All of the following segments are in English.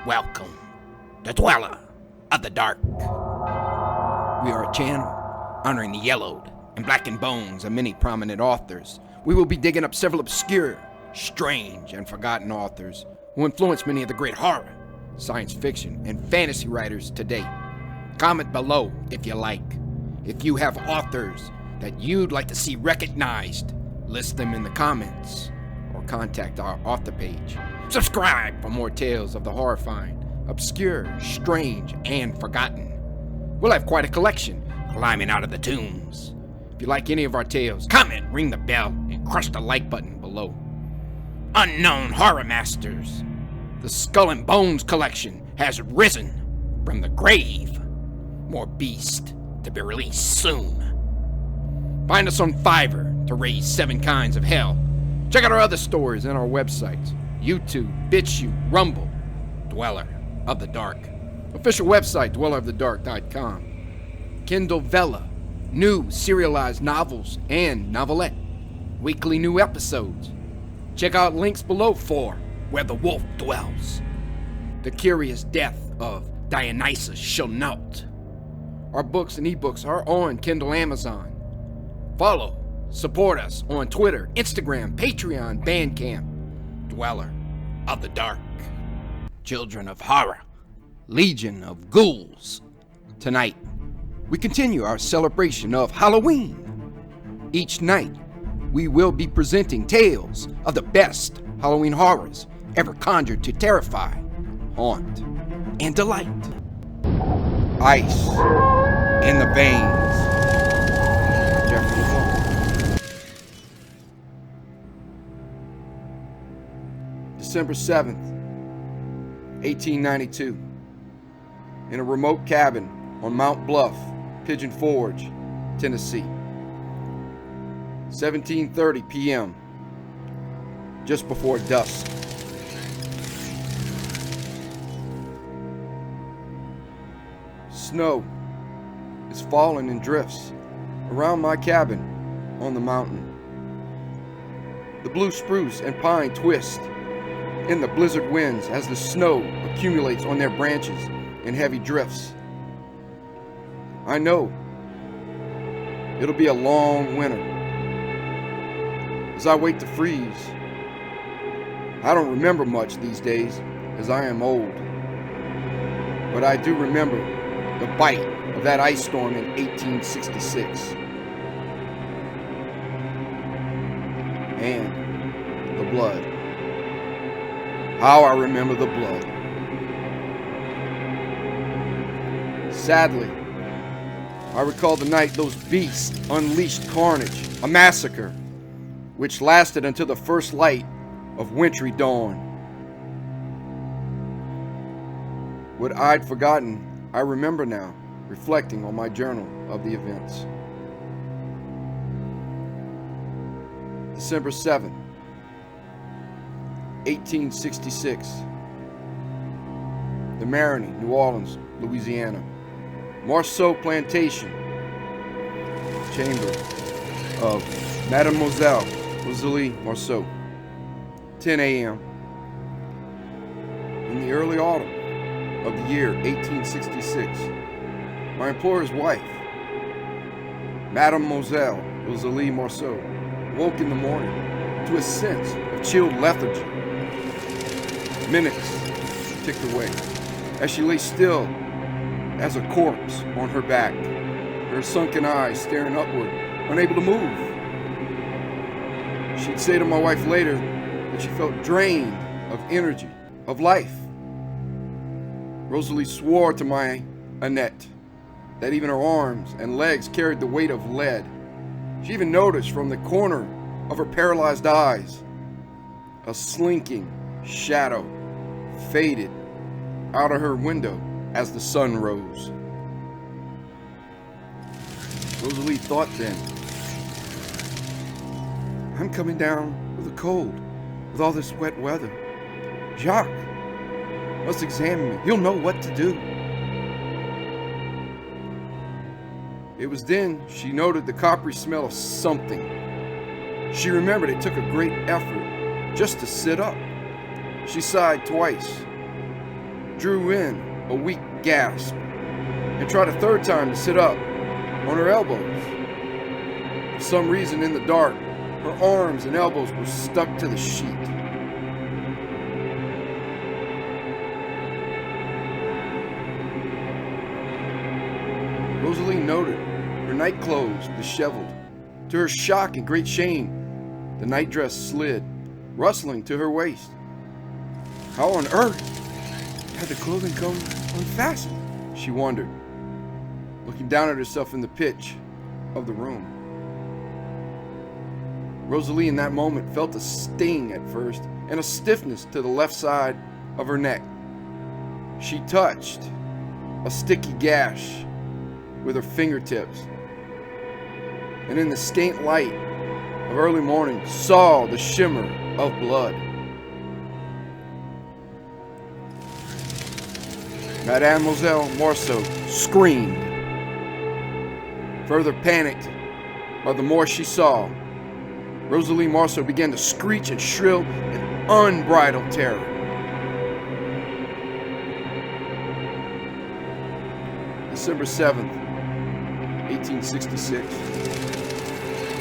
Welcome, the Dweller of the Dark. We are a channel honoring the yellowed and blackened bones of many prominent authors. We will be digging up several obscure, strange, and forgotten authors who influenced many of the great horror, science fiction, and fantasy writers today. Comment below if you like. If you have authors that you'd like to see recognized, list them in the comments or contact our author page. Subscribe for more tales of the horrifying, obscure, strange, and forgotten. We'll have quite a collection climbing out of the tombs. If you like any of our tales, comment, ring the bell, and crush the like button below. Unknown Horror Masters. The Skull and Bones collection has risen from the grave. More beasts to be released soon. Find us on Fiverr to raise 7 kinds of hell. Check out our other stories on our websites. YouTube, BitChute, Rumble, Dweller of the Dark. Official website, dwellerofthedark.com. Kindle Vella, new serialized novels and novelette. Weekly new episodes. Check out links below for Where the Wolf Dwells. The Curious Death of Dionysus Shall-Not. Our books and ebooks are on Kindle Amazon. Follow, support us on Twitter, Instagram, Patreon, Bandcamp. Dweller of the Dark. Children of Horror. Legion of Ghouls. Tonight, we continue our celebration of Halloween. Each night, we will be presenting tales of the best Halloween horrors ever conjured to terrify, haunt, and delight. Ice in the veins. Jeffrey Hall. December 7th, 1892. In a remote cabin on Mount Bluff, Pigeon Forge, Tennessee. 17:30 p.m. Just before dusk. Snow is falling in drifts around my cabin on the mountain. The blue spruce and pine twist in the blizzard winds as the snow accumulates on their branches in heavy drifts. I know it'll be a long winter. As I wait to freeze, I don't remember much these days as I am old. But I do remember the bite of that ice storm in 1866. And the blood. How I remember the blood. Sadly, I recall the night those beasts unleashed carnage, a massacre, which lasted until the first light of wintry dawn. What I'd forgotten, I remember now, reflecting on my journal of the events. December 7th, 1866. The Marigny, New Orleans, Louisiana. Marceau Plantation. Chamber of Mademoiselle Rosalie Marceau. 10 a.m. In the early autumn of the year 1866, my employer's wife, Mademoiselle Rosalie Marceau, woke in the morning to a sense of chilled lethargy. Minutes ticked away as she lay still as a corpse on her back, her sunken eyes staring upward, unable to move. She'd say to my wife later that she felt drained of energy, of life. Rosalie swore to my Annette that even her arms and legs carried the weight of lead. She even noticed from the corner of her paralyzed eyes a slinking shadow faded out of her window as the sun rose. Rosalie thought then, I'm coming down with a cold, with all this wet weather. Jacques must examine me. He'll know what to do. It was then she noted the coppery smell of something. She remembered it took a great effort just to sit up. She sighed twice. drew in a weak gasp and tried a third time to sit up on her elbows. For some reason in the dark, her arms and elbows were stuck to the sheet. Rosalie noted her night clothes disheveled. To her shock and great shame, the nightdress slid, rustling to her waist. How on earth had the clothing come unfastened? She wondered, looking down at herself in the pitch of the room. Rosalie in that moment felt a sting at first and a stiffness to the left side of her neck. She touched a sticky gash with her fingertips, and in the scant light of early morning saw the shimmer of blood. Mademoiselle Morceau screamed. Further panicked by the more she saw, Rosalie Morceau began to screech and shrill in unbridled terror. December 7th, 1866.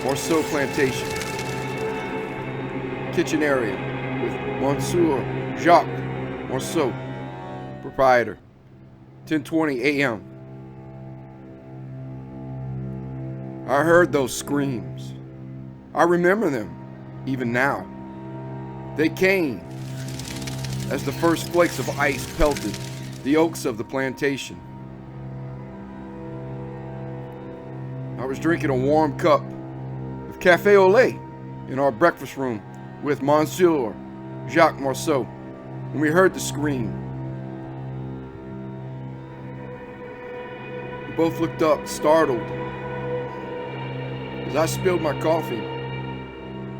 Morceau Plantation. Kitchen area with Monsieur Jacques Morceau, proprietor. 10:20 a.m. I heard those screams. I remember them, even now. They came as the first flakes of ice pelted the oaks of the plantation. I was drinking a warm cup of café au lait in our breakfast room with Monsieur Jacques Morceau when we heard the scream. We both looked up, startled. As I spilled my coffee,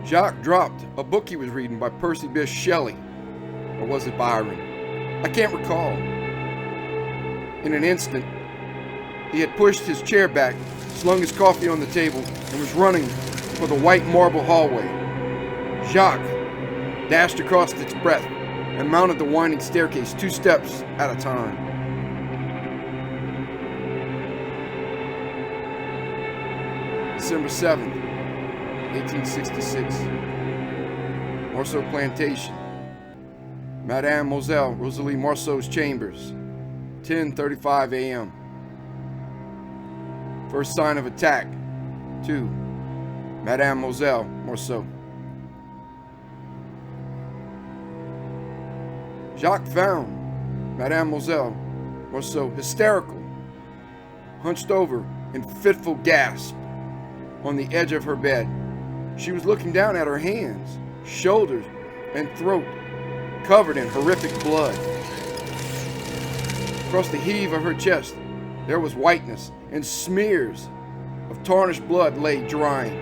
Jacques dropped a book he was reading by Percy Bysshe Shelley, or was it Byron? I can't recall. In an instant, he had pushed his chair back, slung his coffee on the table, and was running for the white marble hallway. Jacques dashed across its breadth and mounted the winding staircase 2 steps at a time. December 7th, 1866. Morceau Plantation. Mademoiselle Rosalie Morceau's chambers. 10:35 a.m. First sign of attack. 2. Mademoiselle Morceau. Jacques found Mademoiselle Morceau hysterical, hunched over in fitful gasp on the edge of her bed. She was looking down at her hands, shoulders, and throat, covered in horrific blood. Across the heave of her chest, there was whiteness, and smears of tarnished blood lay drying.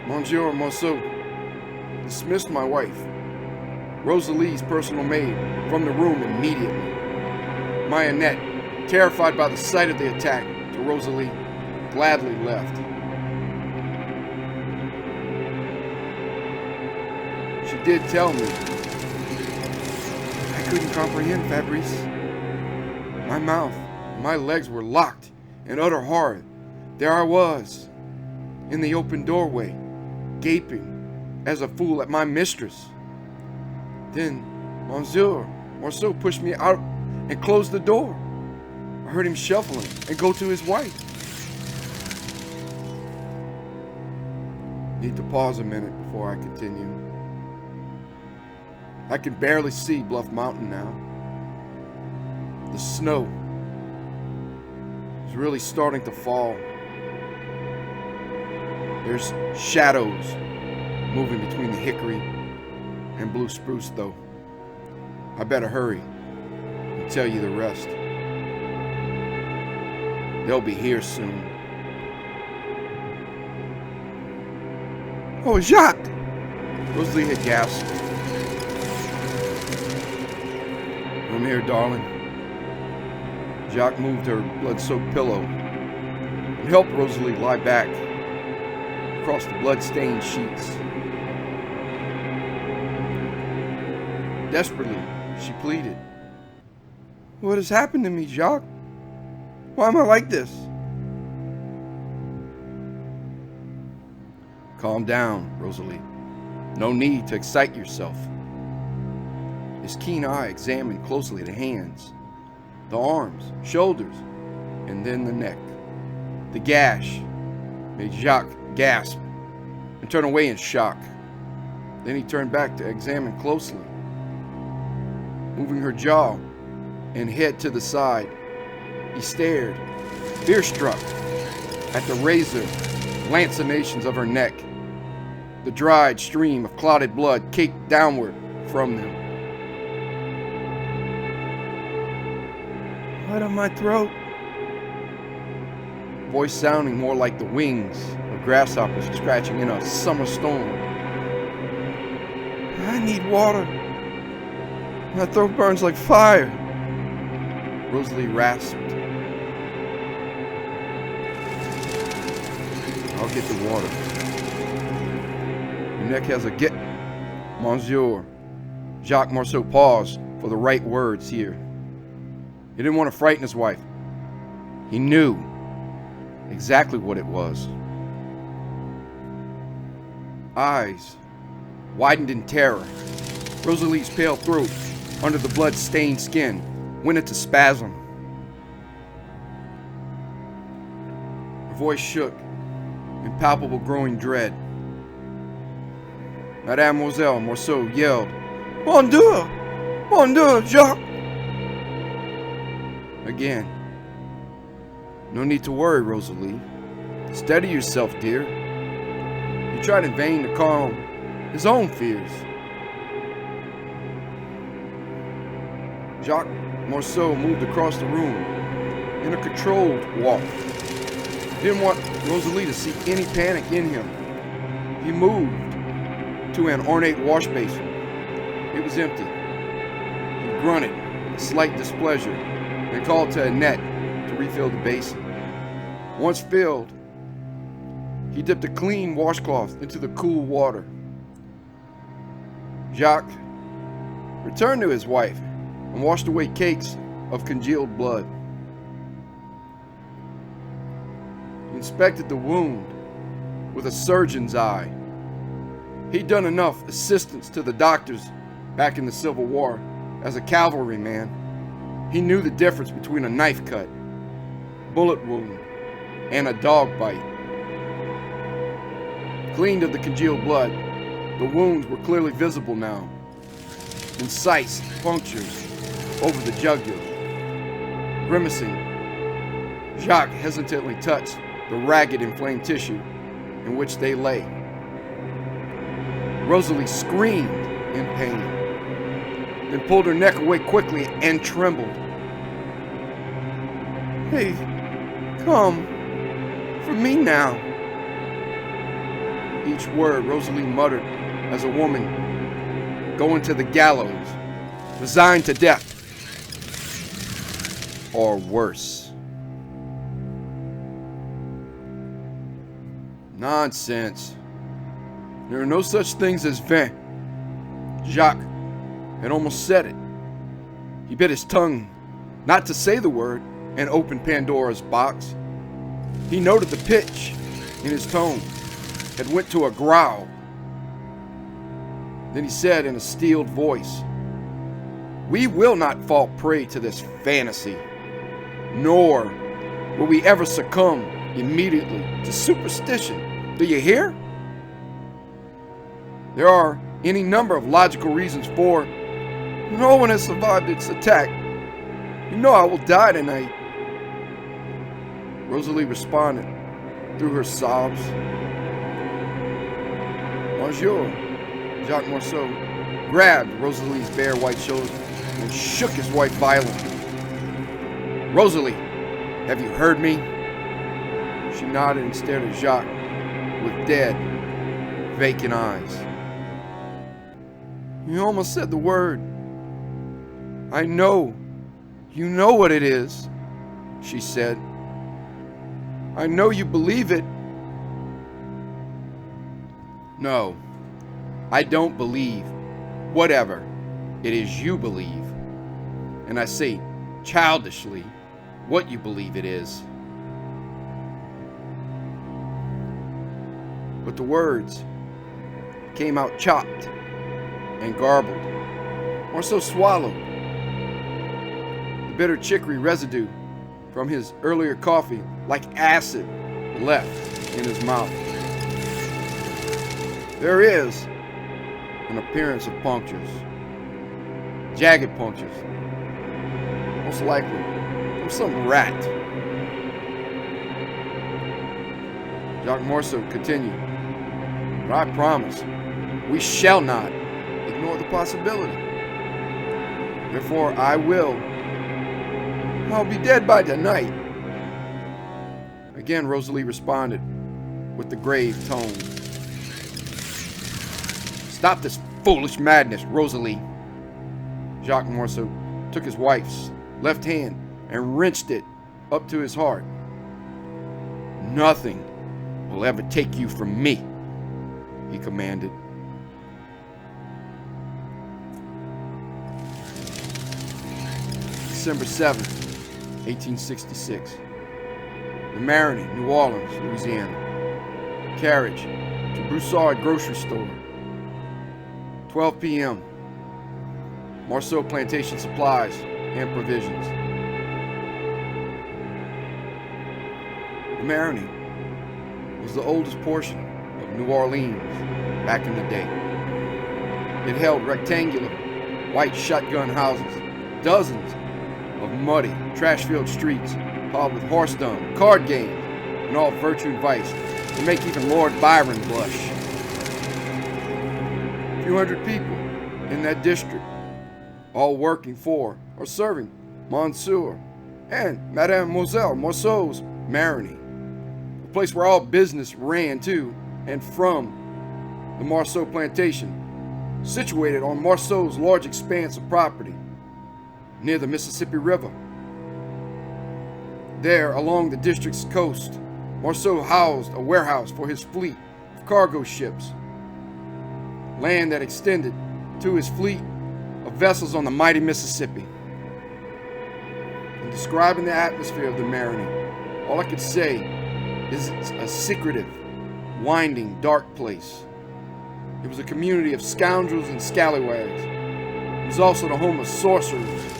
Monsieur Morceau dismissed my wife, Rosalie's personal maid, from the room immediately. My Annette, terrified by the sight of the attack to Rosalie, gladly left. She did tell me. I couldn't comprehend, Fabrice. My mouth and my legs were locked in utter horror. There I was, in the open doorway, gaping as a fool at my mistress. Then Monsieur Morceau pushed me out and closed the door. I heard him shuffling and go to his wife. Need to pause a minute before I continue. I can barely see Bluff Mountain now. The snow is really starting to fall. There's shadows moving between the hickory and blue spruce, though. I better hurry and tell you the rest. They'll be here soon. Oh, Jacques! Rosalie had gasped. I'm here, darling. Jacques moved her blood-soaked pillow and helped Rosalie lie back across the blood-stained sheets. Desperately, she pleaded. What has happened to me, Jacques? Why am I like this? Calm down, Rosalie. No need to excite yourself. His keen eye examined closely the hands, the arms, shoulders, and then the neck. The gash made Jacques gasp and turn away in shock. Then he turned back to examine closely, moving her jaw and head to the side. He stared, fear-struck, at the razor lancinations of her neck, the dried stream of clotted blood caked downward from them. Right on my throat. Voice sounding more like the wings of grasshoppers scratching in a summer storm. I need water. My throat burns like fire. Rosalie rasped. I'll get the water. Your neck has a get, Monsieur. Jacques Marceau paused for the right words here. He didn't want to frighten his wife. He knew exactly what it was. Eyes widened in terror. Rosalie's pale throat, under the blood-stained skin, went into spasm. Her voice shook in palpable growing dread. Mademoiselle Marceau yelled, Mon Dieu! Mon Dieu, Jacques! Again. No need to worry, Rosalie. Steady yourself, dear. He tried in vain to calm his own fears. Jacques Marceau moved across the room in a controlled walk. He didn't want Rosalie to see any panic in him. He moved to an ornate wash basin. It was empty. He grunted in slight displeasure and called to Annette to refill the basin. Once filled, he dipped a clean washcloth into the cool water. Jacques returned to his wife and washed away cakes of congealed blood. He inspected the wound with a surgeon's eye. He'd done enough assistance to the doctors back in the Civil War as a cavalryman. He knew the difference between a knife cut, bullet wound, and a dog bite. Cleaned of the congealed blood, the wounds were clearly visible now. Incised punctures over the jugular. Grimacing, Jacques hesitantly touched the ragged, inflamed tissue in which they lay. Rosalie screamed in pain, then pulled her neck away quickly and trembled. Hey, come, for me now. Each word Rosalie muttered as a woman going to the gallows, resigned to death, or worse. Nonsense. There are no such things as vin. Jacques had almost said it. He bit his tongue not to say the word and opened Pandora's box. He noted the pitch in his tone had went to a growl. Then he said in a steeled voice, We will not fall prey to this fantasy, nor will we ever succumb immediately to superstition. Do you hear? There are any number of logical reasons for no one has survived its attack. You know I will die tonight. Rosalie responded through her sobs. Bonjour. Jacques Marceau grabbed Rosalie's bare white shoulders and shook his wife violently. Rosalie, have you heard me? She nodded and stared at Jacques with dead, vacant eyes. You almost said the word. I know. You know what it is, she said. I know you believe it. No, I don't believe. Whatever. it is you believe. And I say childishly what you believe it is. But the words came out chopped and garbled, or so swallowed. The bitter chicory residue from his earlier coffee, like acid, left in his mouth. There is an appearance of punctures, jagged punctures, most likely from some rat. Jacques Morceau continued, but I promise we shall not ignore the possibility. Therefore, I'll be dead by tonight. Again, Rosalie responded with the grave tone. Stop this foolish madness, Rosalie. Jacques Morceau took his wife's left hand and wrenched it up to his heart. Nothing will ever take you from me, he commanded. December 7th, 1866. The Marigny, New Orleans, Louisiana. Carriage to Broussard grocery store. 12 p.m. Marceau plantation supplies and provisions. The Marigny was the oldest portion of New Orleans back in the day. It held rectangular, white shotgun houses, dozens of muddy, trash-filled streets, piled with horse dung, card games, and all virtue and vice to make even Lord Byron blush. A few hundred people in that district, all working for or serving Monsieur and Mademoiselle Morceau's Marigny, a place where all business ran to and from the Marceau plantation, situated on Marceau's large expanse of property near the Mississippi River. There, along the district's coast, Marceau housed a warehouse for his fleet of cargo ships, land that extended to his fleet of vessels on the mighty Mississippi. In describing the atmosphere of the Marigny, all I could say is it's a secretive, winding, dark place. It was a community of scoundrels and scallywags. It was also the home of sorcerers,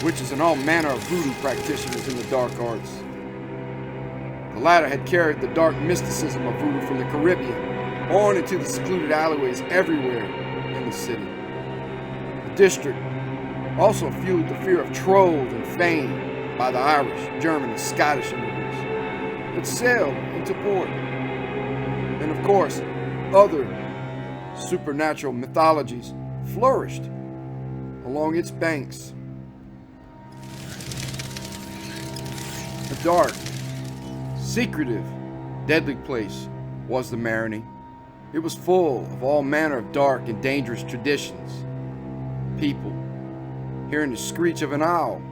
witches, and all manner of voodoo practitioners in the dark arts. The latter had carried the dark mysticism of voodoo from the Caribbean on into the secluded alleyways everywhere in the city. The district also fueled the fear of trolls and fame by the Irish, German, and Scottish immigrants that sailed into port. And of course, other supernatural mythologies flourished along its banks. A dark, secretive, deadly place was the Marigny. It was full of all manner of dark and dangerous traditions. People, hearing the screech of an owl,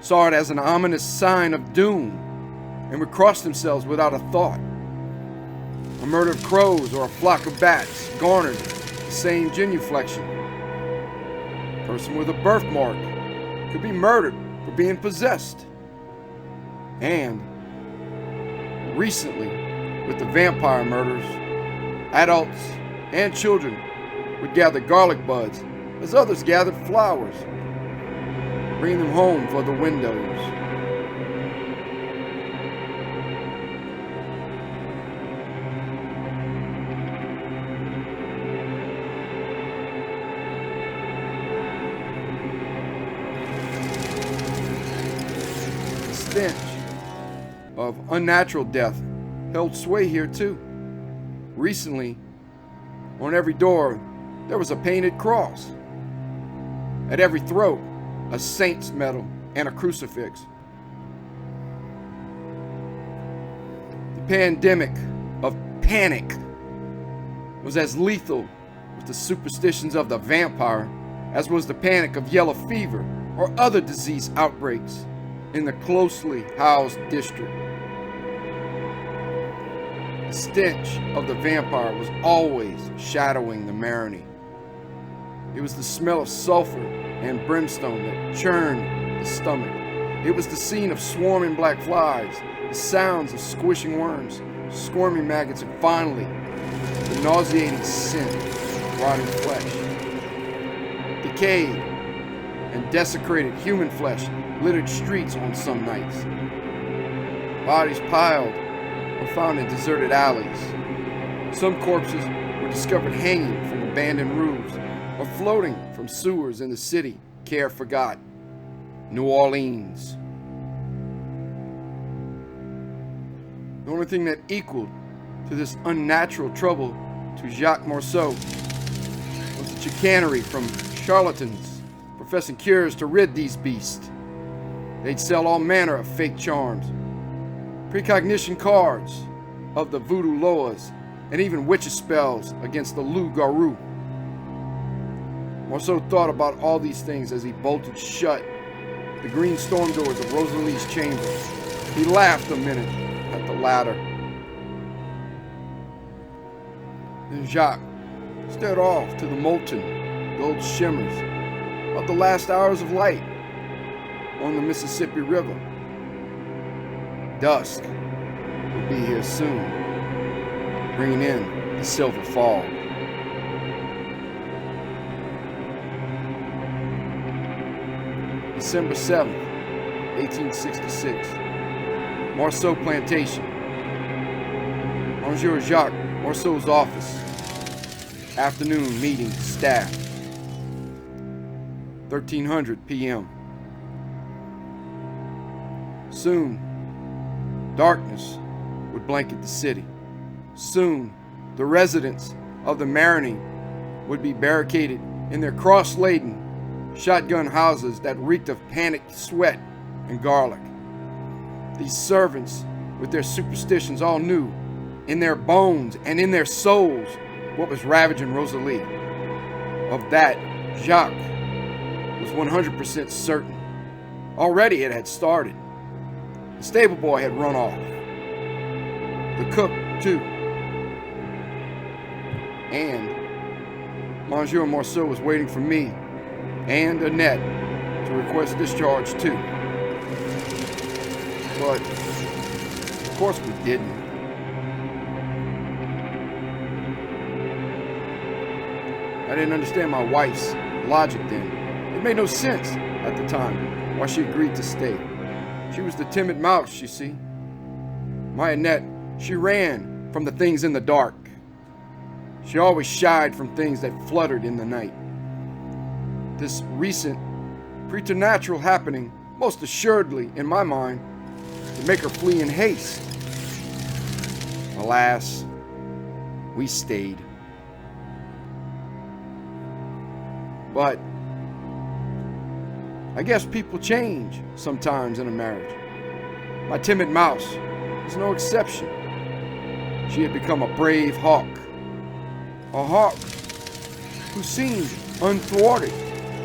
saw it as an ominous sign of doom and would cross themselves without a thought. A murder of crows or a flock of bats garnered the same genuflection. A person with a birthmark could be murdered for being possessed. And recently, with the vampire murders, adults and children would gather garlic buds as others gathered flowers, bring them home for the windows. The stench of unnatural death held sway here too. Recently, on every door, there was a painted cross. At every throat, a saint's medal and a crucifix. The pandemic of panic was as lethal with the superstitions of the vampire as was the panic of yellow fever or other disease outbreaks in the closely housed district. The stench of the vampire was always shadowing the Marigny. It was the smell of sulfur and brimstone that churned the stomach. It was the scene of swarming black flies, the sounds of squishing worms, squirming maggots, and finally, the nauseating scent of rotting flesh. Decayed and desecrated human flesh littered streets on some nights. Bodies piled or found in deserted alleys. Some corpses were discovered hanging from abandoned roofs or floating from sewers in the city care forgot, New Orleans. The only thing that equaled to this unnatural trouble to Jacques Morceau was the chicanery from charlatans professing cures to rid these beasts. They'd sell all manner of fake charms, precognition cards of the voodoo loas, and even witches' spells against the loup-garou. Morceau thought about all these things as he bolted shut the green storm doors of Rosalie's chamber. He laughed a minute at the latter. Then Jacques stared off to the molten gold shimmers of the last hours of light on the Mississippi River. Dusk would be here soon, bringing in the silver fog. December 7th, 1866. Morceau Plantation. Monsieur Jacques Morceau's office. Afternoon meeting staff. 1300 p.m. Soon, darkness would blanket the city. Soon, the residents of the Marigny would be barricaded in their cross-laden shotgun houses that reeked of panicked sweat and garlic. These servants, with their superstitions, all knew in their bones and in their souls what was ravaging Rosalie. Of that, Jacques was 100% certain. Already it had started. The stable boy had run off. The cook, too. And Monsieur Morceau was waiting for me and Annette to request discharge, too. But, of course, we didn't. I didn't understand my wife's logic then. It made no sense at the time why she agreed to stay. She was the timid mouse, you see. My Annette, she ran from the things in the dark. She always shied from things that fluttered in the night. This recent preternatural happening, most assuredly, in my mind, would make her flee in haste. Alas, we stayed. But I guess people change sometimes in a marriage. My timid mouse was no exception. She had become a brave hawk. A hawk who seemed unthwarted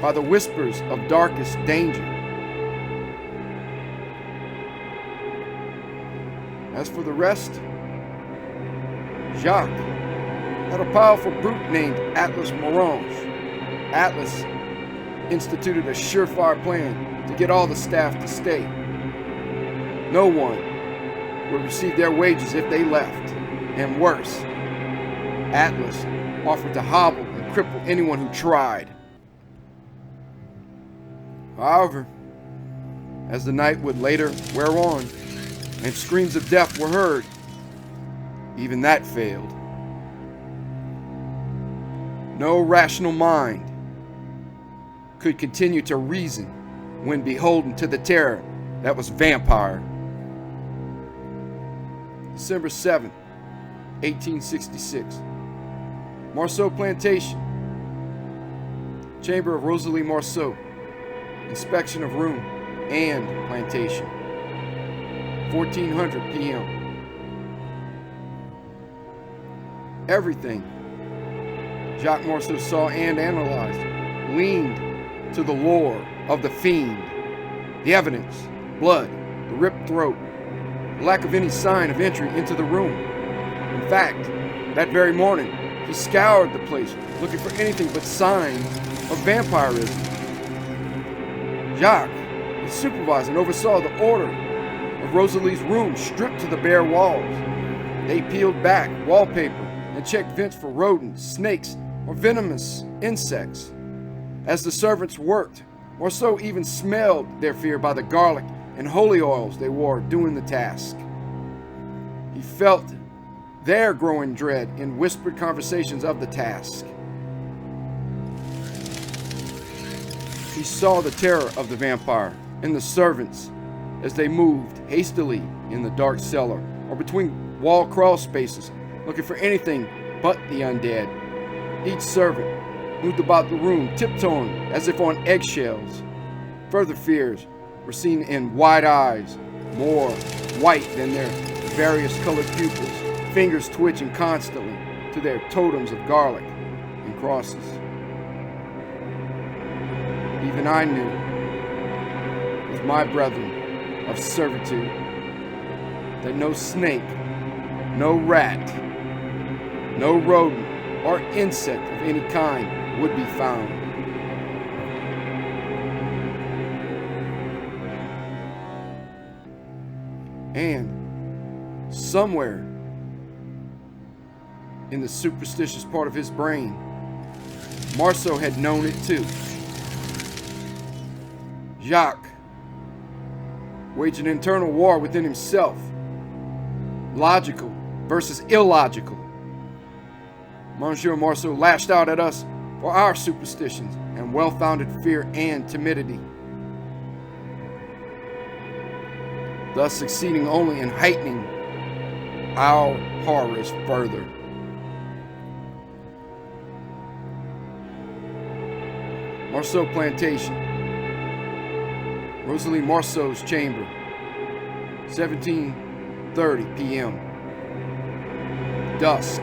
by the whispers of darkest danger. As for the rest, Jacques had a powerful brute named Atlas Morange. Atlas instituted a surefire plan to get all the staff to stay. No one would receive their wages if they left, and worse, Atlas offered to hobble and cripple anyone who tried. However, as the night would later wear on and screams of death were heard, even that failed. No rational mind could continue to reason when beholden to the terror that was vampire. December 7th, 1866. Morceau Plantation. Chamber of Rosalie Morceau. Inspection of room and plantation. 1400 p.m. Everything Jacques Morceau saw and analyzed leaned to the lore of the fiend. The evidence, blood, the ripped throat, the lack of any sign of entry into the room. In fact, that very morning, he scoured the place looking for anything but signs of vampirism. Jacques supervised and oversaw the order of Rosalie's room stripped to the bare walls. They peeled back wallpaper and checked vents for rodents, snakes, or venomous insects. As the servants worked, Morceau even smelled their fear by the garlic and holy oils they wore doing the task. He felt their growing dread in whispered conversations of the task. He saw the terror of the vampire and the servants as they moved hastily in the dark cellar or between wall crawl spaces, looking for anything but the undead. Each servant moved about the room, tiptoeing as if on eggshells. Further fears were seen in wide eyes, more white than their various colored pupils, fingers twitching constantly to their totems of garlic and crosses. Even I knew, with my brethren of servitude, that no snake, no rat, no rodent, or insect of any kind would be found. And somewhere in the superstitious part of his brain, Marceau had known it too. Jacques waged an internal war within himself. Logical versus illogical. Monsieur Marceau lashed out at us for our superstitions and well-founded fear and timidity, thus succeeding only in heightening our horrors further. Marceau Plantation, Rosalie Marceau's chamber, 17:30 p.m. Dusk.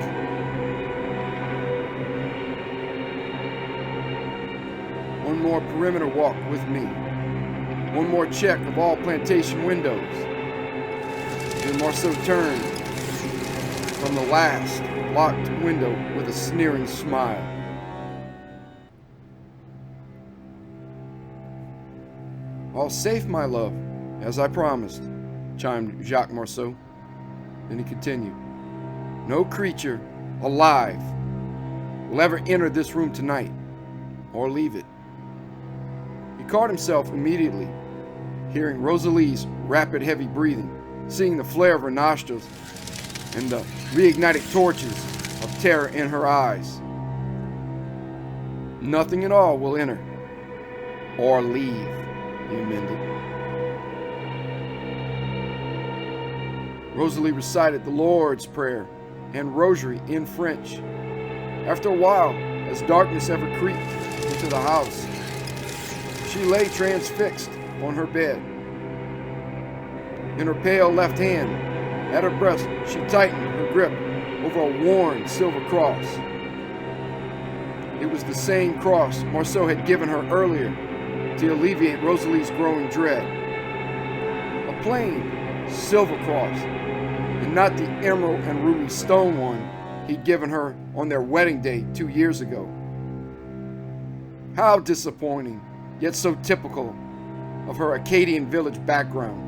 One more perimeter walk with me. One more check of all plantation windows. Then Marceau turned from the last locked window with a sneering smile. All safe, my love, as I promised, chimed Jacques Marceau. Then he continued, no creature alive will ever enter this room tonight or leave it. He caught himself immediately, hearing Rosalie's rapid, heavy breathing, seeing the flare of her nostrils and the reignited torches of terror in her eyes. Nothing at all will enter or leave, he amended. Rosalie recited the Lord's Prayer and Rosary in French. After a while, as darkness ever creeped into the house, she lay transfixed on her bed. In her pale left hand, at her breast, she tightened her grip over a worn silver cross. It was the same cross Marceau had given her earlier to alleviate Rosalie's growing dread. A plain silver cross, and not the emerald and ruby stone one he'd given her on their wedding day 2 years ago. How disappointing, yet so typical of her Acadian village background.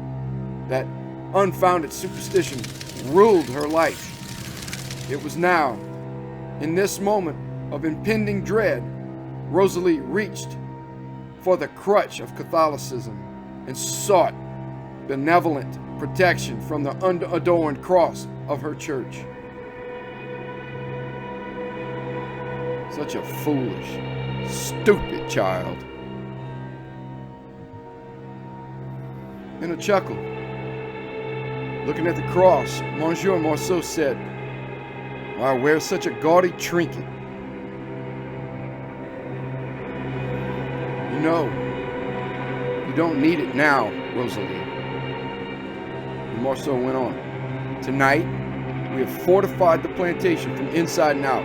That unfounded superstition ruled her life. It was now, in this moment of impending dread, Rosalie reached for the crutch of Catholicism and sought benevolent protection from the unadorned cross of her church. Such a foolish, stupid child. In a chuckle, looking at the cross, Monsieur Marceau said, why wear such a gaudy trinket? You know, you don't need it now, Rosalie. And Marceau went on, tonight, we have fortified the plantation from inside and out.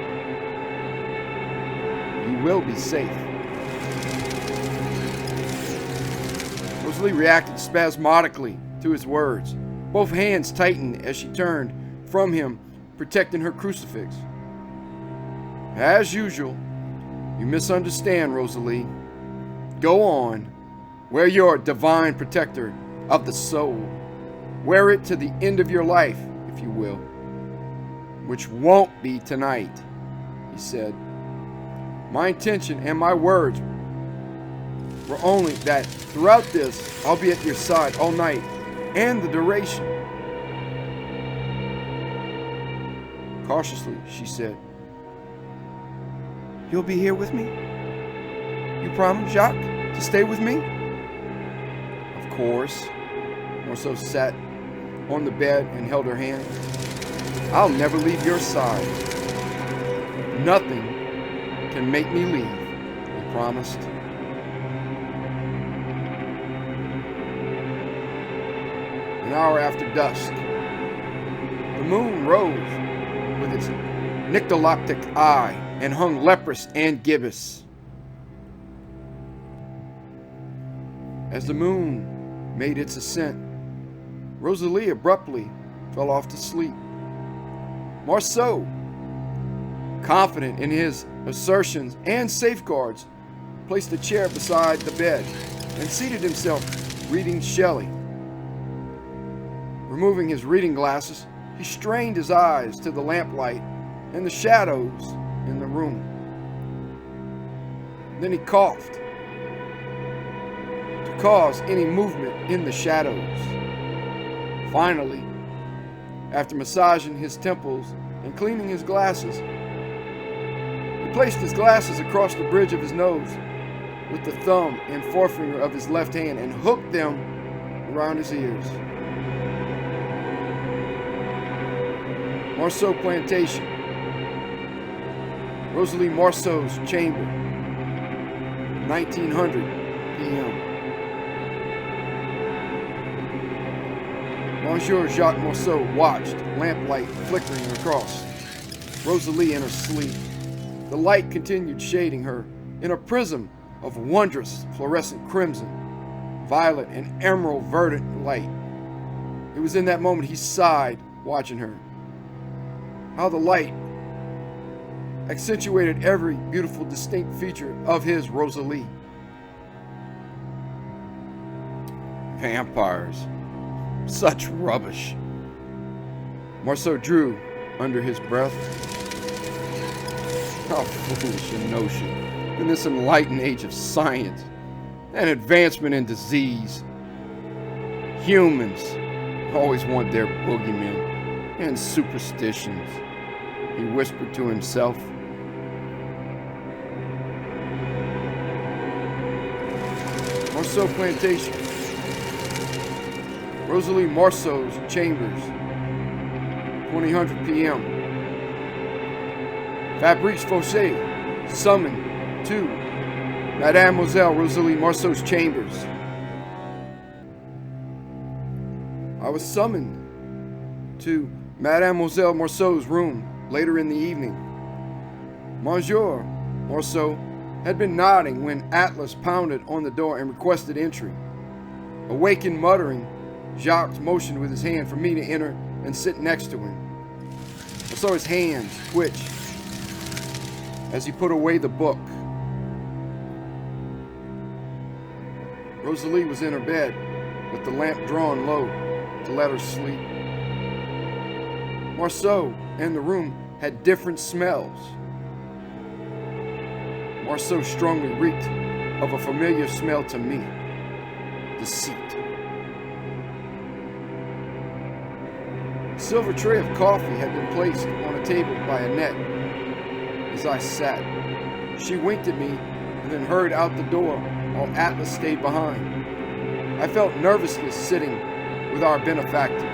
You will be safe. Rosalie reacted spasmodically to his words. Both hands tightened as she turned from him, protecting her crucifix. As usual, You misunderstand, Rosalie. Go on. Wear your divine protector of the soul. Wear it to the end of your life, if you will. Which won't be tonight, he said. My intention and my words were only that throughout this, I'll be at your side all night and the duration. Cautiously, she said, You'll be here with me? You promise, Jacques, to stay with me? Of course. Morceau sat on the bed and held her hand. I'll never leave your side. Nothing can make me leave, he promised. An hour after dusk, the moon rose with its nyctaloptic eye and hung leprous and gibbous. As the moon made its ascent, Rosalie abruptly fell off to sleep. Morceau, confident in his assertions and safeguards, placed a chair beside the bed and seated himself reading Shelley. Removing his reading glasses, he strained his eyes to the lamplight and the shadows in the room. Then he coughed to cause any movement in the shadows. Finally, after massaging his temples and cleaning his glasses, he placed his glasses across the bridge of his nose with the thumb and forefinger of his left hand and hooked them around his ears. Morceau Plantation, Rosalie Morceau's chamber, 1900 p.m. Monsieur Jacques Morceau watched, lamplight flickering across Rosalie in her sleep. The light continued shading her in a prism of wondrous fluorescent crimson, violet, and emerald verdant light. It was in that moment he sighed, watching her. How the light accentuated every beautiful, distinct feature of his Rosalie. Vampires. Such rubbish. Morceau drew under his breath. How foolish a notion in this enlightened age of science and advancement in disease. Humans always want their boogeymen and superstitions, he whispered to himself. Morceau Plantation, Rosalie Morceau's chambers, 2000 p.m. Fabrice Fauché, summoned to Mademoiselle Rosalie Morceau's chambers. I was summoned to Mademoiselle Morceau's room later in the evening. Monsieur Morceau had been nodding when Atlas pounded on the door and requested entry. Awakened muttering, Jacques motioned with his hand for me to enter and sit next to him. I saw his hands twitch as he put away the book. Rosalie was in her bed with the lamp drawn low to let her sleep. Morceau and the room had different smells. Morceau strongly reeked of a familiar smell to me: deceit. A silver tray of coffee had been placed on a table by Annette. As I sat, she winked at me and then hurried out the door while Atlas stayed behind. I felt nervousness sitting with our benefactor.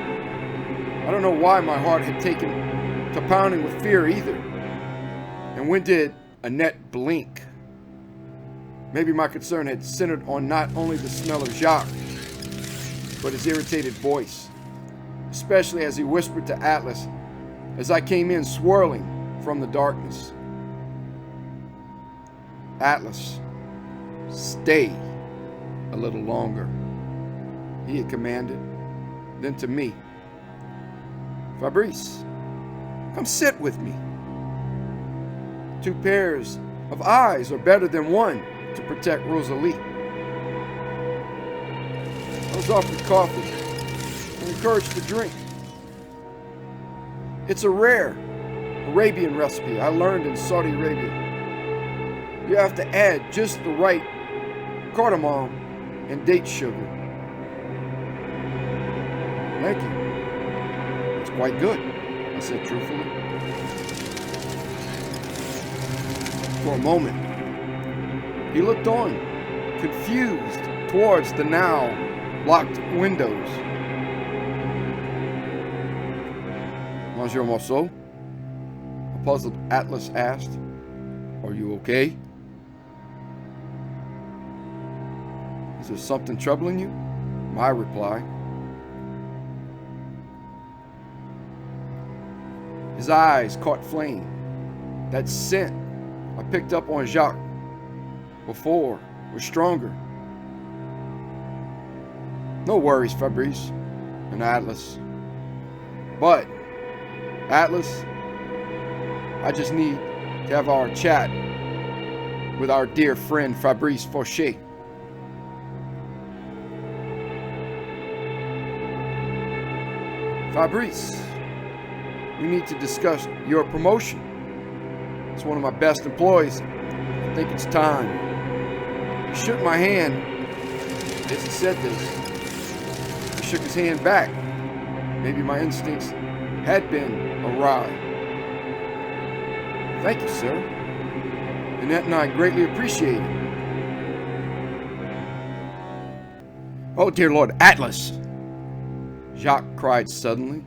I don't know why my heart had taken to pounding with fear either. And when did Annette blink? Maybe my concern had centered on not only the smell of Jacques, but his irritated voice, especially as he whispered to Atlas as I came in swirling from the darkness. Atlas, stay a little longer, he had commanded. Then to me, Fabrice, come sit with me. 2 pairs of eyes are better than one to protect Rosalie. I was offered coffee and encouraged to drink. It's a rare Arabian recipe I learned in Saudi Arabia. You have to add just the right cardamom and date sugar. Thank you. It's quite good, I said truthfully. For a moment, he looked on, confused, towards the now locked windows. Monsieur Marceau? A puzzled Atlas asked. Are you okay? Is there something troubling you? My reply. His eyes caught flame. That scent I picked up on Jacques before was stronger. No worries, Fabrice and Atlas. But, Atlas, I just need to have our chat with our dear friend Fabrice Fauché. Fabrice, we need to discuss your promotion. It's one of my best employees. I think it's time. He shook my hand as he said this. He shook his hand back. Maybe my instincts had been awry. Thank you, sir. Annette and I greatly appreciate it. Oh, dear Lord, Atlas! Jacques cried suddenly.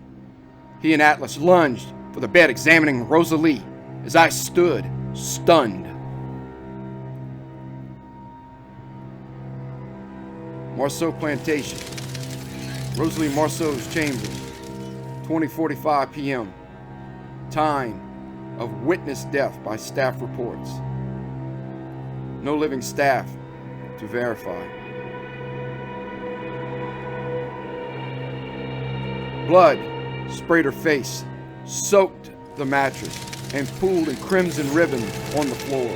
He and Atlas lunged for the bed, examining Rosalie as I stood, stunned. Marceau Plantation. Rosalie Marceau's chambers. 20:45 p.m. Time of witnessed death by staff reports. No living staff to verify. Blood sprayed her face, soaked the mattress, and pooled in crimson ribbon on the floor.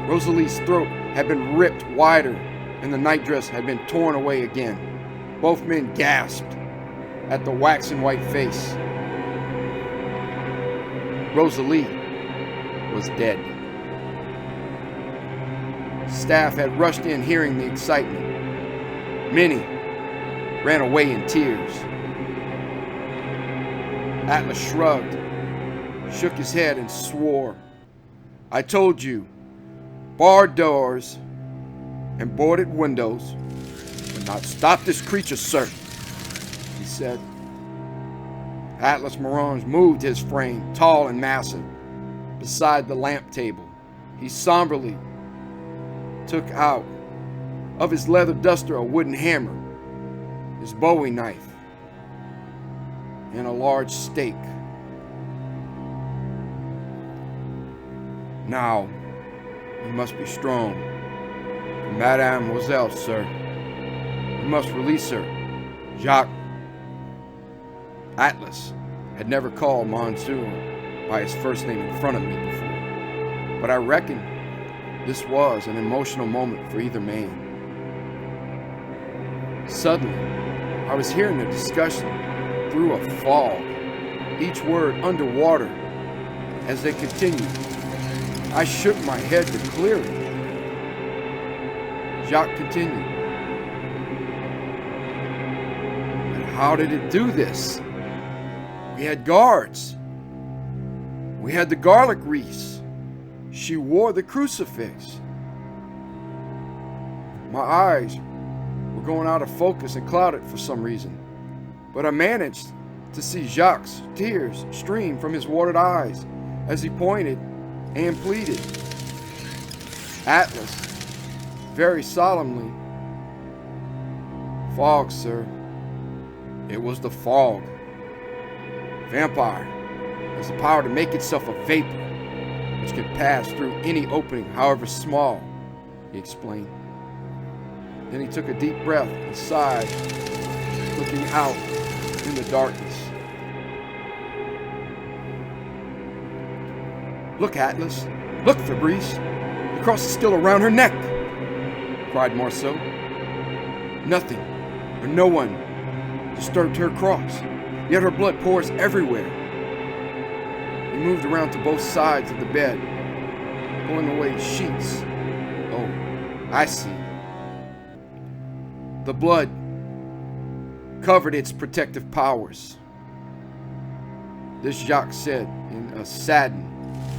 Rosalie's throat had been ripped wider, and the nightdress had been torn away again. Both men gasped at the waxen white face. Rosalie was dead. Staff had rushed in hearing the excitement. Many ran away in tears. Atlas shrugged, shook his head, and swore. I told you, barred doors and boarded windows would not stop this creature, sir, he said. Atlas Morange moved his frame, tall and massive, beside the lamp table. He somberly took out of his leather duster a wooden hammer, his bowie knife, and a large stake. Now, we must be strong. For Mademoiselle, sir. We must release her. Jacques. Atlas had never called Monsieur by his first name in front of me before, but I reckon this was an emotional moment for either man. Suddenly, I was hearing a discussion through a fog, each word underwater as they continued. I shook my head to clear it. Jacques continued. But how did it do this? We had guards. We had the garlic wreaths. She wore the crucifix. My eyes were going out of focus and clouded for some reason, but I managed to see Jacques' tears stream from his watered eyes as he pointed and pleaded. Atlas, very solemnly, fog, sir. It was the fog. Vampire has the power to make itself a vapor, which can pass through any opening, however small, he explained. Then he took a deep breath and sighed, looking out in the darkness. Look, Atlas. Look, Fabrice. The cross is still around her neck, cried Marceau. Nothing, or no one, disturbed her cross, yet her blood pours everywhere. He moved around to both sides of the bed, pulling away sheets. Oh, I see. The blood covered its protective powers. This Jacques said in a saddened,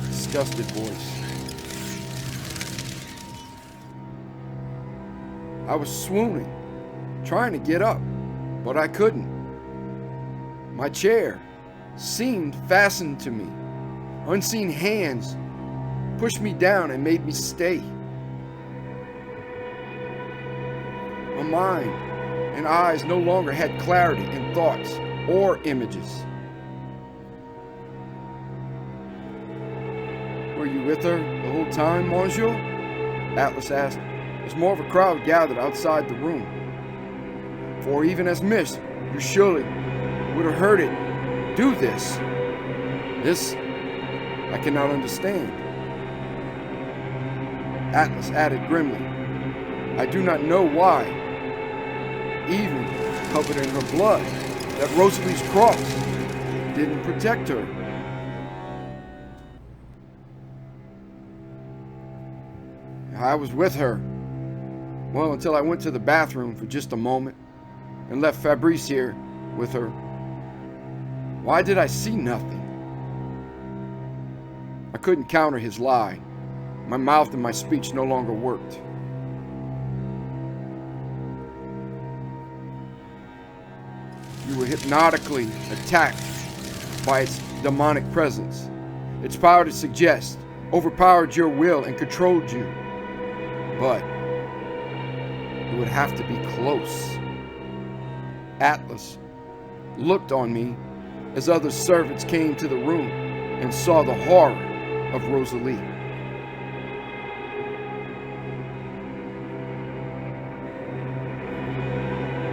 disgusted voice. I was swooning, trying to get up, but I couldn't. My chair seemed fastened to me. Unseen hands pushed me down and made me stay. My mind and eyes no longer had clarity in thoughts or images. Were you with her the whole time, Monsieur? Atlas asked, as more of a crowd gathered outside the room. For even as mist, you surely would have heard it do this. This I cannot understand. Atlas added grimly, I do not know why, even covered in her blood, that Rosalie's cross didn't protect her. I was with her, well, until I went to the bathroom for just a moment and left Fabrice here with her. Why did I see nothing? I couldn't counter his lie. My mouth and my speech no longer worked. You were hypnotically attacked by its demonic presence. Its power to suggest overpowered your will and controlled you. But it would have to be close. Atlas looked on me as other servants came to the room and saw the horror of Rosalie.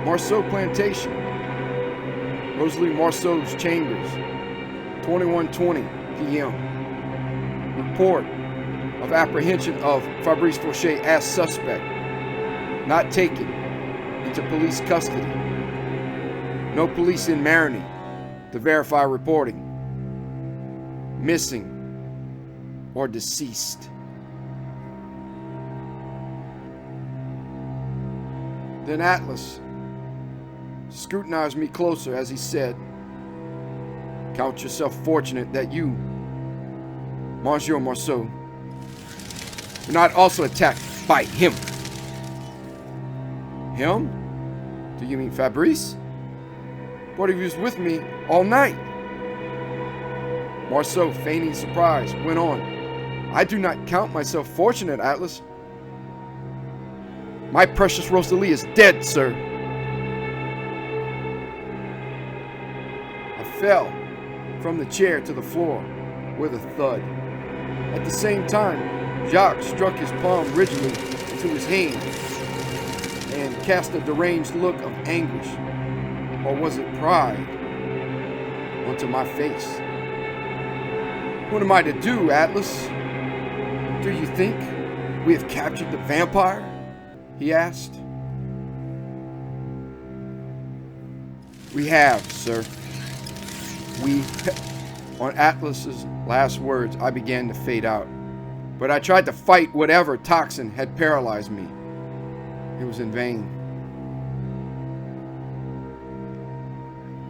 Marceau Plantation, Rosalie Marceau's chambers, 21:20 p.m. Report of apprehension of Fabrice Fauché as suspect, not taken into police custody. No police in Marigny to verify reporting. Missing or deceased. Then Atlas scrutinized me closer as he said, count yourself fortunate that you, Monsieur Marceau, were not also attacked by him. Him? Do you mean Fabrice? But he was with me all night. Marceau, feigning surprise, went on. I do not count myself fortunate, Atlas. My precious Rosalie is dead, sir. I fell from the chair to the floor with a thud. At the same time, Jacques struck his palm rigidly into his hand and cast a deranged look of anguish, or was it pride, onto my face. What am I to do, Atlas? Do you think we have captured the vampire? He asked. We have, sir. On Atlas's last words, I began to fade out. But I tried to fight whatever toxin had paralyzed me. It was in vain.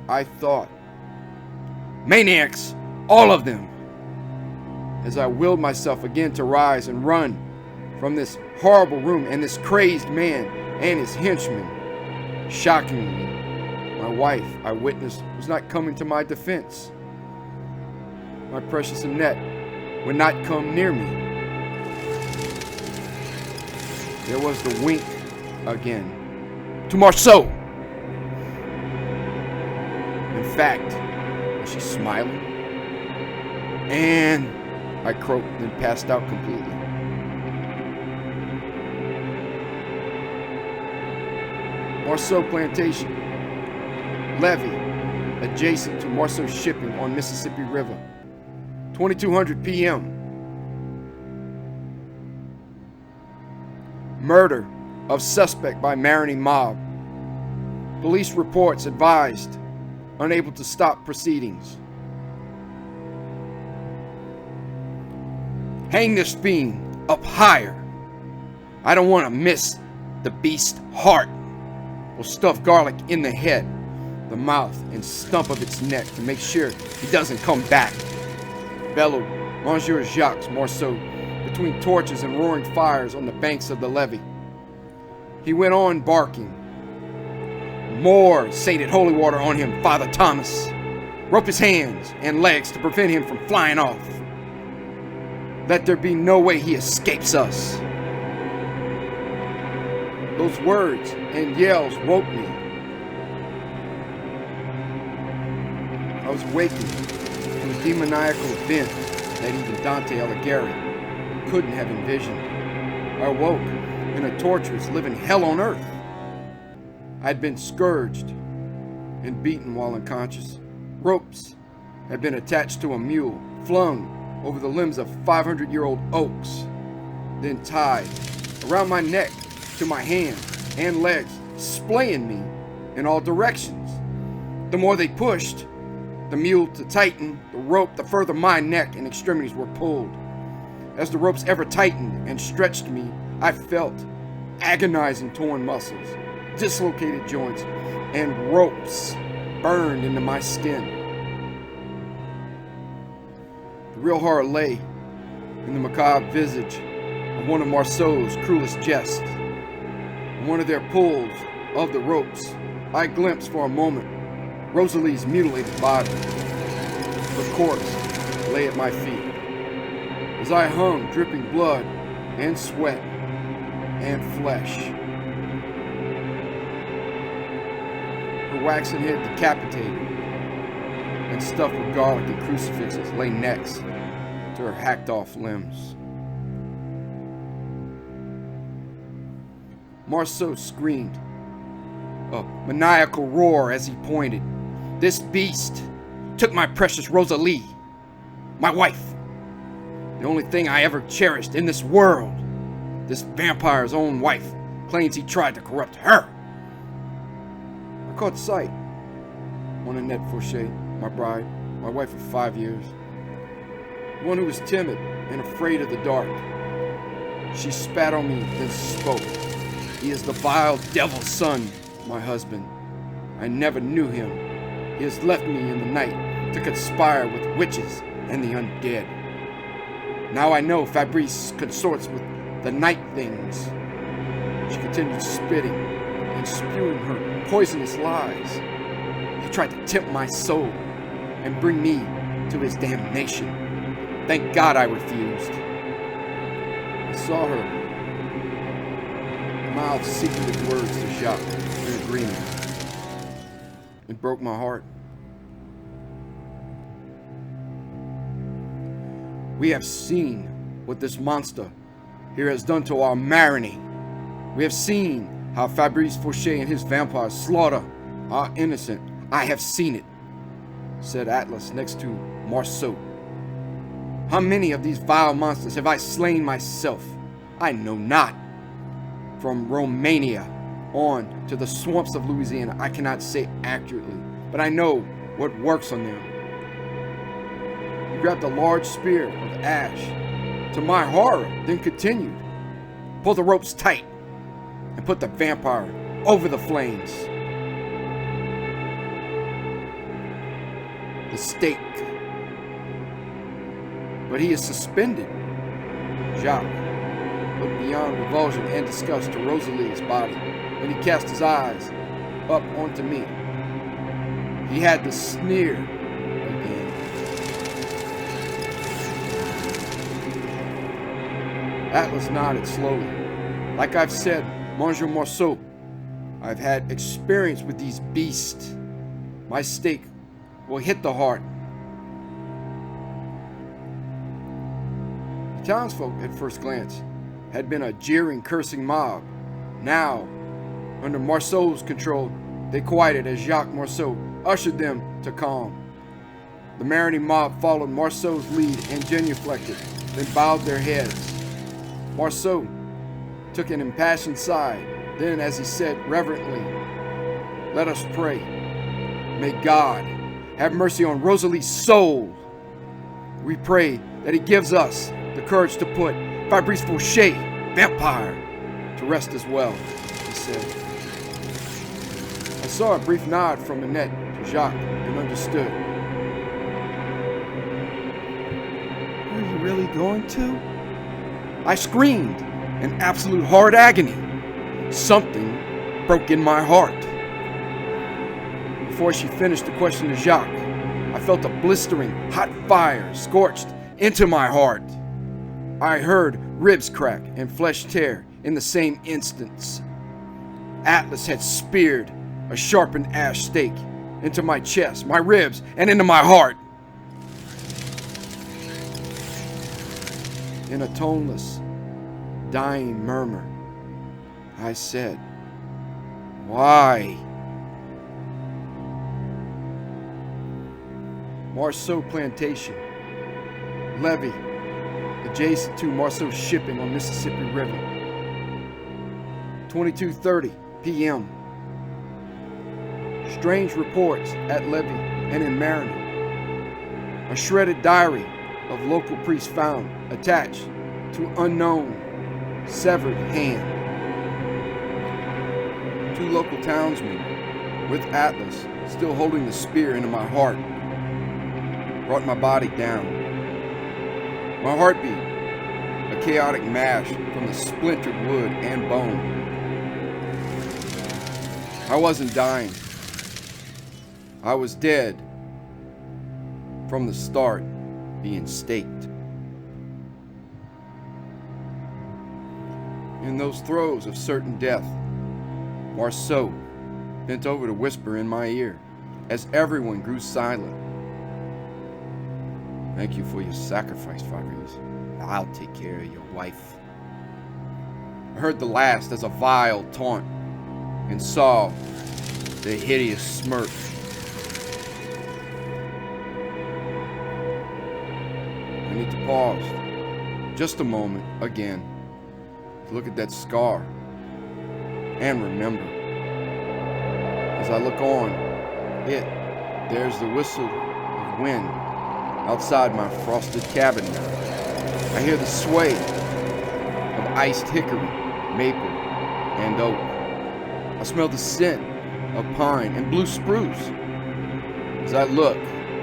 I thought, maniacs, all of them, as I willed myself again to rise and run from this horrible room and this crazed man and his henchmen. Shockingly, my wife, I witnessed, was not coming to my defense. My precious Annette would not come near me. There was the wink again. To Marceau! In fact, was she smiling? And I croaked, then passed out completely. Marceau Plantation, levee adjacent to Marceau Shipping on Mississippi River, 2200 p.m. Murder of suspect by Marigny mob. Police reports advised, unable to stop proceedings. Hang this fiend up higher. I don't want to miss the beast's heart. We'll stuff garlic in the head, the mouth, and stump of its neck to make sure he doesn't come back. Bellowed Monsieur Jacques Morceau between torches and roaring fires on the banks of the levee. He went on barking. More sated holy water on him, Father Thomas. Rope his hands and legs to prevent him from flying off. Let there be no way he escapes us. Those words and yells woke me. I was waking to a demoniacal event that even Dante Alighieri couldn't have envisioned. I awoke in a torturous, living hell on earth. I'd been scourged and beaten while unconscious. Ropes had been attached to a mule, flung over the limbs of 500-year-old oaks, then tied around my neck to my hands and legs, splaying me in all directions. The more they pushed the mule to tighten the rope, the further my neck and extremities were pulled. As the ropes ever tightened and stretched me, I felt agonizing torn muscles, dislocated joints, and ropes burned into my skin. The real horror lay in the macabre visage of one of Morceau's cruelest jests. In one of their pulls of the ropes, I glimpsed for a moment Rosalie's mutilated body. Her corpse lay at my feet. As I hung, dripping blood and sweat and flesh. Her waxen head decapitated and stuffed with garlic and crucifixes lay next to her hacked off limbs. Morceau screamed, a maniacal roar as he pointed. This beast took my precious Rosalie, my wife, the only thing I ever cherished in this world. This vampire's own wife claims he tried to corrupt her. I caught sight on Annette Fauché, my bride, my wife of 5 years, one who was timid and afraid of the dark. She spat on me, then spoke. He is the vile devil's son, my husband. I never knew him. He has left me in the night to conspire with witches and the undead. Now I know Fabrice consorts with the night things. She continued spitting and spewing her poisonous lies. He tried to tempt my soul and bring me to his damnation. Thank God I refused. I saw her mouth secreted words to Jacques in agreement. It broke my heart. We have seen what this monster here has done to our Marigny. We have seen how Fabrice Fauché and his vampires slaughter our innocent. I have seen it, said Atlas next to Morceau. How many of these vile monsters have I slain myself? I know not. From Romania on to the swamps of Louisiana, I cannot say accurately, but I know what works on them. He grabbed a large spear of ash, to my horror, then continued. Pull the ropes tight and put the vampire over the flames. The stake. But he is suspended. Jacques looked beyond revulsion and disgust to Rosalie's body, and he cast his eyes up onto me. He had the sneer again. Atlas nodded slowly. Like I've said, Monsieur Morceau, I've had experience with these beasts. My stake will hit the heart. The townsfolk, at first glance, had been a jeering, cursing mob. Now, under Morceau's control, they quieted as Jacques Morceau ushered them to calm. The Marigny mob followed Morceau's lead and genuflected, then bowed their heads. Morceau took an impassioned sigh. Then, as he said reverently, "Let us pray. May God have mercy on Rosalie's soul. We pray that he gives us the courage to put Fabrice Fauché, vampire, to rest as well," he said. I saw a brief nod from Annette to Jacques and understood. "Are you really going to?" I screamed in absolute hard agony. Something broke in my heart. Before she finished the question to Jacques, I felt a blistering hot fire scorched into my heart. I heard ribs crack and flesh tear in the same instance. Atlas had speared a sharpened ash stake into my chest, my ribs, and into my heart. In a toneless, dying murmur, I said, "Why?" Marceau Plantation, levee adjacent to Marceau Shipping on Mississippi River. 22:30 p.m. Strange reports at levee and in Mariner. A shredded diary of local priest found attached to unknown severed hand. 2 local townsmen with Atlas still holding the spear into my heart brought my body down. My heartbeat, a chaotic mash from the splintered wood and bone. I wasn't dying. I was dead from the start, being staked. In those throes of certain death, Marceau bent over to whisper in my ear as everyone grew silent. "Thank you for your sacrifice, Fabrice. I'll take care of your wife." I heard the last as a vile taunt and saw the hideous smirk. I need to pause just a moment again to look at that scar and remember. As I look on there's the whistle of wind outside my frosted cabin now. I hear the sway of iced hickory, maple, and oak. I smell the scent of pine and blue spruce as I look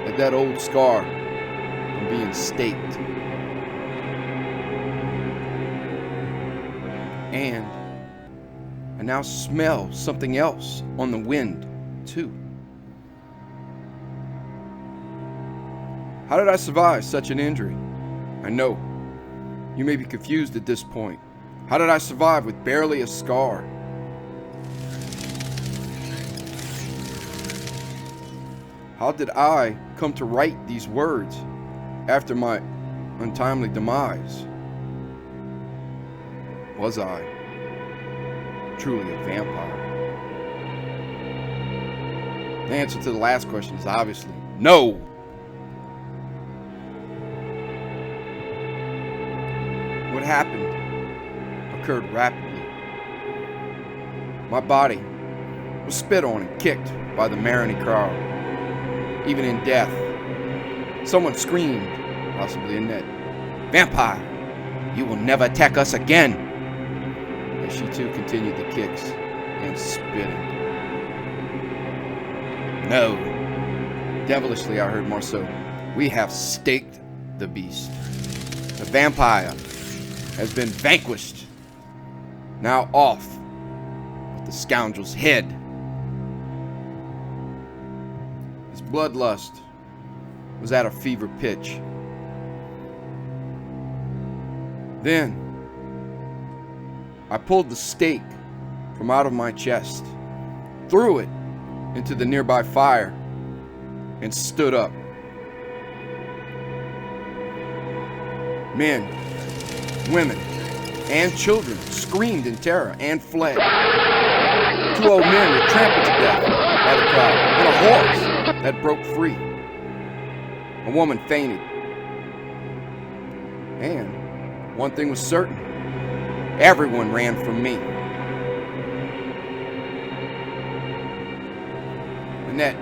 at that old scar from being staked. And I now smell something else on the wind, too. How did I survive such an injury? I know you may be confused at this point. How did I survive with barely a scar? How did I come to write these words after my untimely demise? Was I truly a vampire? The answer to the last question is obviously no. What happened occurred rapidly. My body was spit on and kicked by the Marigny crowd. Even in death, someone screamed, possibly Annette, "Vampire, you will never attack us again!" As she too continued the kicks and spitting. "No," devilishly I heard Marceau, "we have staked the beast. The vampire has been vanquished. Now off with the scoundrel's head." His bloodlust was at a fever pitch. Then I pulled the stake from out of my chest, threw it into the nearby fire, and stood up. Men, women, and children screamed in terror and fled. 2 old men were trampled to death by the crowd, and a horse that broke free. A woman fainted. And one thing was certain: Everyone ran from me. Annette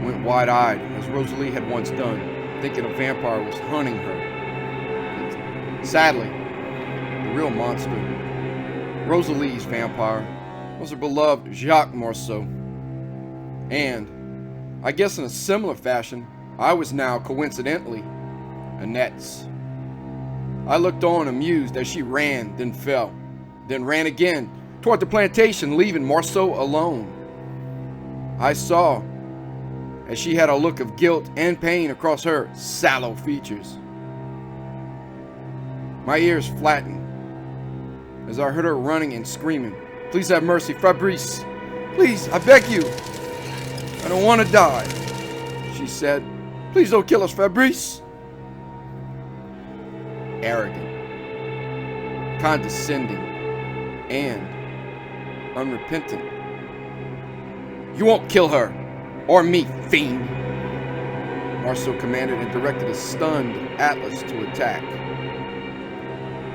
went wide-eyed, as Rosalie had once done, thinking a vampire was hunting her. Sadly, the real monster, Rosalie's vampire, was her beloved Jacques Morceau. And, I guess in a similar fashion, I was now, coincidentally, Annette's. I looked on amused as she ran, then fell, then ran again, toward the plantation, leaving Morceau alone. I saw, as she had a look of guilt and pain across her sallow features. My ears flattened as I heard her running and screaming, "Please have mercy, Fabrice! Please, I beg you! I don't want to die!" she said. "Please don't kill us, Fabrice!" Arrogant, condescending, and unrepentant. "You won't kill her, or me, fiend!" Marceau commanded and directed a stunned Atlas to attack.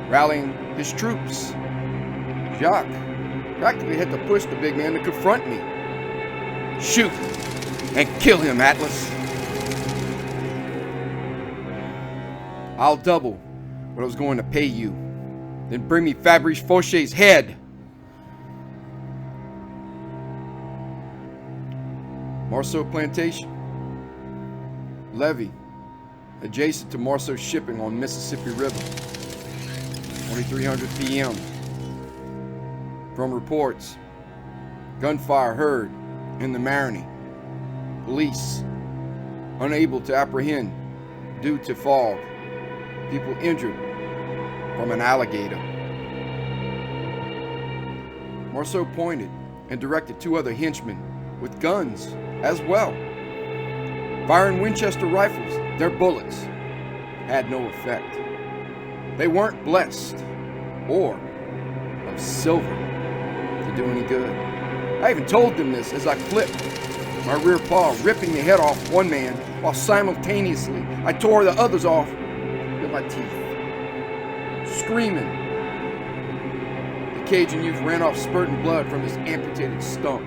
Rallying his troops, Jacques practically had to push the big man to confront me. "Shoot and kill him, Atlas. I'll double what I was going to pay you. Then bring me Fabrice Fauchet's head." Marceau Plantation. Levee, adjacent to Marceau Shipping on Mississippi River. 2300 p.m. From reports, gunfire heard in the Marigny. Police unable to apprehend due to fog. People injured from an alligator. Marceau pointed and directed 2 other henchmen with guns as well. Firing Winchester rifles, their bullets had no effect. They weren't blessed or of silver to do any good. I even told them this as I flipped my rear paw, ripping the head off one man while simultaneously I tore the others off with my teeth. Screaming, the Cajun youth ran off spurting blood from his amputated stump.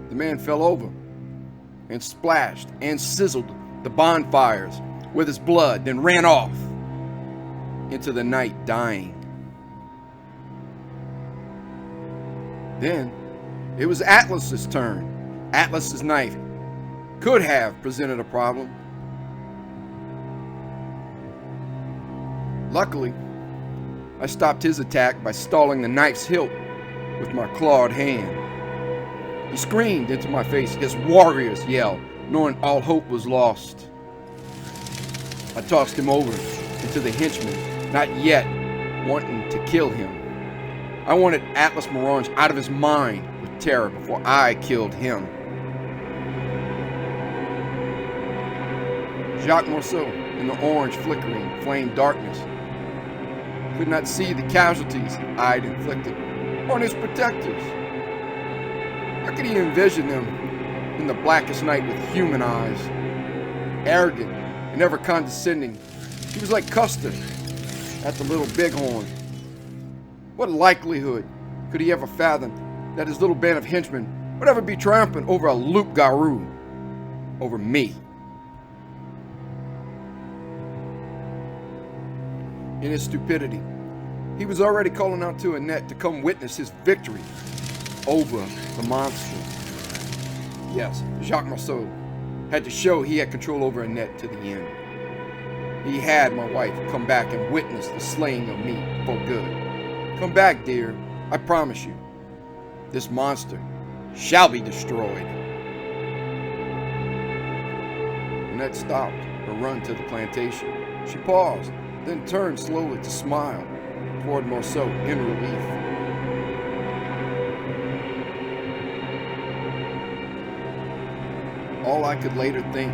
The man fell over and splashed and sizzled the bonfires with his blood, then ran off into the night, dying. Then it was Atlas's turn. Atlas's knife could have presented a problem. Luckily, I stopped his attack by stalling the knife's hilt with my clawed hand. He screamed into my face his warrior's yell, knowing all hope was lost. I tossed him over into the henchman, not yet wanting to kill him. I wanted Atlas Morange out of his mind with terror before I killed him. Jacques Morceau, in the orange flickering flame darkness, could not see the casualties I'd inflicted on his protectors. How could he envision them in the blackest night with human eyes? Arrogant and ever condescending, he was like Custer at the Little Bighorn. What likelihood could he ever fathom that his little band of henchmen would ever be triumphant over a loup-garou, over me? In his stupidity, he was already calling out to Annette to come witness his victory over the monster. Yes, Jacques Morceau had to show he had control over Annette to the end. He had my wife come back and witness the slaying of me for good. Come back, dear, I promise you. This monster shall be destroyed. Annette stopped her run to the plantation. She paused, then turned slowly to smile toward Morceau in relief. All I could later think,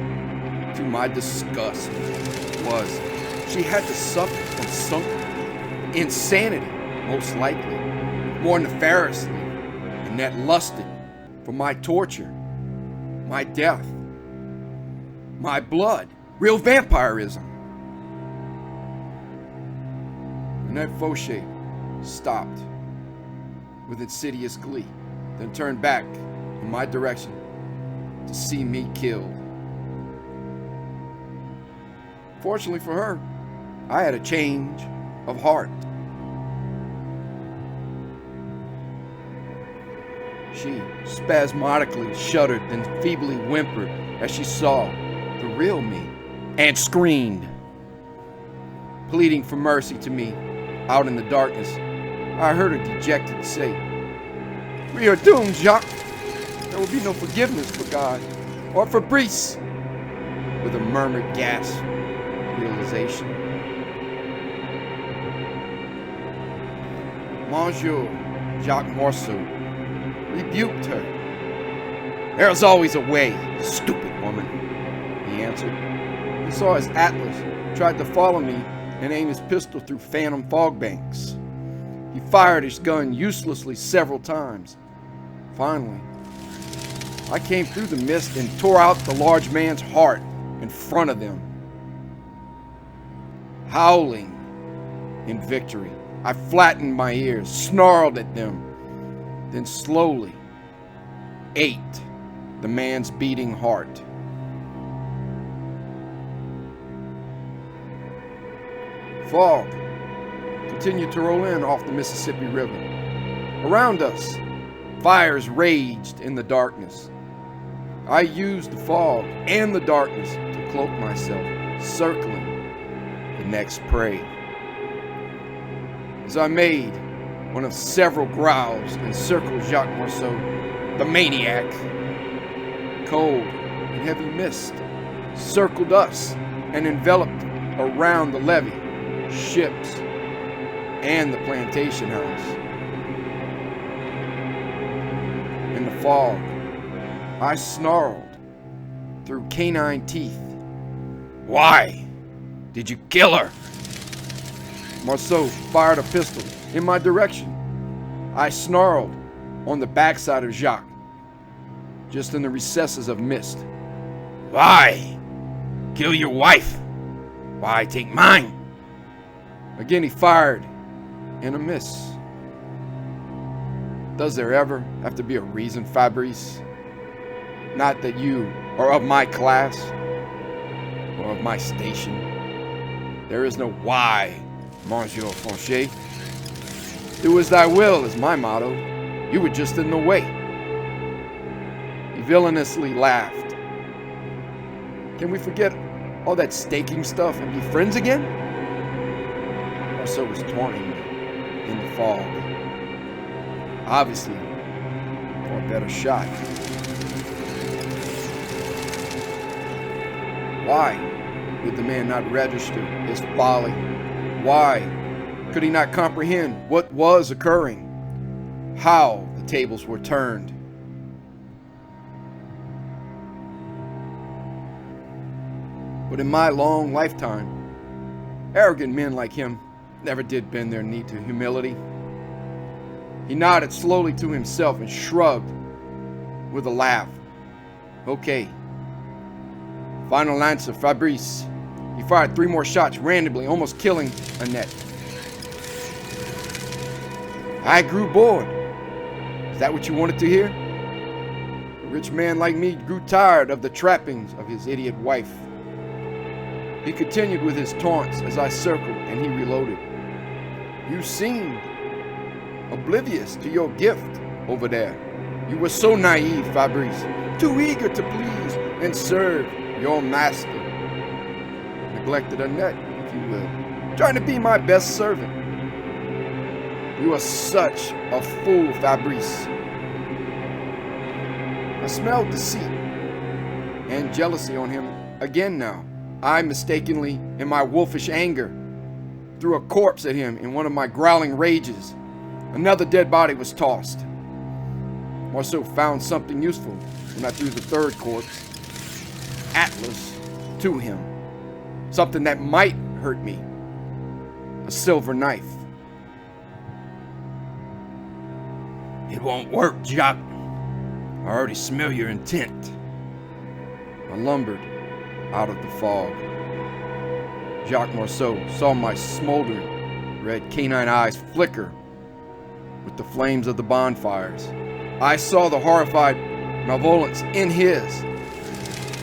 to my disgust, was she had to suffer from something. Insanity, most likely. More nefariously, Annette lusted for my torture, my death, my blood, real vampirism. and that Fauché stopped with insidious glee, then turned back in my direction to see me killed. Fortunately for her, I had a change of heart. She spasmodically shuddered, then feebly whimpered as she saw the real me and screamed, pleading for mercy to me out in the darkness. I heard her dejected say, "We are doomed, Jacques. There will be no forgiveness for God or for Brice," with a murmured gasp realization. Monsieur Jacques Morceau rebuked her. "There's always a way, stupid woman," he answered. He saw his atlas, tried to follow me, and aim his pistol through phantom fog banks. He fired his gun uselessly several times. Finally, I came through the mist and tore out the large man's heart in front of them. Howling in victory, I flattened my ears, snarled at them, then slowly ate the man's beating heart. Fog continued to roll in off the Mississippi River. Around us, fires raged in the darkness. I used the fog and the darkness to cloak myself, circling the next prey. As I made one of several growls and circled Jacques Morceau, the maniac, cold and heavy mist circled us and enveloped around the levee, ships, and the plantation house. In the fog, I snarled through canine teeth, "Why did you kill her?" Morceau fired a pistol in my direction. I snarled on the backside of Jacques, just in the recesses of mist, "Why kill your wife? Why take mine?" Again he fired in a miss. Does there ever have to be a reason, Fabrice? Not that you are of my class or of my station. There is no why, Monsieur Fauché. "Do as thy will" is my motto. You were just in the way. He villainously laughed. Can we forget all that staking stuff and be friends again? Morceau was taunting me in the fog. Obviously, for a better shot. Why did the man not register his folly? Why could he not comprehend what was occurring? How the tables were turned? But in my long lifetime, arrogant men like him never did bend their knee to humility. He nodded slowly to himself and shrugged with a laugh. "Okay. Final answer, Fabrice." He fired 3 more shots randomly, almost killing Annette. I grew bored. Is that what you wanted to hear? A rich man like me grew tired of the trappings of his idiot wife. He continued with his taunts as I circled and he reloaded. "You seemed oblivious to your gift over there. You were so naive, Fabrice, too eager to please and serve your master. Neglected Annette, if you will, trying to be my best servant. You are such a fool, Fabrice." I smelled deceit and jealousy on him again now. I mistakenly, in my wolfish anger, threw a corpse at him in one of my growling rages. Another dead body was tossed. Morceau found something useful when I threw the 3rd corpse, Atlas, to him. Something that might hurt me. A silver knife. "It won't work, Jacques. I already smell your intent." I lumbered out of the fog. Jacques Morceau saw my smoldering red canine eyes flicker with the flames of the bonfires. I saw the horrified malevolence in his.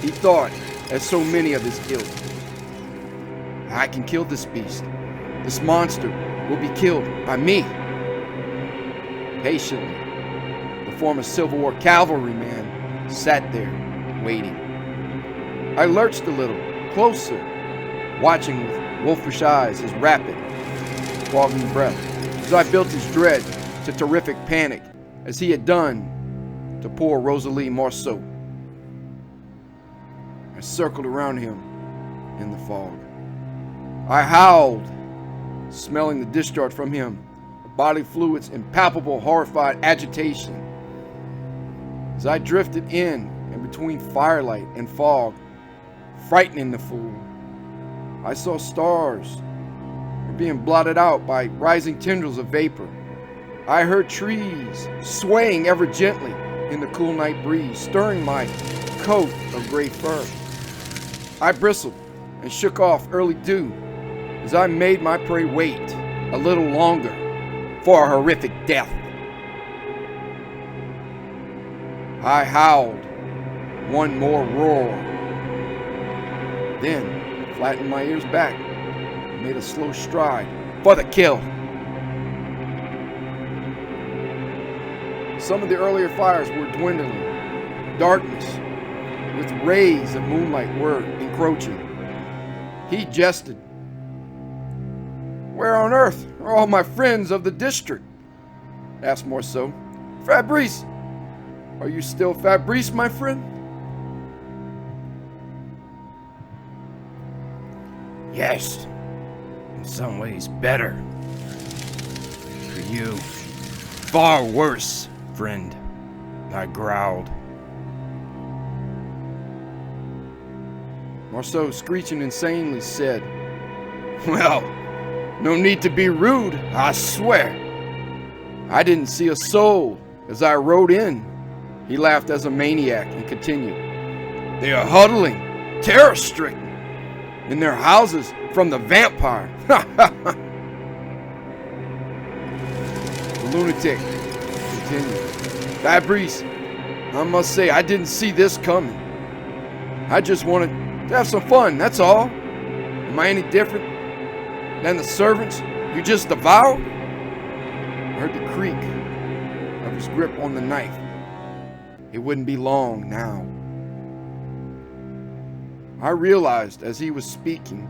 He thought, as so many of his ilk, I can kill this beast. This monster will be killed by me. Patiently, the former Civil War cavalryman sat there, waiting. I lurched a little, closer, watching with wolfish eyes his rapid, fogging breath, as I built his dread to terrific panic, as he had done to poor Rosalie Marceau. I circled around him in the fog. I howled, smelling the discharge from him, body fluids in palpable, horrified agitation. As I drifted in and between firelight and fog, frightening the fool, I saw stars were being blotted out by rising tendrils of vapor. I heard trees swaying ever gently in the cool night breeze, stirring my coat of gray fur. I bristled and shook off early dew as I made my prey wait a little longer for a horrific death. I howled one more roar, then flattened my ears back and made a slow stride for the kill. Some of the earlier fires were dwindling. Darkness with rays of moonlight were encroaching. He jested. "Where on earth are all my friends of the district?" asked Marceau. "Fabrice, are you still Fabrice, my friend?" Yes, in some ways better. For you, far worse, friend, I growled. Marceau, screeching insanely, said, "Well, no need to be rude, I swear. I didn't see a soul as I rode in." He laughed as a maniac and continued, "They are huddling, terror-stricken, in their houses from the vampire." The lunatic continued, "Fabrice, I must say I didn't see this coming. I just wanted to have some fun, that's all. Am I any different than the servants you just devoured?" I heard the creak of his grip on the knife. It wouldn't be long now. I realized as he was speaking,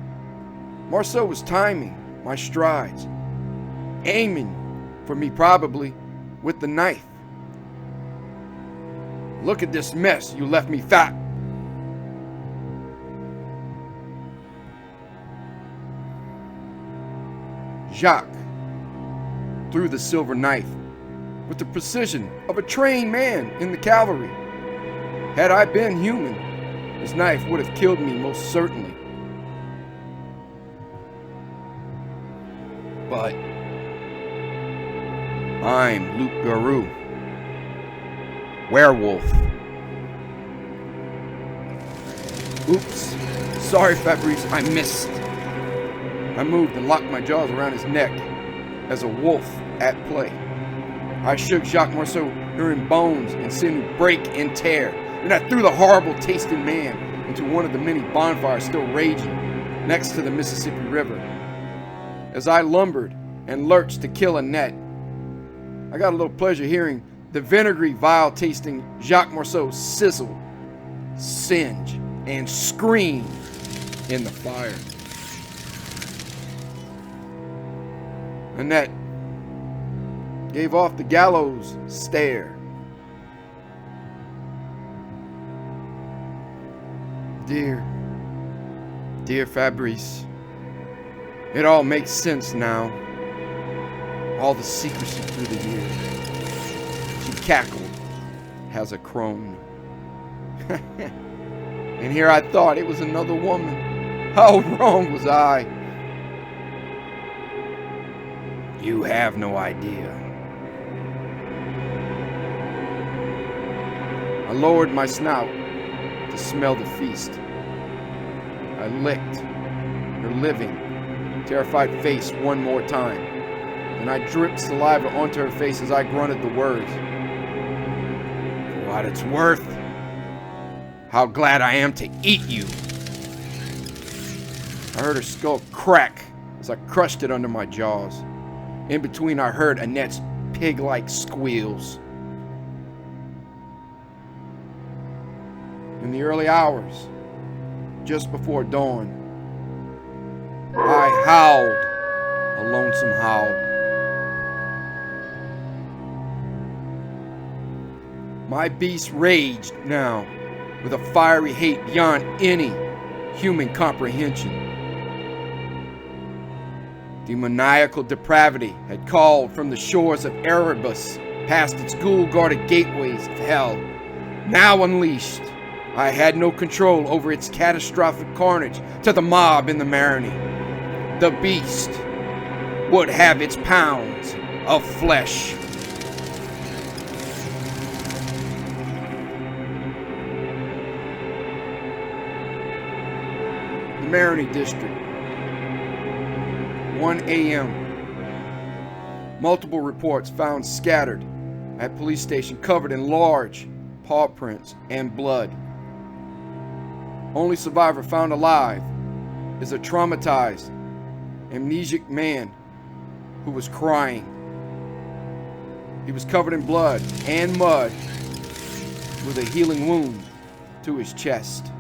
Marceau was timing my strides, aiming for me probably with the knife. "Look at this mess you left me fat." Jacques threw the silver knife with the precision of a trained man in the cavalry. Had I been human, his knife would have killed me most certainly. But I'm Luc Garou, werewolf. Oops, sorry Fabrice, I missed. I moved and locked my jaws around his neck as a wolf at play. I shook Jacques Marceau, hearing bones and sinew break and tear. Then I threw the horrible tasting man into one of the many bonfires still raging next to the Mississippi River. As I lumbered and lurched to kill Annette, I got a little pleasure hearing the vinegary, vile-tasting Jacques Marceau sizzle, singe, and scream in the fire. Annette gave off the gallows stare. Dear Fabrice, it all makes sense now. All the secrecy through the years. She cackled as a crone. And here I thought it was another woman. How wrong was I? You have no idea. I lowered my snout to smell the feast. I licked her living, terrified face one more time. and I dripped saliva onto her face as I grunted the words. For what it's worth, how glad I am to eat you. I heard her skull crack as I crushed it under my jaws. In between, I heard Annette's pig-like squeals. In the early hours, just before dawn, I howled a lonesome howl. My beast raged now with a fiery hate beyond any human comprehension. Demoniacal depravity had called from the shores of Erebus past its ghoul-guarded gateways of hell. Now unleashed, I had no control over its catastrophic carnage to the mob in the Marigny. The beast would have its pounds of flesh. The Marigny district. 1 a.m. Multiple reports found scattered at police station covered in large paw prints and blood. Only survivor found alive is a traumatized, amnesic man who was crying. He was covered in blood and mud with a healing wound to his chest.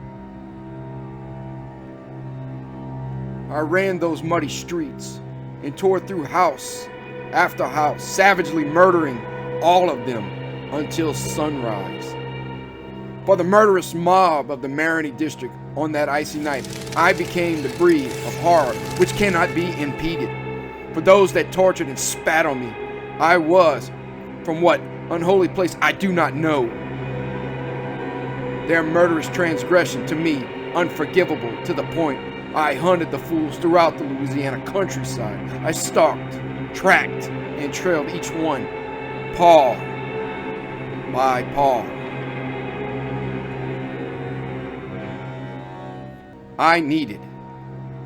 I ran those muddy streets and tore through house after house, savagely murdering all of them until sunrise. For the murderous mob of the Marigny district on that icy night, I became the breed of horror which cannot be impeded. For those that tortured and spat on me, I was, from what unholy place I do not know. Their murderous transgression to me unforgivable to the point I hunted the fools throughout the Louisiana countryside. I stalked, tracked, and trailed each one, paw by paw. I needed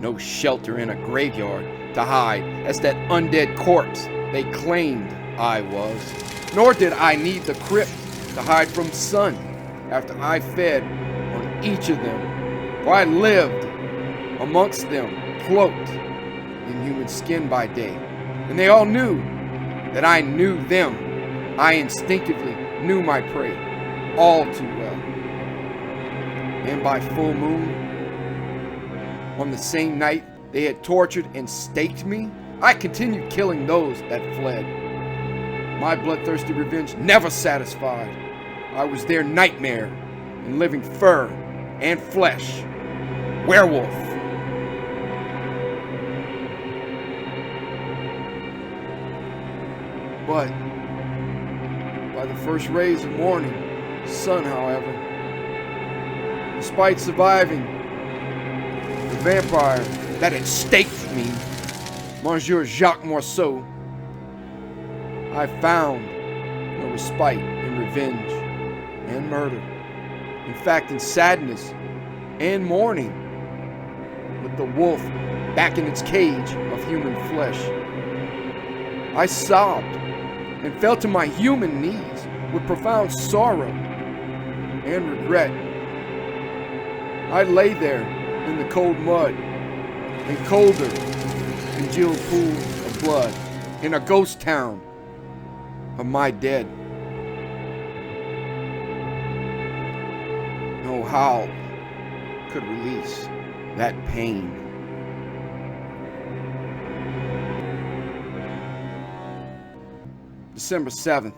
no shelter in a graveyard to hide as that undead corpse they claimed I was. Nor did I need the crypt to hide from sun after I fed on each of them. For I lived amongst them, cloaked in human skin by day. And they all knew that I knew them. I instinctively knew my prey all too well. And by full moon, on the same night they had tortured and staked me, I continued killing those that fled. My bloodthirsty revenge never satisfied. I was their nightmare in living fur and flesh. Werewolf. But by the first rays of morning sun, however, despite surviving the vampire that had staked me, Monsieur Jacques Morceau, I found no respite in revenge and murder. In fact, in sadness and mourning, with the wolf back in its cage of human flesh, I sobbed and fell to my human knees with profound sorrow and regret. I lay there in the cold mud and colder congealed pools of blood in a ghost town of my dead. No howl could release that pain. December 7th,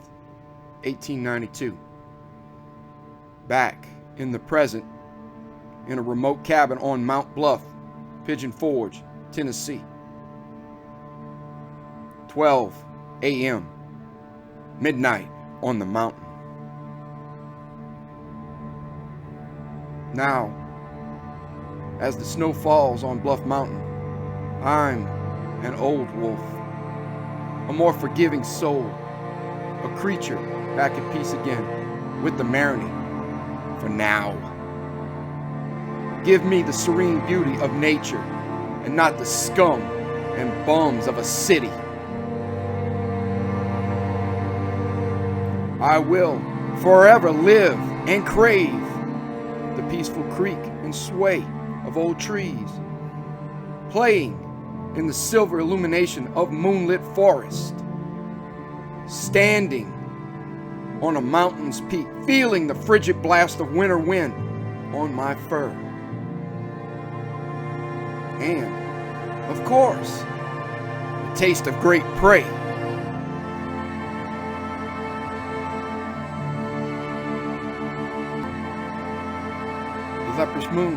1892. Back in the present, in a remote cabin on Mount Bluff, Pigeon Forge, Tennessee. 12 a.m. Midnight on the mountain. Now, as the snow falls on Bluff Mountain, I'm an old wolf, a more forgiving soul, a creature back at peace again with the Marigny, for now. Give me the serene beauty of nature and not the scum and bums of a city. I will forever live and crave the peaceful creak and sway of old trees, playing in the silver illumination of moonlit forest, standing on a mountain's peak, feeling the frigid blast of winter wind on my fur. And, of course, the taste of great prey. The leprous moon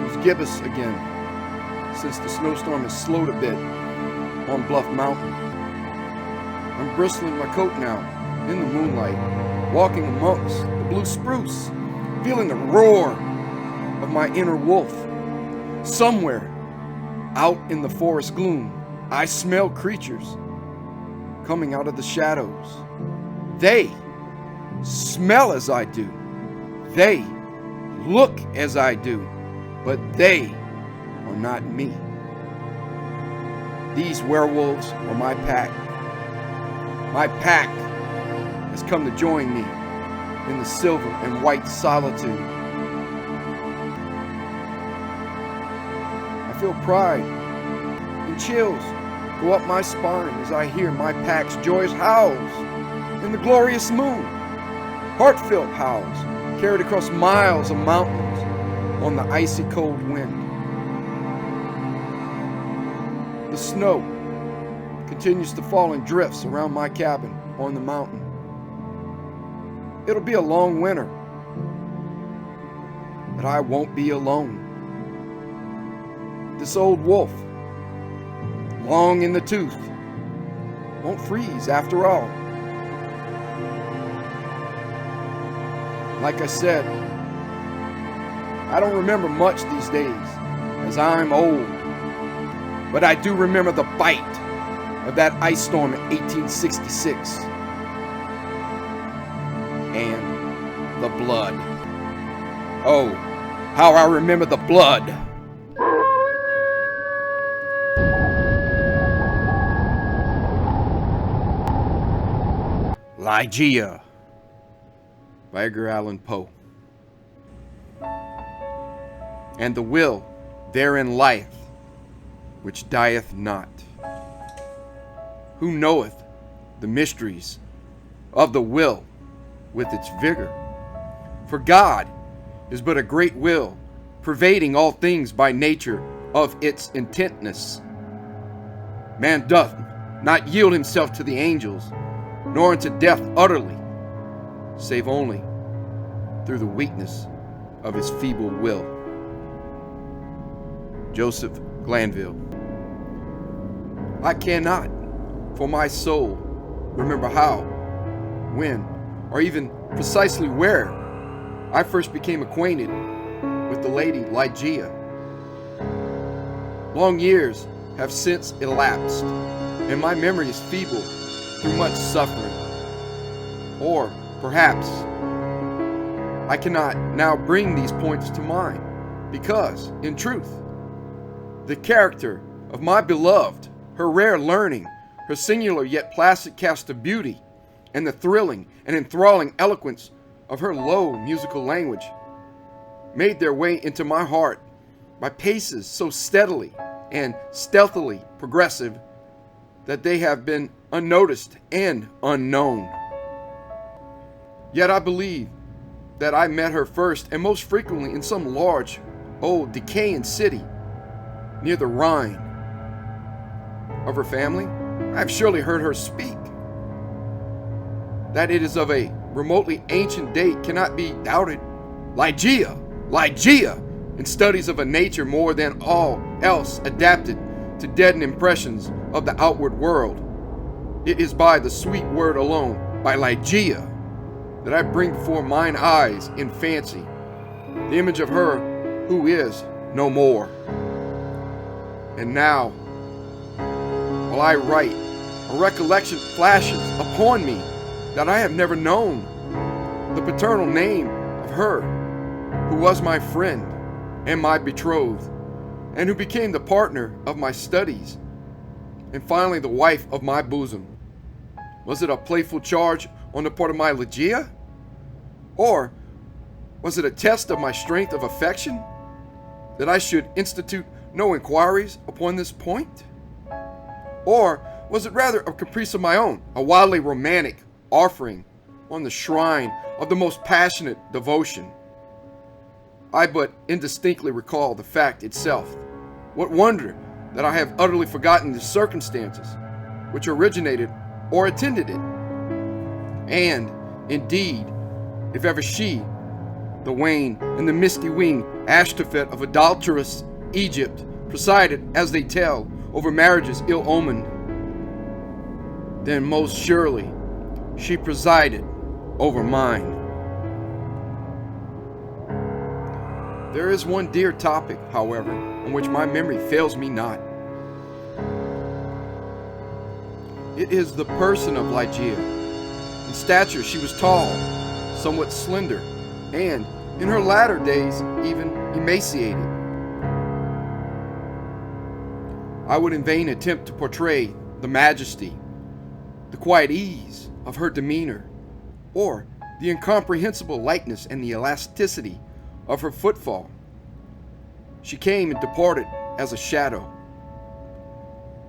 was gibbous again, since the snowstorm has slowed a bit on Bluff Mountain. I'm bristling my coat now in the moonlight, walking amongst the blue spruce, feeling the roar of my inner wolf. Somewhere out in the forest gloom, I smell creatures coming out of the shadows. They smell as I do. They look as I do, but they are not me. These werewolves are my pack. My pack has come to join me in the silver and white solitude. I feel pride and chills go up my spine as I hear my pack's joyous howls in the glorious moon. Heart-filled howls carried across miles of mountains on the icy cold wind. The snow continues to fall in drifts around my cabin on the mountain. It'll be a long winter, but I won't be alone. This old wolf, long in the tooth, won't freeze after all. Like I said, I don't remember much these days, as I'm old, but I do remember the bite of that ice storm in 1866. And the blood. Oh, how I remember the blood. Ligeia by Edgar Allan Poe. And the will therein lieth, which dieth not. Who knoweth the mysteries of the will with its vigor? For God is but a great will, pervading all things by nature of its intentness. Man doth not yield himself to the angels, nor unto death utterly, save only through the weakness of his feeble will. Joseph Glanville. I cannot, for my soul, remember how, when, or even precisely where I first became acquainted with the lady Ligeia. Long years have since elapsed, and my memory is feeble through much suffering. Or perhaps I cannot now bring these points to mind, because, in truth, the character of my beloved, her rare learning, her singular yet placid cast of beauty, and the thrilling and enthralling eloquence of her low musical language made their way into my heart by paces so steadily and stealthily progressive that they have been unnoticed and unknown. Yet I believe that I met her first and most frequently in some large, old, decaying city near the Rhine. Of her family, I have surely heard her speak. That it is of a remotely ancient date cannot be doubted. Ligeia, Ligeia, in studies of a nature more than all else adapted to deaden impressions of the outward world. It is by the sweet word alone, by Ligeia, that I bring before mine eyes in fancy the image of her who is no more. And now, while I write, a recollection flashes upon me that I have never known, the paternal name of her who was my friend and my betrothed, and who became the partner of my studies, and finally the wife of my bosom. Was it a playful charge on the part of my Ligeia? Or was it a test of my strength of affection that I should institute no inquiries upon this point? Or was it rather a caprice of my own, a wildly romantic offering on the shrine of the most passionate devotion? I but indistinctly recall the fact itself. What wonder that I have utterly forgotten the circumstances which originated or attended it. And, indeed, if ever she, the wane and the misty winged Ashtophet of adulterous Egypt, presided, as they tell, over marriages ill-omened, then most surely she presided over mine. There is one dear topic, however, on which my memory fails me not. It is the person of Ligeia. In stature she was tall, somewhat slender, and, in her latter days, even emaciated. I would in vain attempt to portray the majesty, the quiet ease of her demeanor, or the incomprehensible lightness and the elasticity of her footfall. She came and departed as a shadow.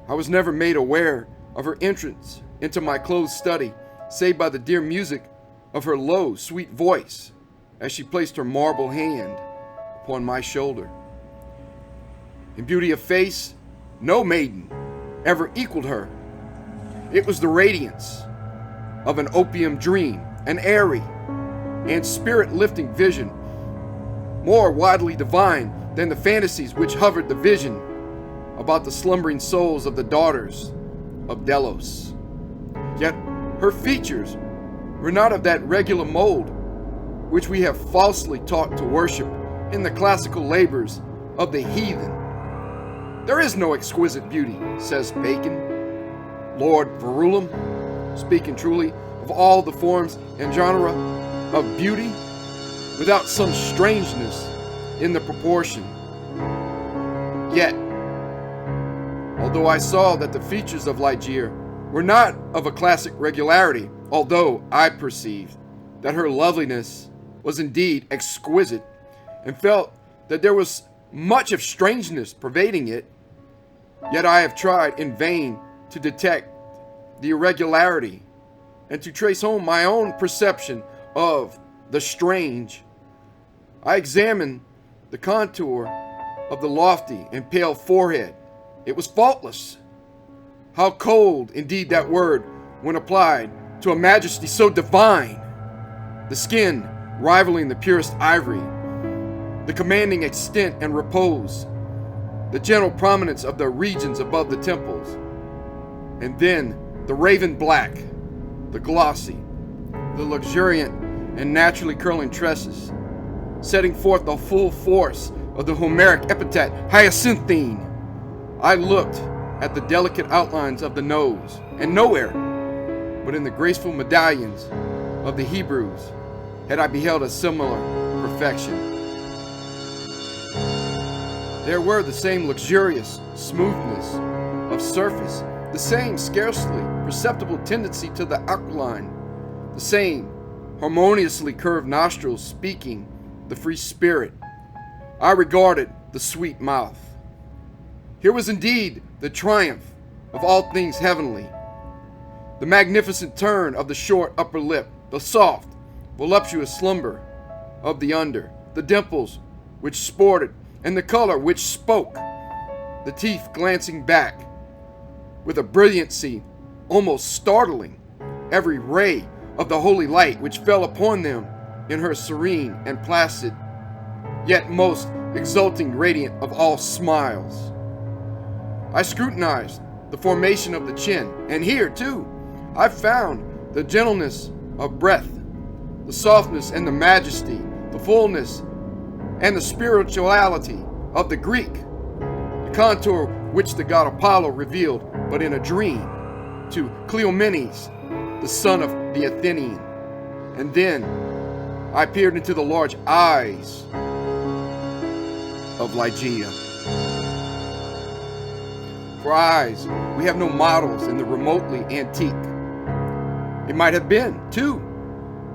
I was never made aware of her entrance into my closed study, save by the dear music of her low, sweet voice as she placed her marble hand upon my shoulder. In beauty of face, no maiden ever equaled her. It was the radiance of an opium dream, an airy and spirit-lifting vision, more widely divine than the fantasies which hovered the vision about the slumbering souls of the daughters of Delos. Yet her features were not of that regular mold which we have falsely taught to worship in the classical labors of the heathen. There is no exquisite beauty, says Bacon. Lord Verulam, speaking truly of all the forms and genera of beauty, without some strangeness in the proportion. Yet, although I saw that the features of Ligeia were not of a classic regularity, although I perceived that her loveliness was indeed exquisite, and felt that there was much of strangeness pervading it, yet I have tried in vain to detect the irregularity and to trace home my own perception of the strange. I examined the contour of the lofty and pale forehead. It was faultless. How cold, indeed, that word when applied to a majesty so divine. The skin rivaling the purest ivory, the commanding extent and repose, the gentle prominence of the regions above the temples, and then the raven black, the glossy, the luxuriant and naturally curling tresses, setting forth the full force of the Homeric epithet hyacinthine. I looked at the delicate outlines of the nose, and nowhere but in the graceful medallions of the Hebrews had I beheld a similar perfection. There were the same luxurious smoothness of surface, the same scarcely perceptible tendency to the aquiline, the same harmoniously curved nostrils speaking the free spirit. I regarded the sweet mouth. Here was indeed the triumph of all things heavenly. The magnificent turn of the short upper lip, the soft, voluptuous slumber of the under, the dimples which sported, and the color which spoke, the teeth glancing back with a brilliancy almost startling, every ray of the holy light which fell upon them in her serene and placid, yet most exulting radiant of all smiles. I scrutinized the formation of the chin, and here, too, I found the gentleness of breath, the softness and the majesty, the fullness and the spirituality of the Greek, the contour which the god Apollo revealed but in a dream to Cleomenes, the son of the Athenian. And then I peered into the large eyes of Ligeia. For eyes, we have no models in the remotely antique. It might have been, too,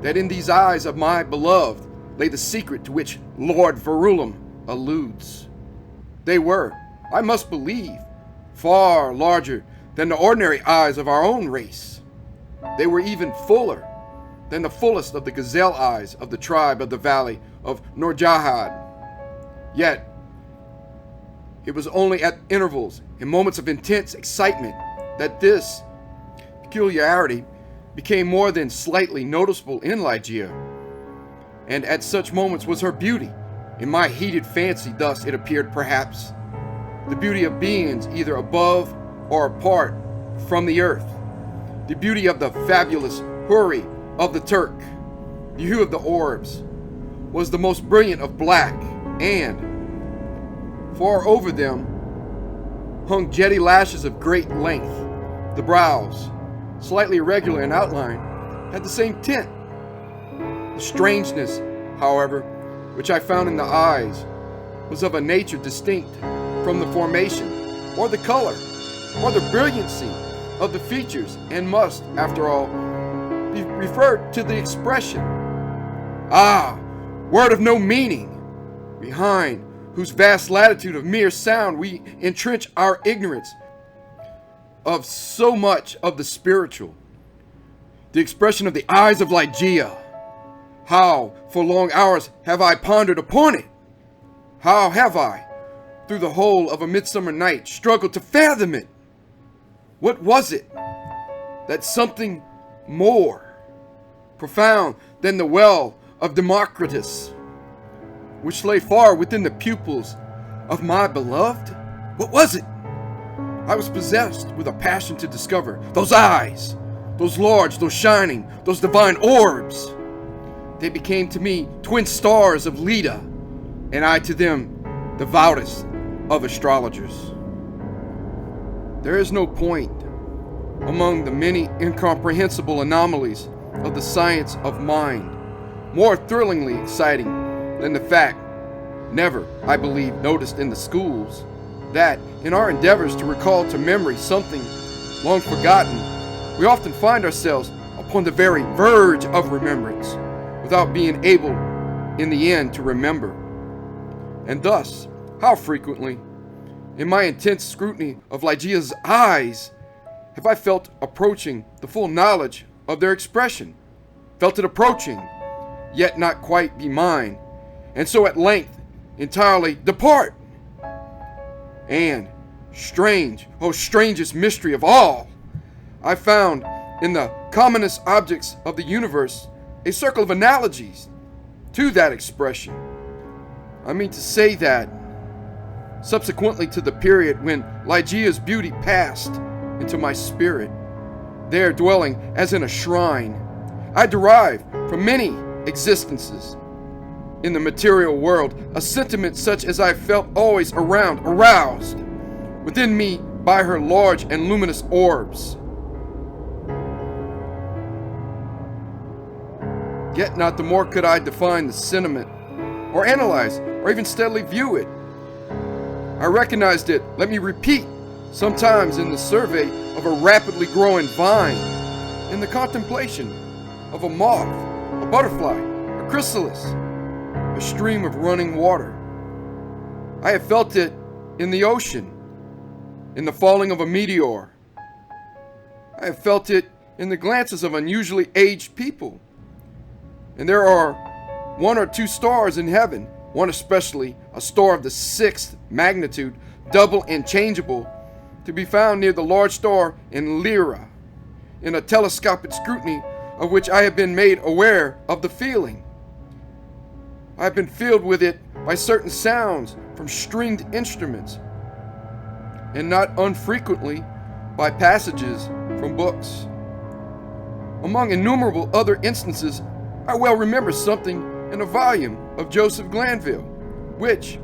that in these eyes of my beloved lay the secret to which Lord Verulam alludes. They were, I must believe, far larger than the ordinary eyes of our own race. They were even fuller than the fullest of the gazelle eyes of the tribe of the valley of Norjahad. Yet, it was only at intervals, in moments of intense excitement, that this peculiarity became more than slightly noticeable in Ligeia. And at such moments was her beauty. In my heated fancy, thus it appeared perhaps, the beauty of beings either above or apart from the earth, the beauty of the fabulous Houri of the Turk, the hue of the orbs, was the most brilliant of black, and far over them hung jetty lashes of great length. The brows, slightly irregular in outline, had the same tint. The strangeness, however, which I found in the eyes, was of a nature distinct from the formation, or the color, or the brilliancy of the features, and must, after all, be referred to the expression. Ah, word of no meaning, behind whose vast latitude of mere sound we entrench our ignorance of so much of the spiritual. The expression of the eyes of Ligeia. How for long hours have I pondered upon it? How have I, through the whole of a midsummer night, struggled to fathom it? What was it? That something more profound than the well of Democritus, which lay far within the pupils of my beloved? What was it? I was possessed with a passion to discover those eyes, those large, those shining, those divine orbs. They became to me twin stars of Leda, and I to them the devoutest of astrologers. There is no point among the many incomprehensible anomalies of the science of mind more thrillingly exciting than the fact, never, I believe, noticed in the schools, that in our endeavors to recall to memory something long forgotten, we often find ourselves upon the very verge of remembrance, without being able, in the end, to remember. And thus, how frequently, in my intense scrutiny of Ligeia's eyes, have I felt approaching the full knowledge of their expression, felt it approaching, yet not quite be mine, and so at length entirely depart. And, strange, oh strangest mystery of all, I found in the commonest objects of the universe a circle of analogies to that expression. I mean to say that, subsequently to the period when Ligeia's beauty passed into my spirit, there dwelling as in a shrine, I derived from many existences in the material world a sentiment such as I felt always aroused within me by her large and luminous orbs. Yet not the more could I define the sentiment, or analyze, or even steadily view it. I recognized it, let me repeat, sometimes in the survey of a rapidly growing vine, in the contemplation of a moth, a butterfly, a chrysalis, a stream of running water. I have felt it in the ocean, in the falling of a meteor. I have felt it in the glances of unusually aged people. And there are one or two stars in heaven, one especially, a star of the 6th magnitude, double and changeable, to be found near the large star in Lyra, in a telescopic scrutiny of which I have been made aware of the feeling. I have been filled with it by certain sounds from stringed instruments, and not unfrequently by passages from books. Among innumerable other instances, I well remember something in a volume of Joseph Glanville, which,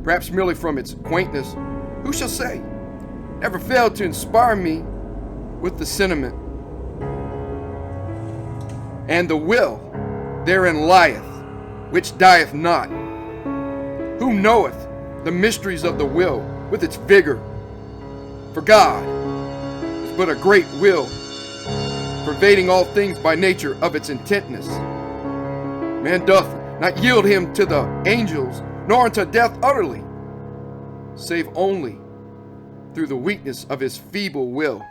perhaps merely from its quaintness, who shall say, never failed to inspire me with the sentiment, and the will therein lieth, which dieth not. Who knoweth the mysteries of the will with its vigor? For God is but a great will pervading all things by nature of its intentness. Man doth not yield him to the angels, nor unto death utterly, save only through the weakness of his feeble will.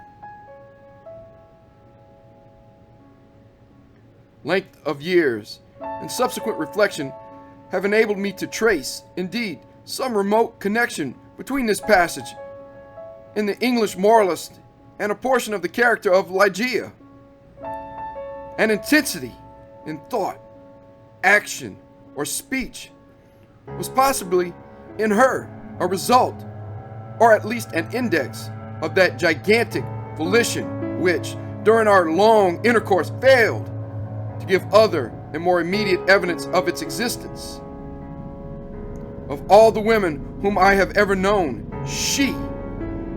Length of years and subsequent reflection have enabled me to trace, indeed, some remote connection between this passage in the English moralist and a portion of the character of Ligeia. An intensity in thought, action, or speech was possibly in her a result, or at least an index, of that gigantic volition which, during our long intercourse, failed to give other and more immediate evidence of its existence. Of all the women whom I have ever known, she,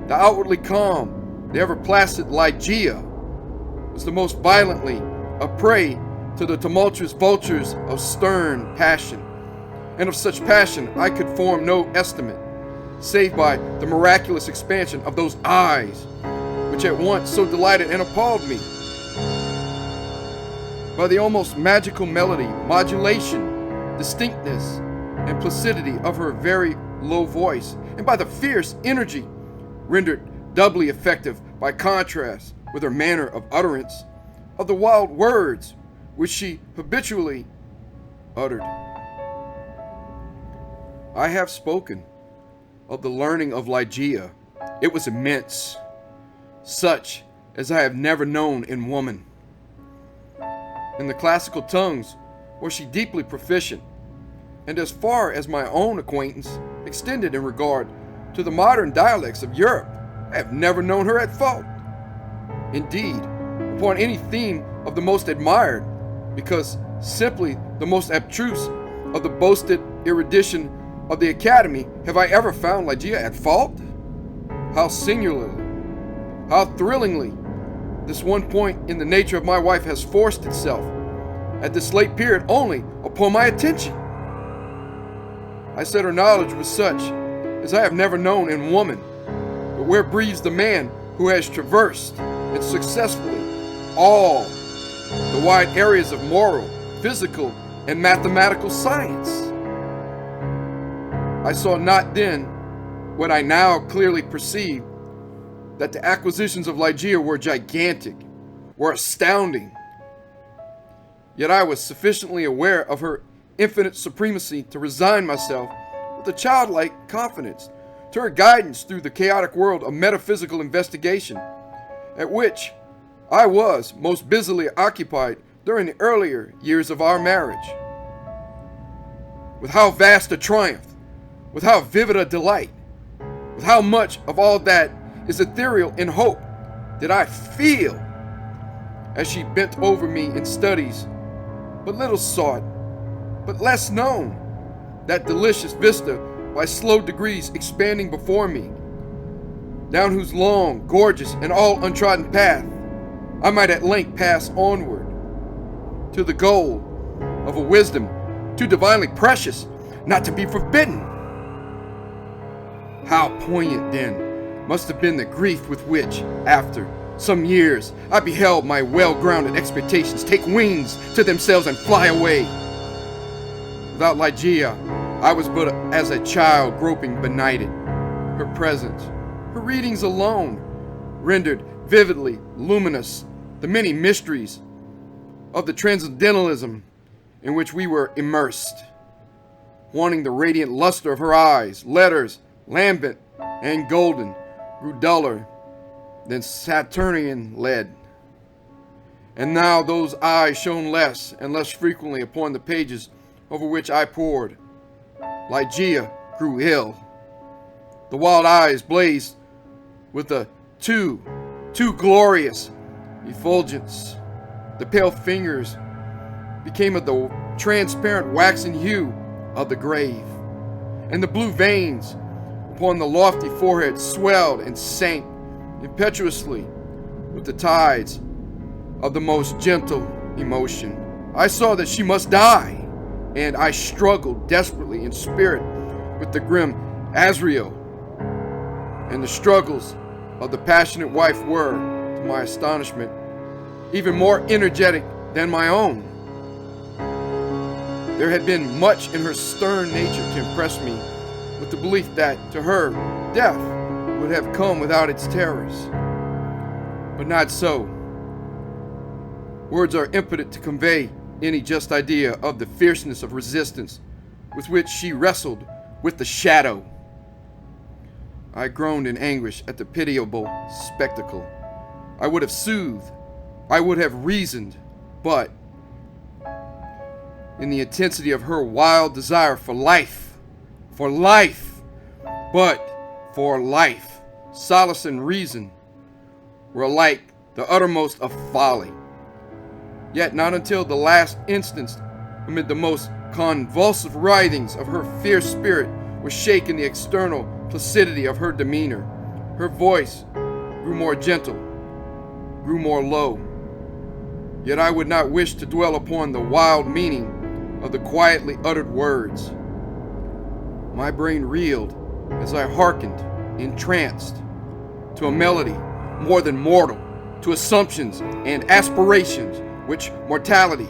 the outwardly calm, the ever-placid Ligeia, was the most violently a prey to the tumultuous vultures of stern passion. And of such passion I could form no estimate, save by the miraculous expansion of those eyes, which at once so delighted and appalled me. By the almost magical melody, modulation, distinctness, and placidity of her very low voice, and by the fierce energy rendered doubly effective by contrast with her manner of utterance, of the wild words which she habitually uttered. I have spoken of the learning of Ligeia. It was immense, such as I have never known in woman. In the classical tongues was she deeply proficient, and as far as my own acquaintance extended in regard to the modern dialects of Europe, I have never known her at fault. Indeed, upon any theme of the most admired, because simply the most abstruse of the boasted erudition of the Academy, have I ever found Ligeia at fault? How singularly, how thrillingly, this one point in the nature of my wife has forced itself, at this late period only, upon my attention. I said her knowledge was such as I have never known in woman, but where breathes the man who has traversed, and successfully, all the wide areas of moral, physical, and mathematical science. I saw not then what I now clearly perceive, that the acquisitions of Ligeia were gigantic, were astounding. Yet I was sufficiently aware of her infinite supremacy to resign myself with a childlike confidence to her guidance through the chaotic world of metaphysical investigation, at which I was most busily occupied during the earlier years of our marriage. With how vast a triumph, with how vivid a delight, with how much of all that is ethereal in hope did I feel as she bent over me in studies but little sought, but less known, that delicious vista by slow degrees expanding before me, down whose long, gorgeous, and all untrodden path I might at length pass onward to the goal of a wisdom too divinely precious not to be forbidden. How poignant then must have been the grief with which, after some years, I beheld my well-grounded expectations take wings to themselves and fly away. Without Ligeia, I was but as a child groping benighted. Her presence, her readings alone, rendered vividly luminous the many mysteries of the transcendentalism in which we were immersed. Wanting the radiant luster of her eyes, letters, lambent and golden, grew duller than Saturnian lead. And now those eyes shone less and less frequently upon the pages over which I pored. Ligeia grew ill. The wild eyes blazed with a too glorious effulgence. The pale fingers became of the transparent waxen hue of the grave, and the blue veins upon the lofty forehead swelled and sank impetuously with the tides of the most gentle emotion. I saw that she must die, and I struggled desperately in spirit with the grim Azrael. And the struggles of the passionate wife were, to my astonishment, even more energetic than my own. There had been much in her stern nature to impress me with the belief that, to her, death would have come without its terrors. But not so. Words are impotent to convey any just idea of the fierceness of resistance with which she wrestled with the shadow. I groaned in anguish at the pitiable spectacle. I would have soothed, I would have reasoned, but in the intensity of her wild desire for life, solace and reason were alike the uttermost of folly. Yet not until the last instant, amid the most convulsive writhings of her fierce spirit, was shaken the external placidity of her demeanor. Her voice grew more gentle, grew more low. Yet I would not wish to dwell upon the wild meaning of the quietly uttered words. My brain reeled as I hearkened, entranced, to a melody more than mortal, to assumptions and aspirations which mortality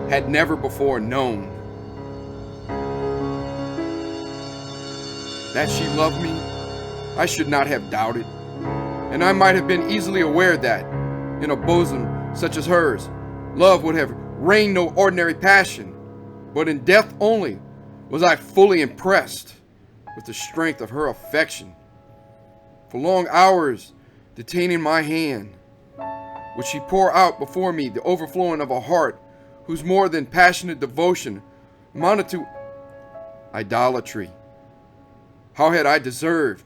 had never before known. That she loved me, I should not have doubted, and I might have been easily aware that, in a bosom such as hers, love would have reigned no ordinary passion, but in death only was I fully impressed with the strength of her affection. For long hours, detaining my hand, would she pour out before me the overflowing of a heart whose more than passionate devotion amounted to idolatry. How had I deserved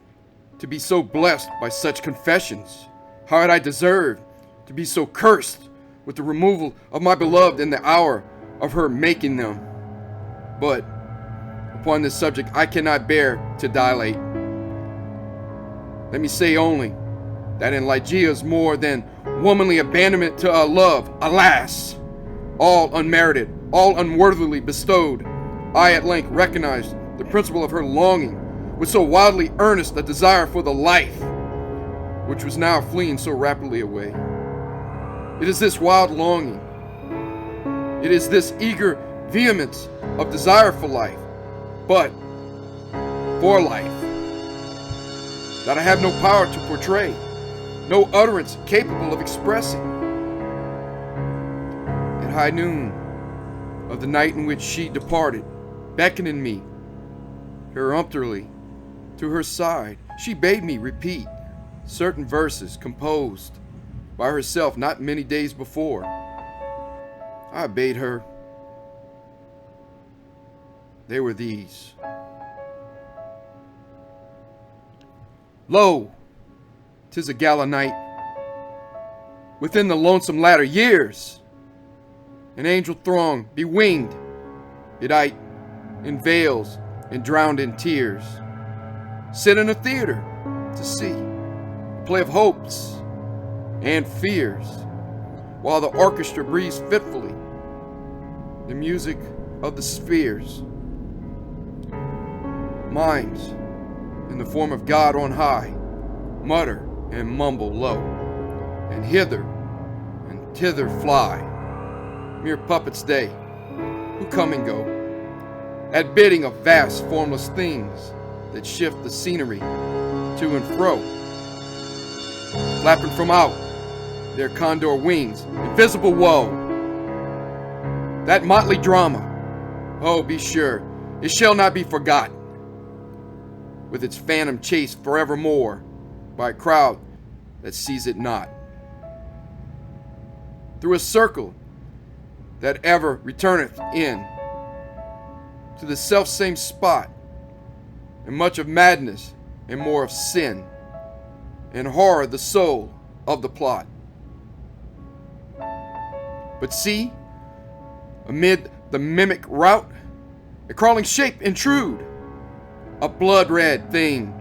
to be so blessed by such confessions? How had I deserved to be so cursed with the removal of my beloved in the hour of her making them? But upon this subject I cannot bear to dilate. Let me say only that in Ligeia's more than womanly abandonment to a love, alas, all unmerited, all unworthily bestowed, I at length recognized the principle of her longing with so wildly earnest a desire for the life which was now fleeing so rapidly away. It is this wild longing, it is this eager vehemence of desire for life, but for life, that I have no power to portray, no utterance capable of expressing. At high noon of the night in which she departed, beckoning me peremptorily to her side, she bade me repeat certain verses composed by herself not many days before. I obeyed her. They were these. Lo, 'tis a gala night within the lonesome latter years. An angel throng, bewinged, bedight in veils and drowned in tears, sit in a theater to see a play of hopes and fears, while the orchestra breathes fitfully the music of the spheres. Minds in the form of God on high mutter and mumble low, and hither and thither fly, mere puppets they, who come and go, at bidding of vast formless things that shift the scenery to and fro, flapping from out their condor wings, invisible woe. That motley drama, oh, be sure, it shall not be forgotten, with its phantom chased forevermore by a crowd that sees it not. Through a circle that ever returneth in to the selfsame spot, and much of madness and more of sin, and horror the soul of the plot. But see, amid the mimic rout, a crawling shape intrude, a blood-red thing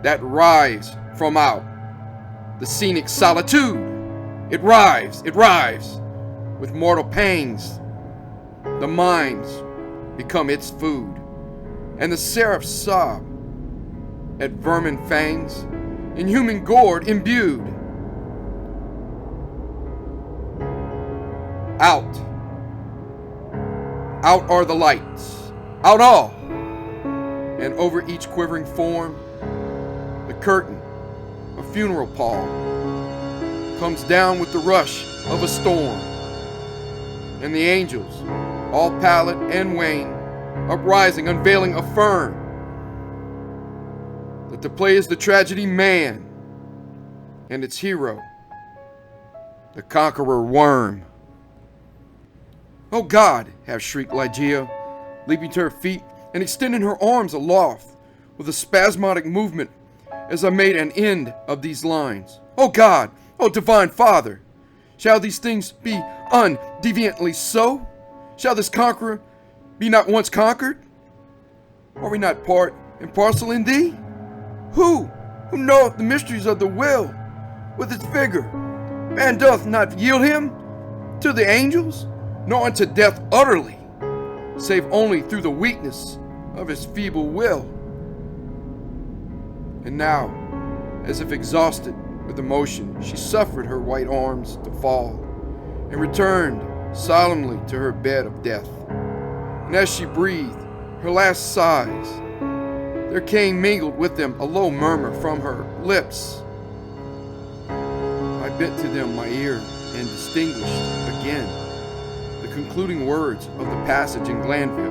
that writhes from out the scenic solitude. It writhes, with mortal pangs. The minds become its food, and the seraphs sob at vermin fangs, in human gourd imbued. Out. Out are the lights. Out all. And over each quivering form, the curtain, a funeral pall, comes down with the rush of a storm. And the angels, all pallid and wan, uprising, unveiling, affirm that the play is the tragedy man, and its hero, the conqueror worm. "Oh God," half shrieked Ligeia, leaping to her feet and extending her arms aloft with a spasmodic movement as I made an end of these lines. "Oh God, oh divine Father, shall these things be undeviantly so? Shall this conqueror be not once conquered? Are we not part and parcel in thee? Who knoweth the mysteries of the will with its vigor? Man doth not yield him to the angels, nor unto death utterly, save only through the weakness of his feeble will." And now, as if exhausted with emotion, she suffered her white arms to fall and returned solemnly to her bed of death. And as she breathed her last sighs, there came mingled with them a low murmur from her lips. I bent to them my ear and distinguished again the concluding words of the passage in Glanville.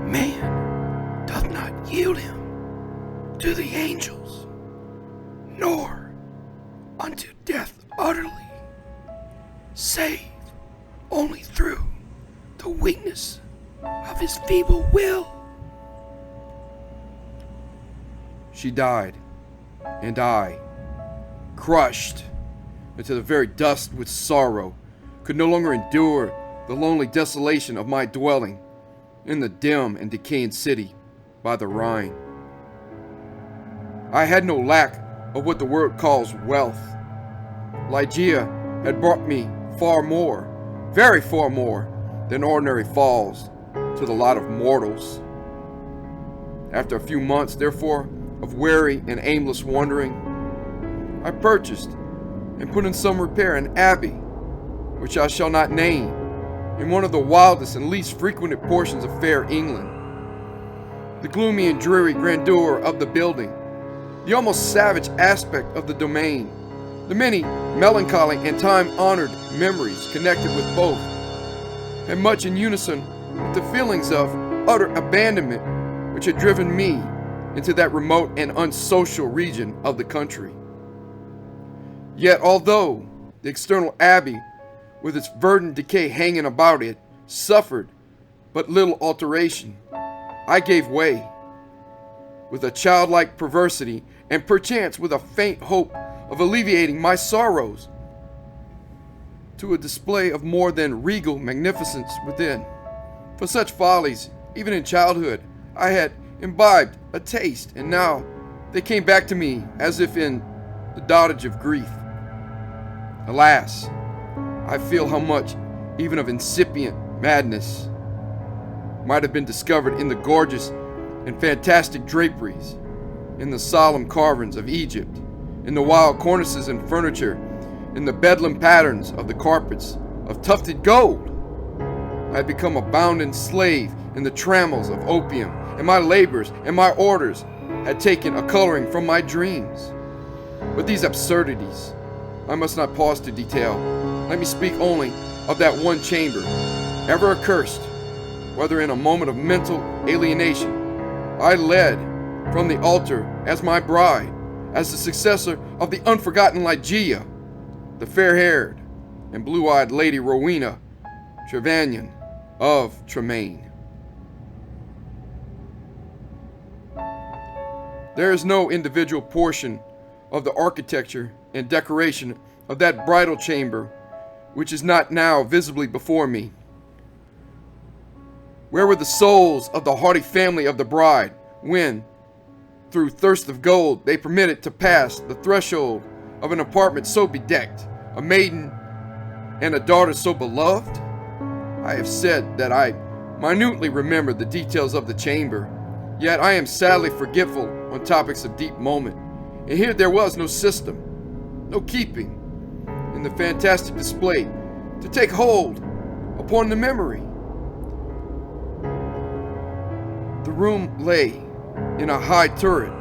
"Man doth not yield him to the angels, nor unto death utterly, save only through the weakness of his feeble will." She died, and I, crushed into the very dust with sorrow, could no longer endure the lonely desolation of my dwelling in the dim and decaying city by the Rhine. I had no lack of what the world calls wealth. Ligeia had brought me far more, very far more, than ordinary falls to the lot of mortals. After a few months, therefore, of weary and aimless wandering, I purchased and put in some repair an abbey, which I shall not name, in one of the wildest and least frequented portions of fair England. The gloomy and dreary grandeur of the building, the almost savage aspect of the domain, the many melancholy and time-honored memories connected with both, and much in unison with the feelings of utter abandonment which had driven me into that remote and unsocial region of the country. Yet although the external abbey, with its verdant decay hanging about it, suffered but little alteration, I gave way, with a childlike perversity, and perchance with a faint hope of alleviating my sorrows, to a display of more than regal magnificence within. For such follies, even in childhood, I had imbibed a taste, and now they came back to me as if in the dotage of grief. Alas, I feel how much even of incipient madness might have been discovered in the gorgeous and fantastic draperies, in the solemn carvings of Egypt, in the wild cornices and furniture, in the bedlam patterns of the carpets of tufted gold. I had become a bounden slave in the trammels of opium, and my labors and my orders had taken a coloring from my dreams. But these absurdities I must not pause to detail. Let me speak only of that one chamber, ever accursed, whether in a moment of mental alienation, I led from the altar as my bride, as the successor of the unforgotten Ligeia, the fair-haired and blue-eyed Lady Rowena Trevanion of Tremaine. There is no individual portion of the architecture and decoration of that bridal chamber which is not now visibly before me. Where were the souls of the haughty family of the bride when, through thirst of gold, they permitted to pass the threshold of an apartment so bedecked, a maiden and a daughter so beloved? I have said that I minutely remember the details of the chamber, yet I am sadly forgetful on topics of deep moment. And here there was no system, no keeping in the fantastic display to take hold upon the memory. The room lay in a high turret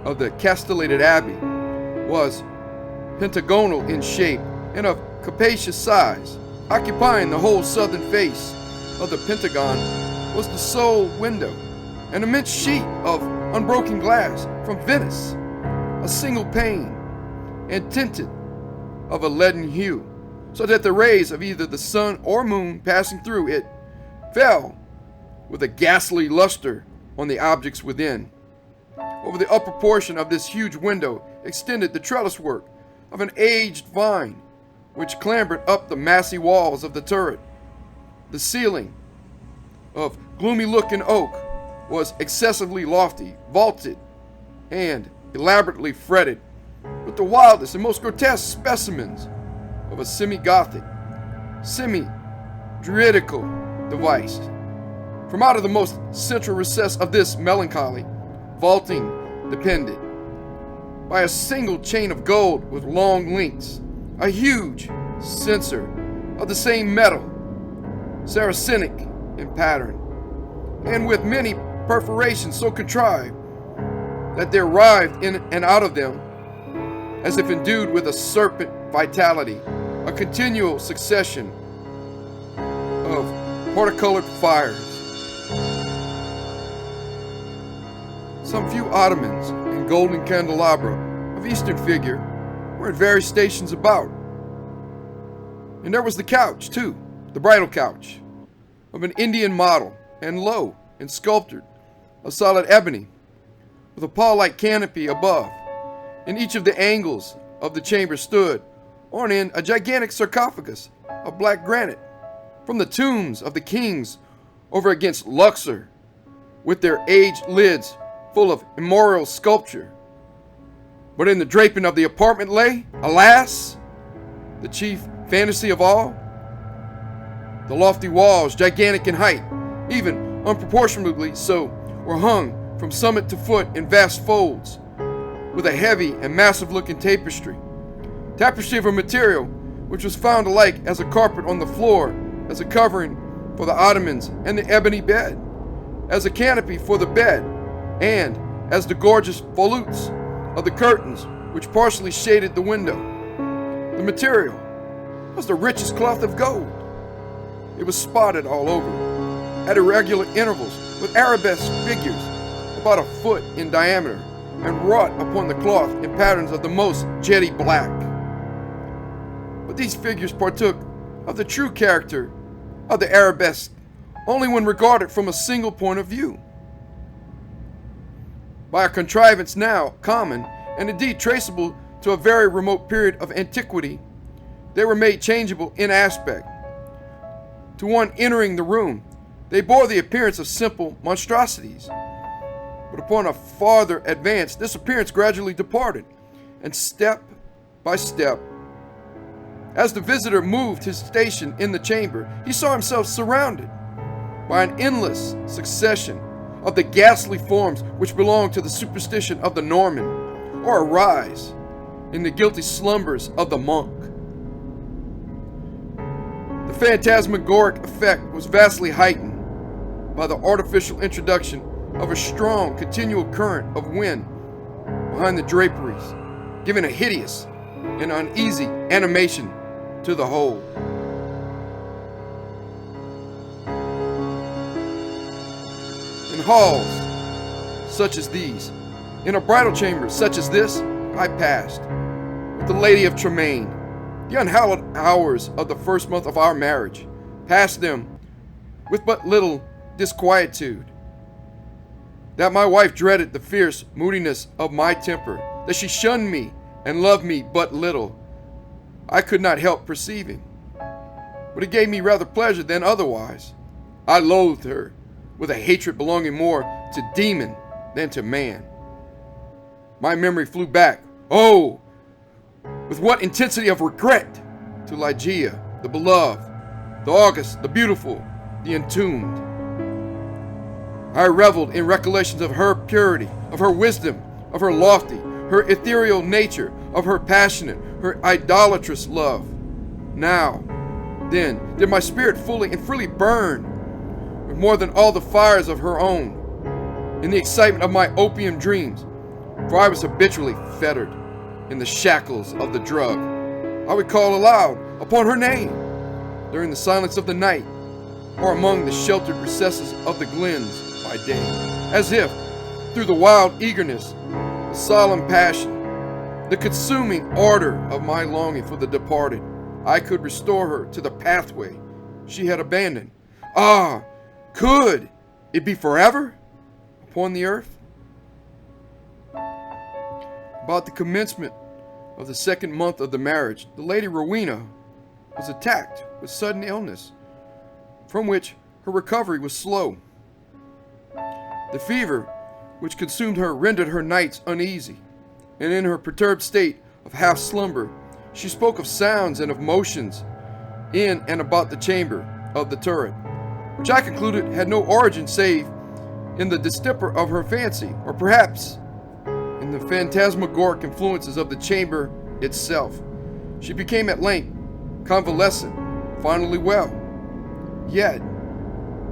of the castellated abbey, was pentagonal in shape and of capacious size. Occupying the whole southern face of the pentagon was the sole window, an immense sheet of unbroken glass from Venice, a single pane, and tinted of a leaden hue, so that the rays of either the sun or moon passing through it fell with a ghastly luster on the objects within. Over the upper portion of this huge window extended the trellis work of an aged vine, which clambered up the massy walls of the turret. The ceiling, of gloomy-looking oak, was excessively lofty, vaulted, and elaborately fretted with the wildest and most grotesque specimens of a semi-Gothic, semi-Druidical device. From out of the most central recess of this melancholy vaulting depended, by a single chain of gold with long links, a huge censer of the same metal, Saracenic in pattern, and with many perforations so contrived that there writhed in and out of them, as if endued with a serpent vitality, a continual succession of particolored fires. Some few ottomans and golden candelabra of Eastern figure were at various stations about. And there was the couch, too, the bridal couch, of an Indian model, and low and sculptured, of solid ebony, with a pall-like canopy above. In each of the angles of the chamber stood, on end, a gigantic sarcophagus of black granite, from the tombs of the kings over against Luxor, with their aged lids full of immemorial sculpture. But in the draping of the apartment lay, alas, the chief fantasy of all. The lofty walls, gigantic in height, even unproportionately so, were hung from summit to foot in vast folds, with a heavy and massive-looking tapestry. Tapestry of a material which was found alike as a carpet on the floor, as a covering for the ottomans and the ebony bed, as a canopy for the bed, and as the gorgeous volutes of the curtains which partially shaded the window. The material was the richest cloth of gold. It was spotted all over, at irregular intervals, with arabesque figures about a foot in diameter, and wrought upon the cloth in patterns of the most jetty black. But these figures partook of the true character of the arabesque only when regarded from a single point of view. By a contrivance now common, and indeed traceable to a very remote period of antiquity, they were made changeable in aspect. To one entering the room, they bore the appearance of simple monstrosities. But upon a farther advance, this appearance gradually departed, and step by step, as the visitor moved his station in the chamber, he saw himself surrounded by an endless succession of the ghastly forms which belong to the superstition of the Norman, or arise in the guilty slumbers of the monk. The phantasmagoric effect was vastly heightened by the artificial introduction of a strong, continual current of wind behind the draperies, giving a hideous and uneasy animation to the whole. In halls such as these, in a bridal chamber such as this, I passed with the Lady of Tremaine, the unhallowed hours of the first month of our marriage, passed them with but little disquietude. That my wife dreaded the fierce moodiness of my temper, that she shunned me and loved me but little, I could not help perceiving. But it gave me rather pleasure than otherwise. I loathed her with a hatred belonging more to demon than to man. My memory flew back, oh, with what intensity of regret, to Ligeia, the beloved, the august, the beautiful, the entombed. I reveled in recollections of her purity, of her wisdom, of her lofty, her ethereal nature, of her passionate, her idolatrous love. Now, then did my spirit fully and freely burn with more than all the fires of her own, in the excitement of my opium dreams, for I was habitually fettered in the shackles of the drug. I would call aloud upon her name during the silence of the night, or among the sheltered recesses of the glens by day, as if, through the wild eagerness, the solemn passion, the consuming ardor of my longing for the departed, I could restore her to the pathway she had abandoned. Ah, could it be forever upon the earth? About the commencement of the second month of the marriage, the Lady Rowena was attacked with sudden illness, from which her recovery was slow. The fever which consumed her rendered her nights uneasy, and in her perturbed state of half slumber, she spoke of sounds and of motions in and about the chamber of the turret, which I concluded had no origin save in the distemper of her fancy, or perhaps in the phantasmagoric influences of the chamber itself. She became at length convalescent, finally well. Yet,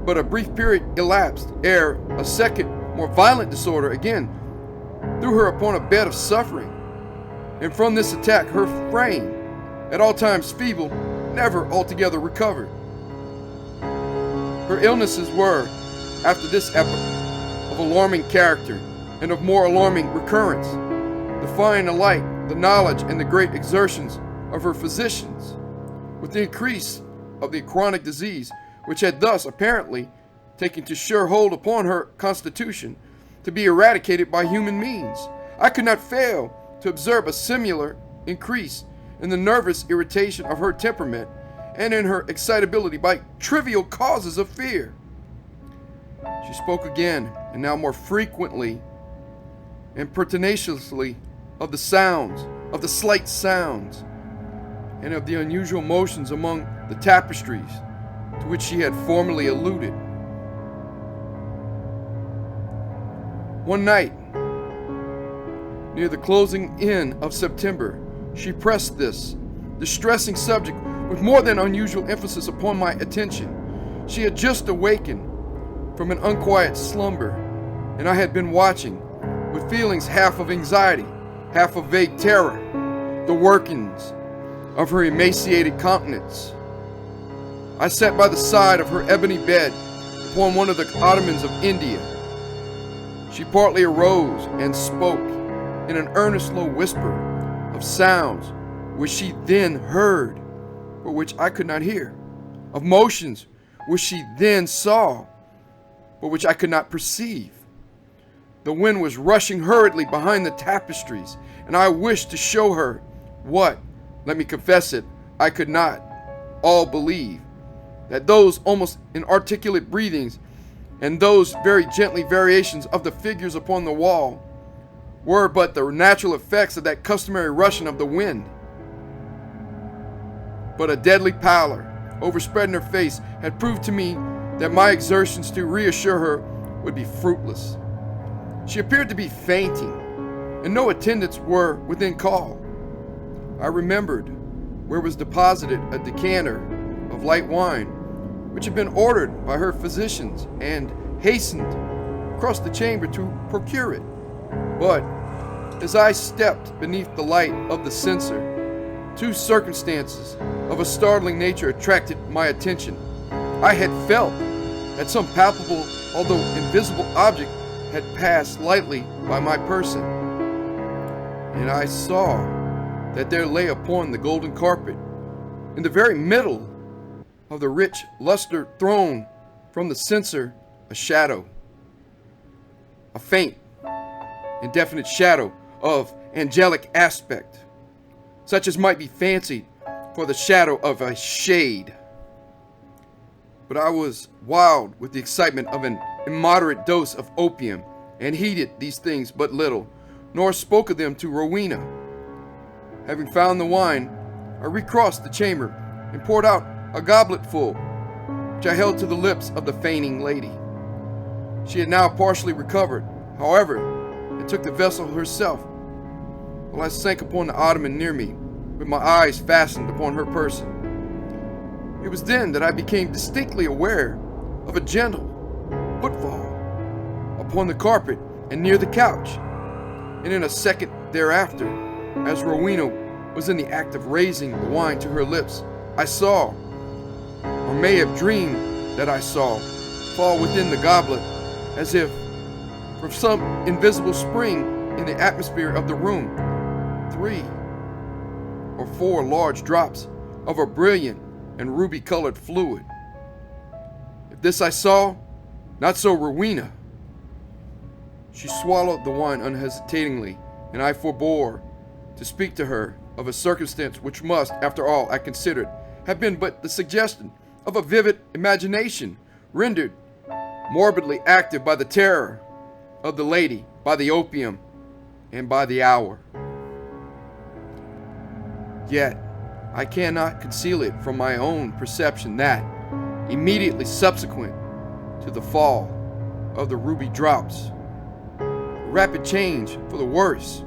but a brief period elapsed ere a second, more violent disorder again threw her upon a bed of suffering, and from this attack her frame, at all times feeble, never altogether recovered. Her illnesses were, after this epoch, of alarming character and of more alarming recurrence, defying alike the knowledge and the great exertions of her physicians, with the increase of the chronic disease which had thus apparently taken to sure hold upon her constitution, to be eradicated by human means. I could not fail to observe a similar increase in the nervous irritation of her temperament and in her excitability by trivial causes of fear. She spoke again, and now more frequently and pertinaciously, of the sounds, of the slight sounds, and of the unusual motions among the tapestries to which she had formerly alluded. One night, near the closing in of September, she pressed this distressing subject with more than unusual emphasis upon my attention. She had just awakened from an unquiet slumber, and I had been watching, with feelings half of anxiety, half of vague terror, the workings of her emaciated countenance. I sat by the side of her ebony bed upon one of the ottomans of India. She partly arose and spoke in an earnest low whisper of sounds which she then heard, but which I could not hear, of motions which she then saw, but which I could not perceive. The wind was rushing hurriedly behind the tapestries, and I wished to show her what, let me confess it, I could not all believe, that those almost inarticulate breathings and those very gently variations of the figures upon the wall were but the natural effects of that customary rushing of the wind. But a deadly pallor overspreading her face had proved to me that my exertions to reassure her would be fruitless. She appeared to be fainting, and no attendants were within call. I remembered where was deposited a decanter of light wine, which had been ordered by her physicians, and hastened across the chamber to procure it. But as I stepped beneath the light of the censer, two circumstances of a startling nature attracted my attention. I had felt that some palpable, although invisible object had passed lightly by my person, and I saw that there lay upon the golden carpet, in the very middle of the rich luster thrown from the censer, a shadow, a faint, indefinite shadow of angelic aspect, such as might be fancied for the shadow of a shade. But I was wild with the excitement of an immoderate dose of opium, and heeded these things but little, nor spoke of them to Rowena. Having found the wine, I recrossed the chamber and poured out a gobletful, which I held to the lips of the fainting lady. She had now partially recovered, however, and took the vessel herself, while I sank upon the ottoman near me, with my eyes fastened upon her person. It was then that I became distinctly aware of a gentle footfall upon the carpet and near the couch, and in a second thereafter, as Rowena was in the act of raising the wine to her lips, I saw, or may have dreamed that I saw, fall within the goblet as if from some invisible spring in the atmosphere of the room, 3 or 4 large drops of a brilliant and ruby-colored fluid. If this I saw, not so Rowena. She swallowed the wine unhesitatingly, and I forbore to speak to her of a circumstance which must, after all I considered, have been but the suggestion of a vivid imagination, rendered morbidly active by the terror of the lady, by the opium, and by the hour. Yet, I cannot conceal it from my own perception that, immediately subsequent to the fall of the ruby drops, a rapid change for the worse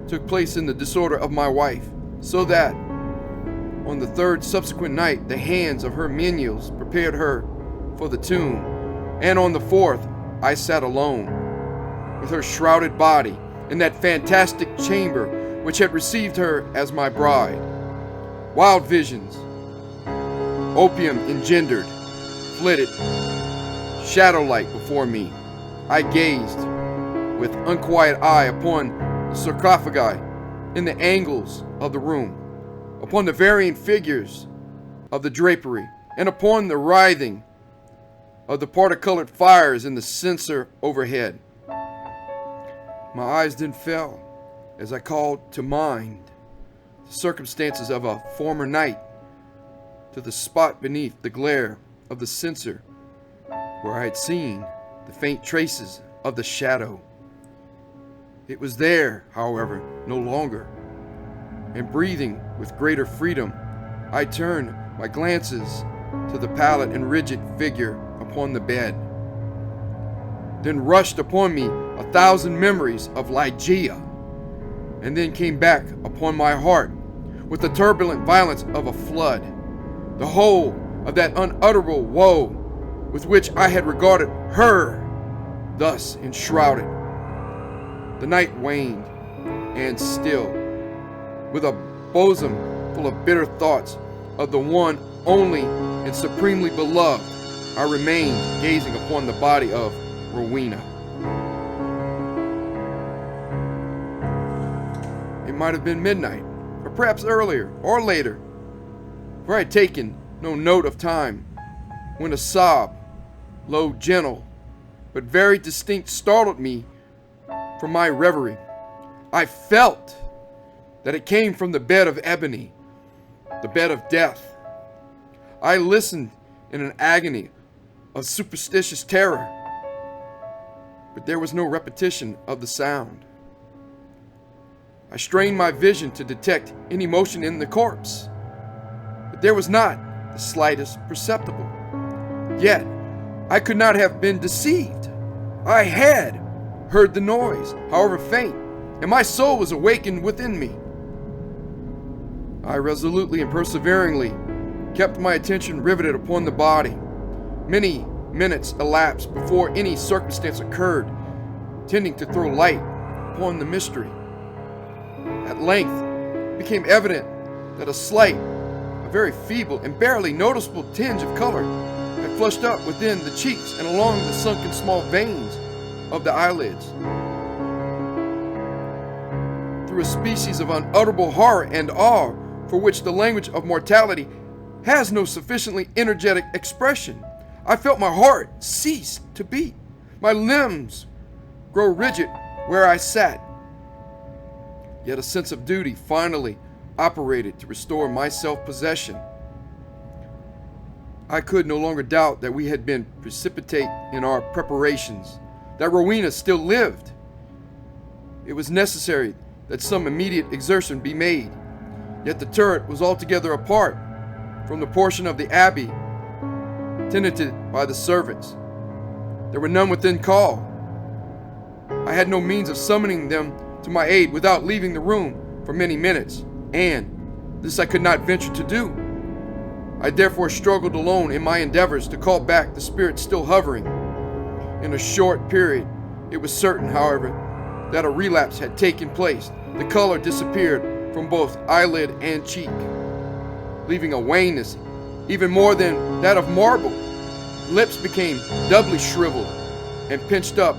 took place in the disorder of my wife, so that on the 3rd subsequent night the hands of her menials prepared her for the tomb, and on the 4th I sat alone with her shrouded body in that fantastic chamber which had received her as my bride. Wild visions, opium engendered, flitted shadow-like before me. I gazed with unquiet eye upon the sarcophagi in the angles of the room, upon the varying figures of the drapery, and upon the writhing of the parti-colored fires in the censer overhead. My eyes then fell as I called to mind the circumstances of a former night, to the spot beneath the glare of the censer where I had seen the faint traces of the shadow. It was there, however, no longer, and breathing with greater freedom, I turned my glances to the pallid and rigid figure upon the bed. Then rushed upon me 1,000 memories of Ligeia, and then came back upon my heart with the turbulent violence of a flood, the whole of that unutterable woe with which I had regarded her thus enshrouded. The night waned, and still, with a bosom full of bitter thoughts of the one only and supremely beloved, I remained gazing upon the body of Rowena. It might have been midnight, or perhaps earlier or later, for I had taken no note of time, when a sob, low, gentle, but very distinct, startled me from my reverie. I felt that it came from the bed of ebony, the bed of death. I listened in an agony of superstitious terror, but there was no repetition of the sound. I strained my vision to detect any motion in the corpse, but there was not the slightest perceptible. Yet, I could not have been deceived. I had heard the noise, however faint, and my soul was awakened within me. I resolutely and perseveringly kept my attention riveted upon the body. Many minutes elapsed before any circumstance occurred tending to throw light upon the mystery. At length, it became evident that a slight, a very feeble and barely noticeable tinge of color had flushed up within the cheeks and along the sunken small veins of the eyelids. Through a species of unutterable horror and awe for which the language of mortality has no sufficiently energetic expression, I felt my heart cease to beat, my limbs grow rigid where I sat. Yet a sense of duty finally operated to restore my self-possession. I could no longer doubt that we had been precipitate in our preparations, that Rowena still lived. It was necessary that some immediate exertion be made, yet the turret was altogether apart from the portion of the abbey tenanted by the servants. There were none within call. I had no means of summoning them to my aid without leaving the room for many minutes, and this I could not venture to do. I therefore struggled alone in my endeavors to call back the spirit still hovering. In a short period, it was certain, however, that a relapse had taken place. The color disappeared from both eyelid and cheek, leaving a wanness even more than that of marble. Lips became doubly shriveled and pinched up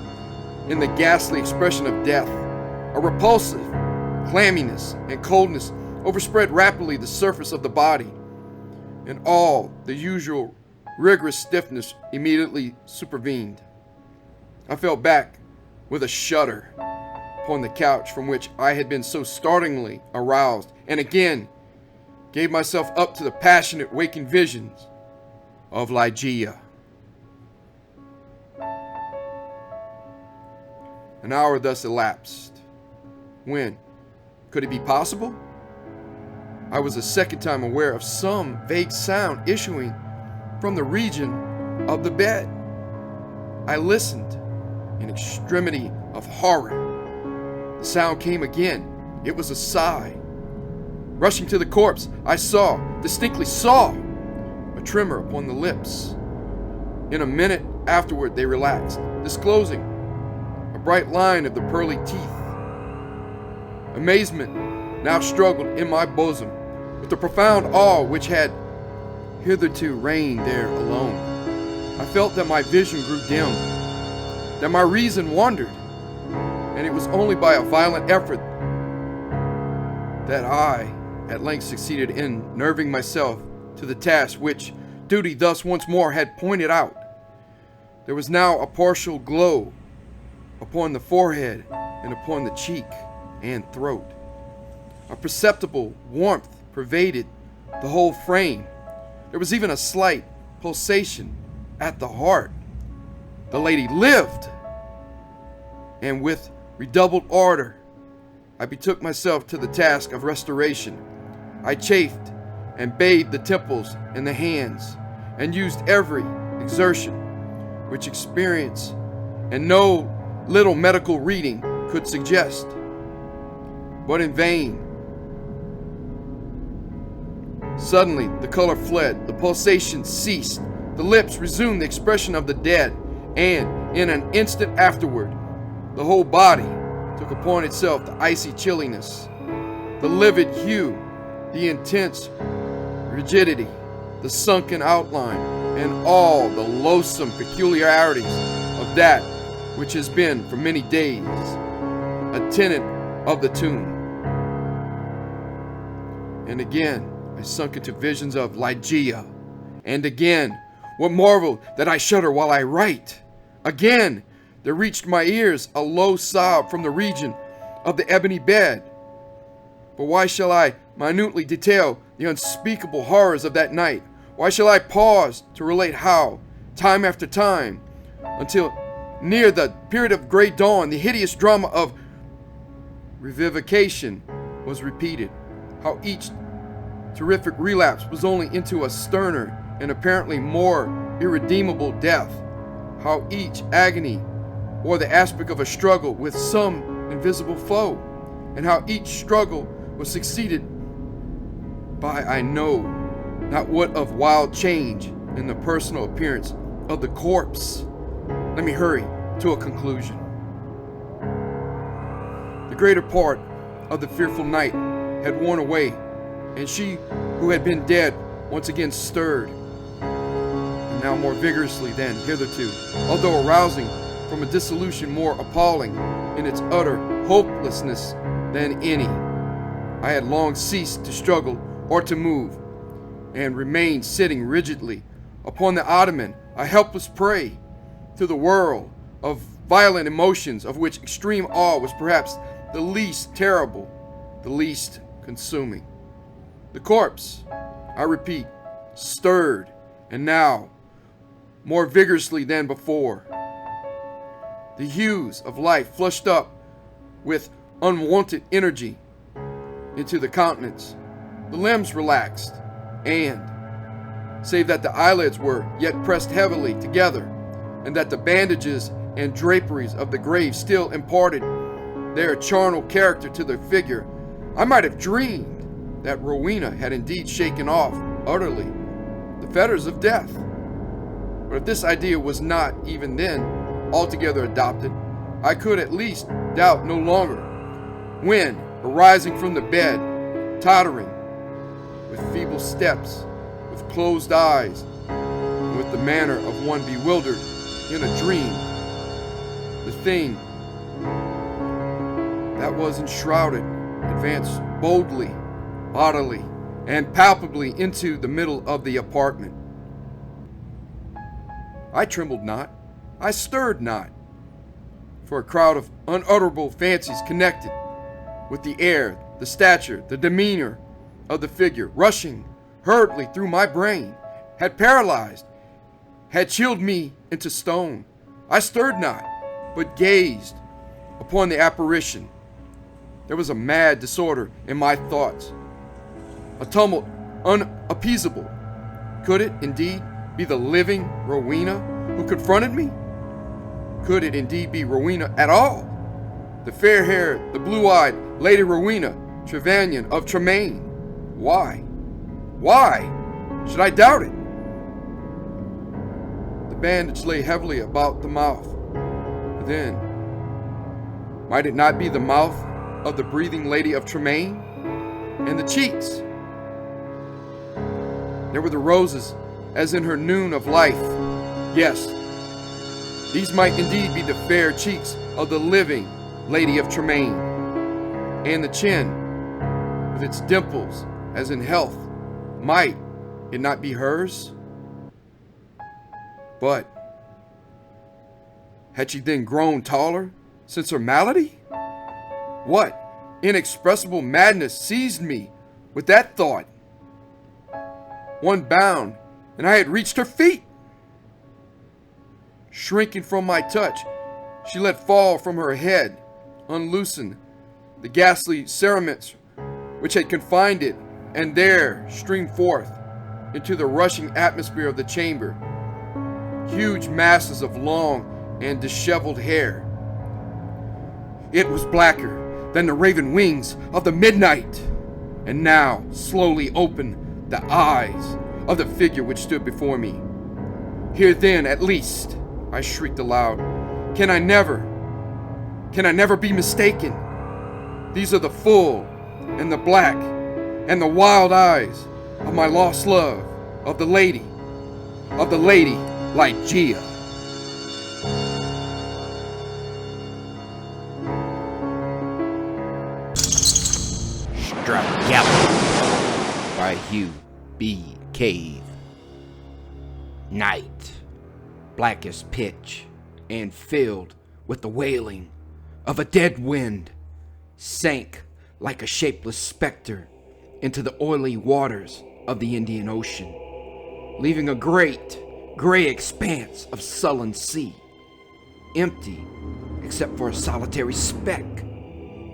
in the ghastly expression of death. A repulsive clamminess and coldness overspread rapidly the surface of the body, and all the usual rigorous stiffness immediately supervened. I fell back with a shudder upon the couch from which I had been so startlingly aroused, and again gave myself up to the passionate waking visions of Ligeia. An hour thus elapsed, when, could it be possible? I was a second time aware of some vague sound issuing from the region of the bed. I listened in extremity of horror. The sound came again. It was a sigh. Rushing to the corpse, I distinctly saw, a tremor upon the lips. In a minute afterward, they relaxed, disclosing a bright line of the pearly teeth. Amazement now struggled in my bosom with the profound awe which had hitherto reigned there alone. I felt that my vision grew dim, that my reason wandered, and it was only by a violent effort that I at length succeeded in nerving myself to the task which duty thus once more had pointed out. There was now a partial glow upon the forehead and upon the cheek and throat. A perceptible warmth pervaded the whole frame. There was even a slight pulsation at the heart. The lady lived, and with redoubled ardor, I betook myself to the task of restoration. I chafed and bathed the temples and the hands, and used every exertion which experience and no little medical reading could suggest. But in vain. Suddenly, the color fled, the pulsation ceased, the lips resumed the expression of the dead, and in an instant afterward, the whole body took upon itself the icy chilliness, the livid hue, the intense rigidity, the sunken outline, and all the loathsome peculiarities of that which has been for many days a tenant of the tomb. And again I sunk into visions of Ligeia, and again, what marvel that I shudder while I write? Again there reached my ears a low sob from the region of the ebony bed. But why shall I minutely detail the unspeakable horrors of that night? Why shall I pause to relate how, time after time, until near the period of gray dawn, the hideous drama of revivification was repeated? How each terrific relapse was only into a sterner and apparently more irredeemable death? How each agony wore the aspect of a struggle with some invisible foe? And how each struggle was succeeded by I know not what of wild change in the personal appearance of the corpse. Let me hurry to a conclusion. The greater part of the fearful night had worn away, and she who had been dead once again stirred, and now more vigorously than hitherto, although arousing from a dissolution more appalling in its utter hopelessness than any. I had long ceased to struggle or to move, and remained sitting rigidly upon the ottoman, a helpless prey to the whirl of violent emotions, of which extreme awe was perhaps the least terrible, the least consuming. The corpse, I repeat, stirred, and now more vigorously than before. The hues of life flushed up with unwonted energy into the countenance. The limbs relaxed, and, save that the eyelids were yet pressed heavily together, and that the bandages and draperies of the grave still imparted their charnel character to the figure, I might have dreamed that Rowena had indeed shaken off utterly the fetters of death. But if this idea was not, even then, altogether adopted, I could at least doubt no longer, when, arising from the bed, tottering, with feeble steps, with closed eyes, and with the manner of one bewildered in a dream, the thing that was enshrouded advanced boldly, bodily, and palpably into the middle of the apartment. I trembled not, I stirred not, for a crowd of unutterable fancies connected with the air, the stature, the demeanor of the figure, rushing hurriedly through my brain, had paralyzed, had chilled me into stone. I stirred not, but gazed upon the apparition. There was a mad disorder in my thoughts, a tumult unappeasable. Could it indeed be the living Rowena who confronted me? Could it indeed be Rowena at all? The fair-haired, the blue-eyed Lady Rowena Trevanion of Tremaine. Why? Why should I doubt it? The bandage lay heavily about the mouth. Then, might it not be the mouth of the breathing Lady of Tremaine? And the cheeks? There were the roses, as in her noon of life. Yes, these might indeed be the fair cheeks of the living Lady of Tremaine. And the chin, with its dimples, as in health, might it not be hers? But had she then grown taller since her malady? What inexpressible madness seized me with that thought? One bound, and I had reached her feet. Shrinking from my touch, she let fall from her head, unloosened the ghastly cerements which had confined it, and there streamed forth into the rushing atmosphere of the chamber huge masses of long and disheveled hair. It was blacker than the raven wings of the midnight, and now slowly opened the eyes of the figure which stood before me. Here then, at least, I shrieked aloud, can I never be mistaken? These are the full and the black and the wild eyes of my lost love, of the lady Ligeia. Stragella by Hugh B. Cave. Night, black as pitch, and filled with the wailing of a dead wind, sank like a shapeless specter into the oily waters of the Indian Ocean, leaving a great gray expanse of sullen sea, empty except for a solitary speck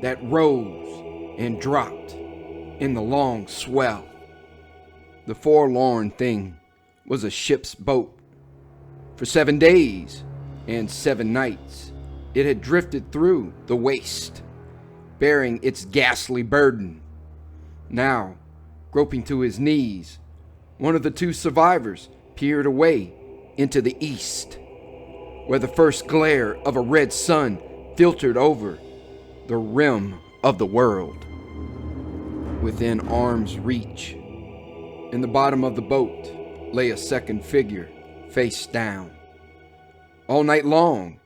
that rose and dropped in the long swell. The forlorn thing was a ship's boat. For 7 days and 7 nights it had drifted through the waste, bearing its ghastly burden. Now, groping to his knees, one of the 2 survivors peered away into the east, where the first glare of a red sun filtered over the rim of the world. Within arm's reach, in the bottom of the boat, lay a second figure, face down. All night long,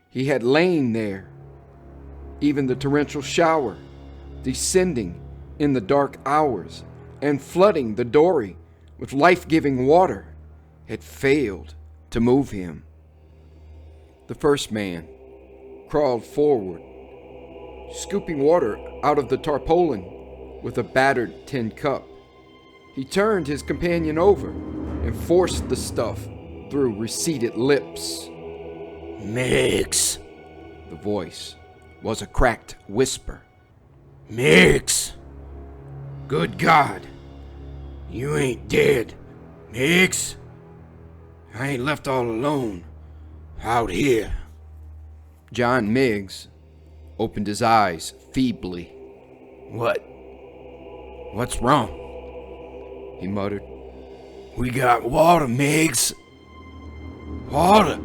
he had lain there. Even the torrential shower, descending in the dark hours and flooding the dory with life-giving water, had failed to move him. The first man crawled forward, scooping water out of the tarpaulin with a battered tin cup. He turned his companion over and forced the stuff through receded lips. Mix. The voice was a cracked whisper. Mix. Good God. You ain't dead, Mix. I ain't left all alone out here. John Miggs opened his eyes feebly. What's wrong? He muttered. We got water, Miggs. Water.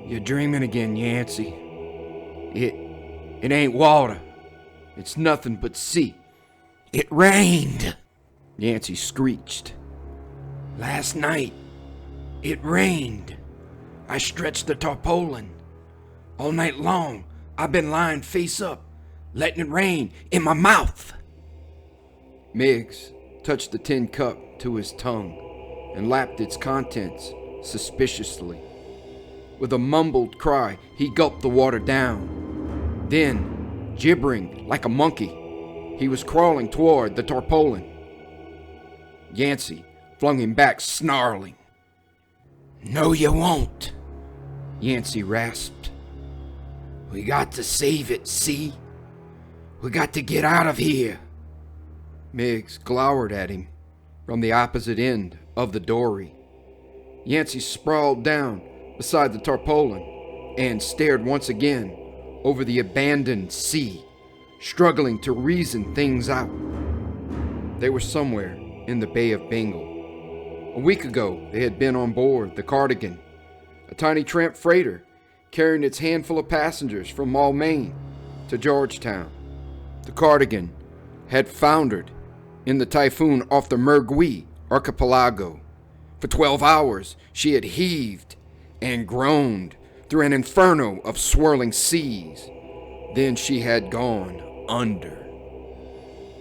You're dreaming again, Yancey. It ain't water. It's nothing but sea. It rained. Yancey screeched. Last night, it rained. I stretched the tarpaulin. All night long, I've been lying face up, letting it rain in my mouth. Miggs touched the tin cup to his tongue and lapped its contents suspiciously. With a mumbled cry, he gulped the water down. Then, gibbering like a monkey, he was crawling toward the tarpaulin. Yancey flung him back, snarling. No, you won't, Yancey rasped. We got to save it, see? We got to get out of here. Miggs glowered at him from the opposite end of the dory. Yancey sprawled down beside the tarpaulin and stared once again over the abandoned sea, struggling to reason things out. They were somewhere in the Bay of Bengal. A week ago, they had been on board the Cardigan, a tiny tramp freighter carrying its handful of passengers from Maine to Georgetown. The Cardigan had foundered in the typhoon off the Morgue archipelago. For 12 hours, she had heaved and groaned through an inferno of swirling seas. Then she had gone under.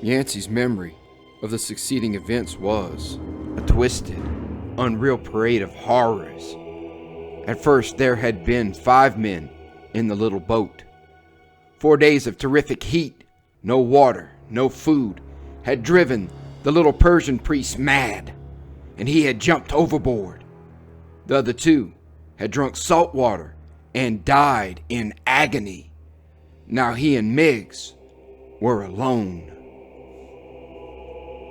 Yancey's memory of the succeeding events was a twisted, unreal parade of horrors. At first, there had been 5 men in the little boat. 4 days of terrific heat, no water, no food, had driven the little Persian priest mad, and he had jumped overboard. The other 2 had drunk salt water and died in agony. Now he and Miggs were alone.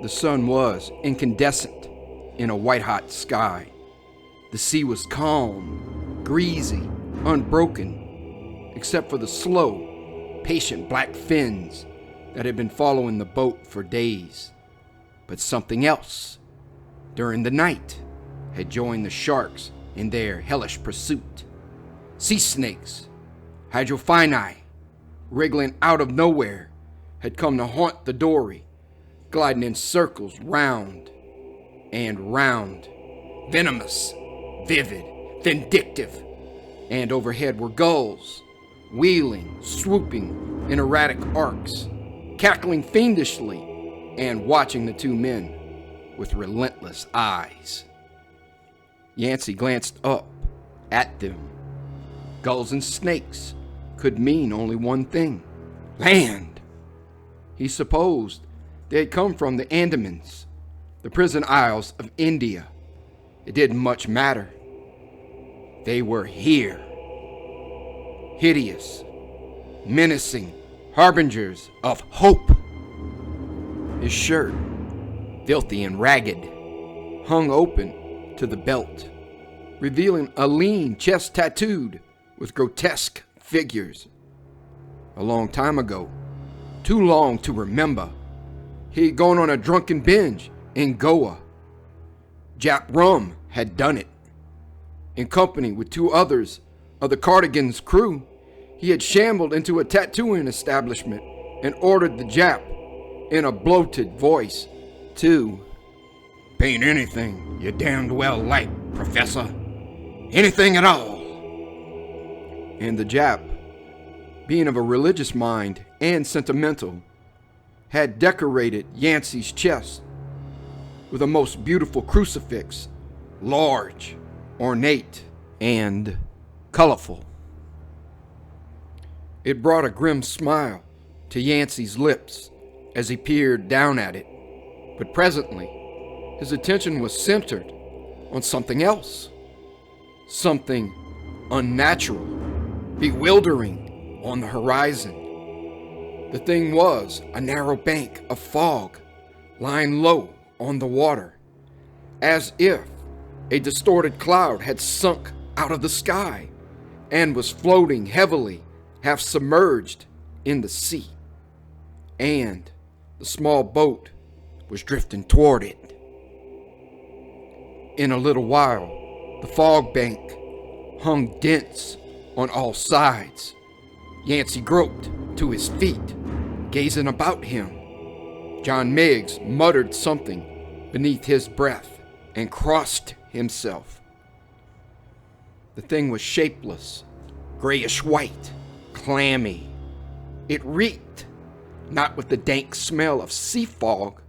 The sun was incandescent in a white-hot sky. The sea was calm, greasy, unbroken, except for the slow, patient black fins that had been following the boat for days. But something else, during the night, had joined the sharks in their hellish pursuit. Sea snakes, hydrophini, wriggling out of nowhere, had come to haunt the dory, gliding in circles round and round, venomous, vivid, vindictive. And overhead were gulls, wheeling, swooping in erratic arcs, cackling fiendishly and watching the 2 men with relentless eyes. Yancey glanced up at them. Gulls and snakes could mean only one thing: land. He supposed they had come from the Andamans, the prison isles of India. It didn't much matter. They were here. Hideous, menacing harbingers of hope. His shirt, filthy and ragged, hung open to the belt, revealing a lean chest tattooed with grotesque figures. A long time ago, too long to remember, he'd gone on a drunken binge in Goa. Jap rum had done it. In company with 2 others of the Cardigan's crew, he had shambled into a tattooing establishment and ordered the Jap, in a bloated voice, to paint anything you damned well like, Professor. Anything at all. And the Jap, being of a religious mind and sentimental, had decorated Yancey's chest with a most beautiful crucifix, large, ornate, and colorful. It brought a grim smile to Yancey's lips as he peered down at it, but presently his attention was centered on something else, something unnatural, bewildering on the horizon. The thing was a narrow bank of fog lying low on the water, as if a distorted cloud had sunk out of the sky and was floating heavily, half submerged in the sea. And the small boat was drifting toward it. In a little while, the fog bank hung dense on all sides. Yancey groped to his feet, gazing about him. John Miggs muttered something beneath his breath and crossed himself. The thing was shapeless, grayish white, clammy. It reeked, not with the dank smell of sea fog,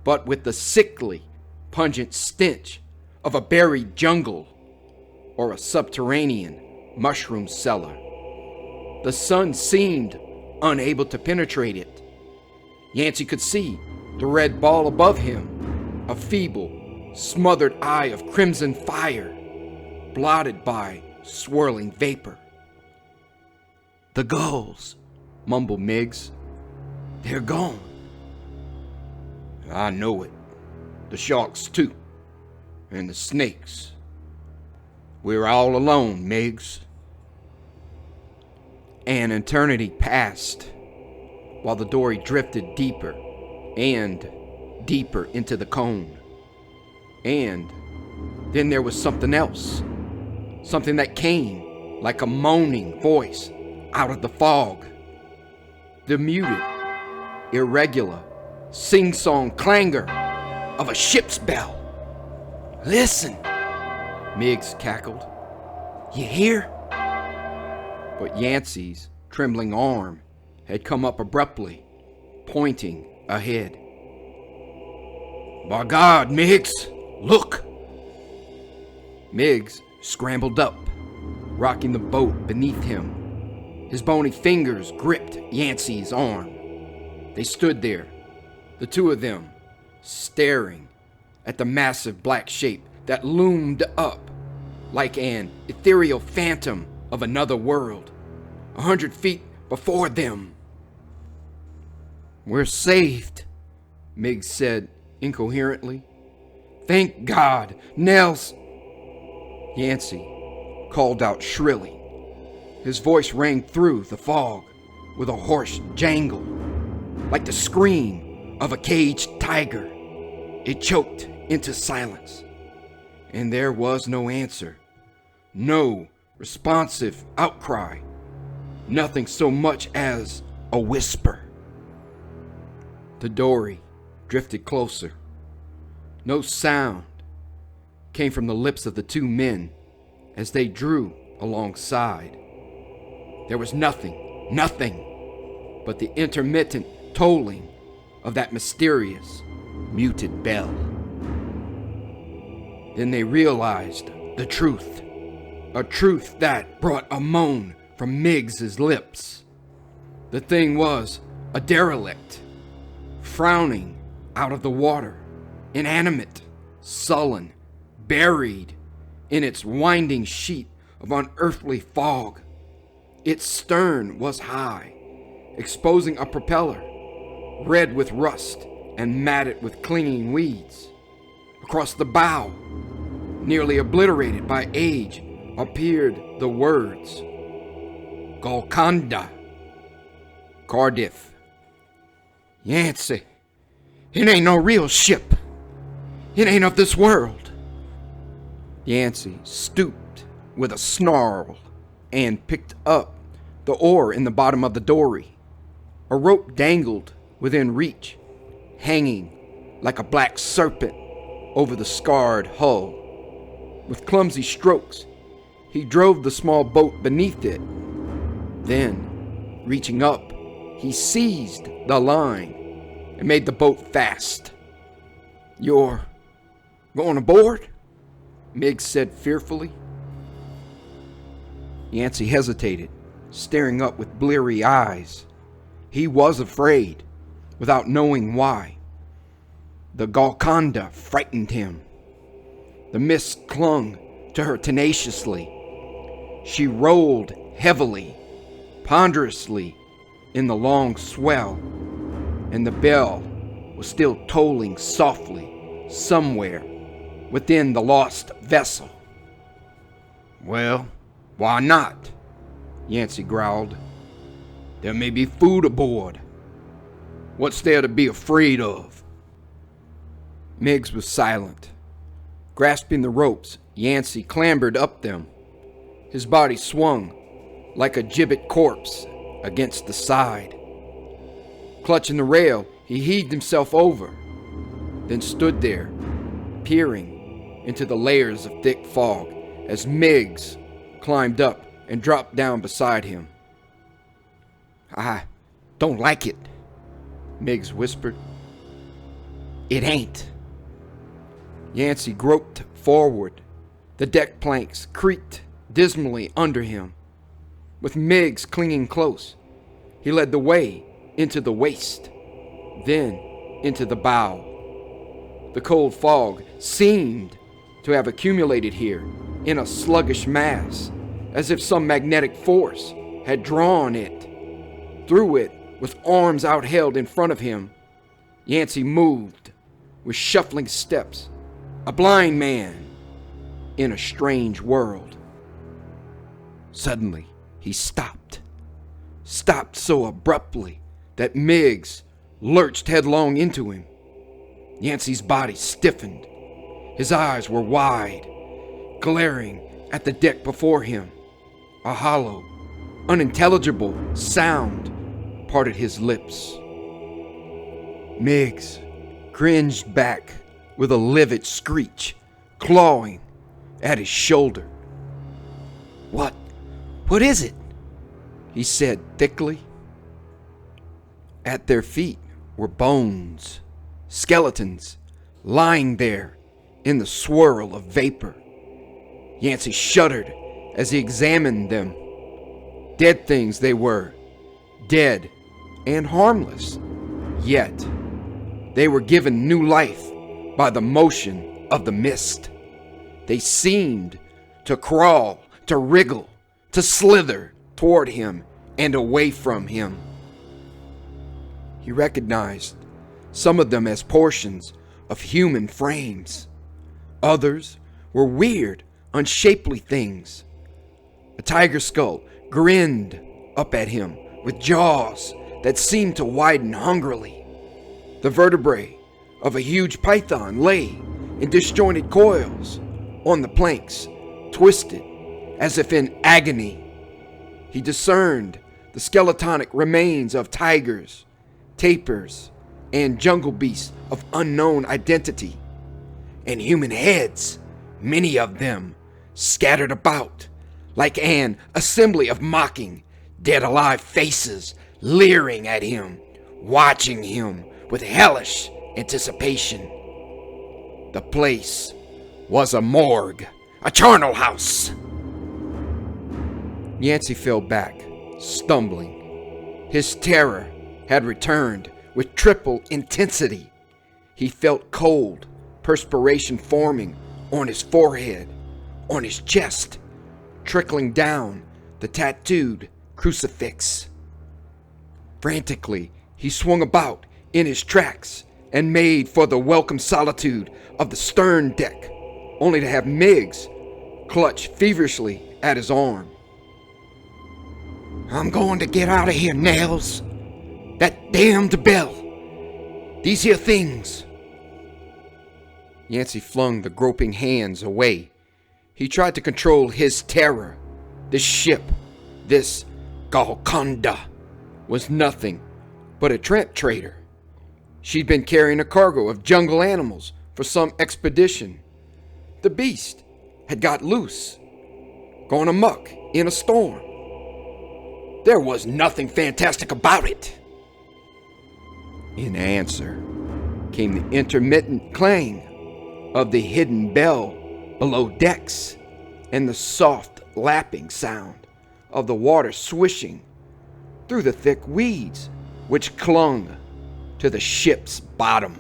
but with the sickly, pungent stench of a buried jungle or a subterranean mushroom cellar. The sun seemed unable to penetrate it. Yancey could see the red ball above him, a feeble, smothered eye of crimson fire, blotted by swirling vapor. "The gulls," mumbled Miggs. "They're gone." "I know it. The sharks, too. And the snakes. We're all alone, Miggs." An eternity passed while the dory drifted deeper and deeper into the cone. And then there was something else. Something that came like a moaning voice out of the fog. The muted, irregular, sing-song clangor of a ship's bell. "Listen," Miggs cackled. "You hear?" But Yancey's trembling arm had come up abruptly, pointing ahead. "By God, Miggs, look!" Miggs scrambled up, rocking the boat beneath him. His bony fingers gripped Yancey's arm. They stood there, the two of them, staring at the massive black shape that loomed up like an ethereal phantom of another world, 100 feet before them. "We're saved," Miggs said incoherently. "Thank God, Nels." Yancey called out shrilly. His voice rang through the fog with a hoarse jangle, like the scream of a caged tiger. It choked into silence, and there was no answer, no responsive outcry, nothing so much as a whisper. The dory drifted closer. No sound came from the lips of the two men as they drew alongside. There was nothing but the intermittent tolling of that mysterious, muted bell. Then they realized the truth, a truth that brought a moan from Miggs's lips. The thing was a derelict, frowning out of the water, inanimate, sullen, buried in its winding sheet of unearthly fog. Its stern was high, exposing a propeller, red with rust and matted with clinging weeds. Across the bow, nearly obliterated by age, appeared the words, "Golconda, Cardiff." "Yancey, it ain't no real ship. It ain't of this world." Yancey stooped with a snarl and picked up the oar in the bottom of the dory. A rope dangled within reach, hanging like a black serpent over the scarred hull. With clumsy strokes, he drove the small boat beneath it. Then, reaching up, he seized the line and made the boat fast. "You're going aboard?" Miggs said fearfully. Yancey hesitated, staring up with bleary eyes. He was afraid, without knowing why. The Golconda frightened him. The mist clung to her tenaciously. She rolled heavily, ponderously in the long swell, and the bell was still tolling softly somewhere within the lost vessel. "Well, why not?" Yancey growled. "There may be food aboard. What's there to be afraid of?" Miggs was silent. Grasping the ropes, Yancey clambered up them. His body swung like a gibbet corpse against the side. Clutching the rail, he heaved himself over, then stood there, peering into the layers of thick fog as Miggs climbed up and dropped down beside him. "I don't like it," Miggs whispered. "It ain't." Yancey groped forward. The deck planks creaked dismally under him. With Miggs clinging close, he led the way into the waist, then into the bow. The cold fog seemed to have accumulated here in a sluggish mass, as if some magnetic force had drawn it. Through it, with arms outheld in front of him, Yancey moved with shuffling steps, a blind man in a strange world. Suddenly, he stopped so abruptly that Miggs lurched headlong into him. Yancey's body stiffened. His eyes were wide, glaring at the deck before him. A hollow, unintelligible sound parted his lips. Miggs cringed back with a livid screech, clawing at his shoulder. What is it?" he said thickly. At their feet were bones, skeletons, lying there in the swirl of vapor. Yancey shuddered as he examined them. Dead things they were, dead and harmless, yet they were given new life by the motion of the mist. They seemed to crawl, to wriggle, to slither toward him and away from him. He recognized some of them as portions of human frames. Others were weird, unshapely things. A tiger skull grinned up at him with jaws that seemed to widen hungrily. The vertebrae of a huge python lay in disjointed coils on the planks, twisted as if in agony. He discerned the skeletonic remains of tigers, tapirs, and jungle beasts of unknown identity, and human heads, many of them, scattered about like an assembly of mocking, dead-alive faces leering at him, watching him with hellish anticipation. The place was a morgue, a charnel house. Yancey fell back, stumbling. His terror had returned with triple intensity. He felt cold perspiration forming on his forehead, on his chest, trickling down the tattooed crucifix. Frantically, he swung about in his tracks and made for the welcome solitude of the stern deck, only to have Miggs clutch feverishly at his arm. "I'm going to get out of here, Nails. That damned bell. These here things." Yancey flung the groping hands away. He tried to control his terror. This ship, this Golconda, was nothing but a tramp trader. She'd been carrying a cargo of jungle animals for some expedition. The beast had got loose, gone amok in a storm. There was nothing fantastic about it. In answer came the intermittent clang of the hidden bell below decks and the soft lapping sound of the water swishing through the thick weeds which clung to the ship's bottom.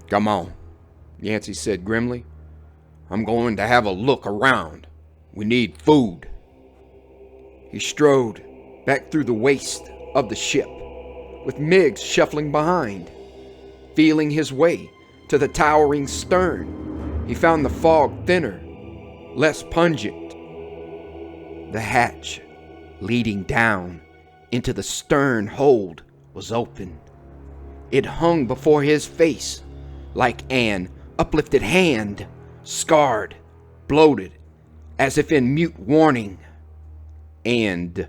"Come on," Yancey said grimly. "I'm going to have a look around. We need food." He strode back through the waist of the ship, with Miggs shuffling behind. Feeling his way to the towering stern, he found the fog thinner, less pungent. The hatch leading down into the stern hold was open. It hung before his face like an uplifted hand, scarred, bloated, as if in mute warning. And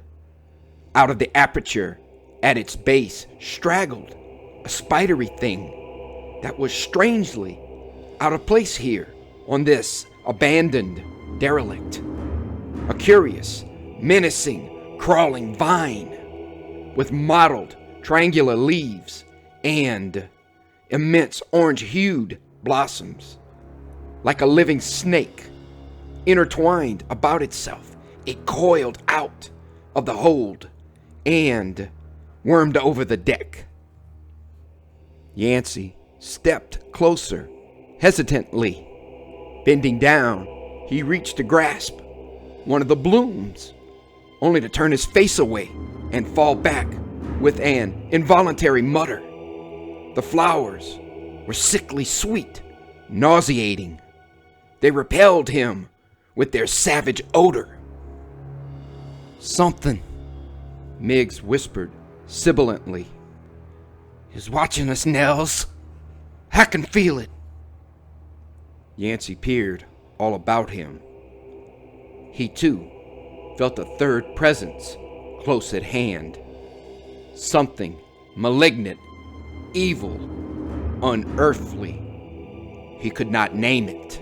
out of the aperture at its base straggled a spidery thing that was strangely out of place here on this abandoned derelict. A curious, menacing, crawling vine with mottled, triangular leaves and immense orange-hued blossoms. Like a living snake, intertwined about itself, it coiled out of the hold and wormed over the deck. Yancey stepped closer, hesitantly. Bending down, he reached to grasp one of the blooms, only to turn his face away and fall back with an involuntary mutter. The flowers were sickly sweet, nauseating. They repelled him with their savage odor. "Something," Miggs whispered sibilantly, "is watching us, Nels. I can feel it." Yancey peered all about him. He too felt a third presence close at hand. Something malignant, evil, unearthly. He could not name it.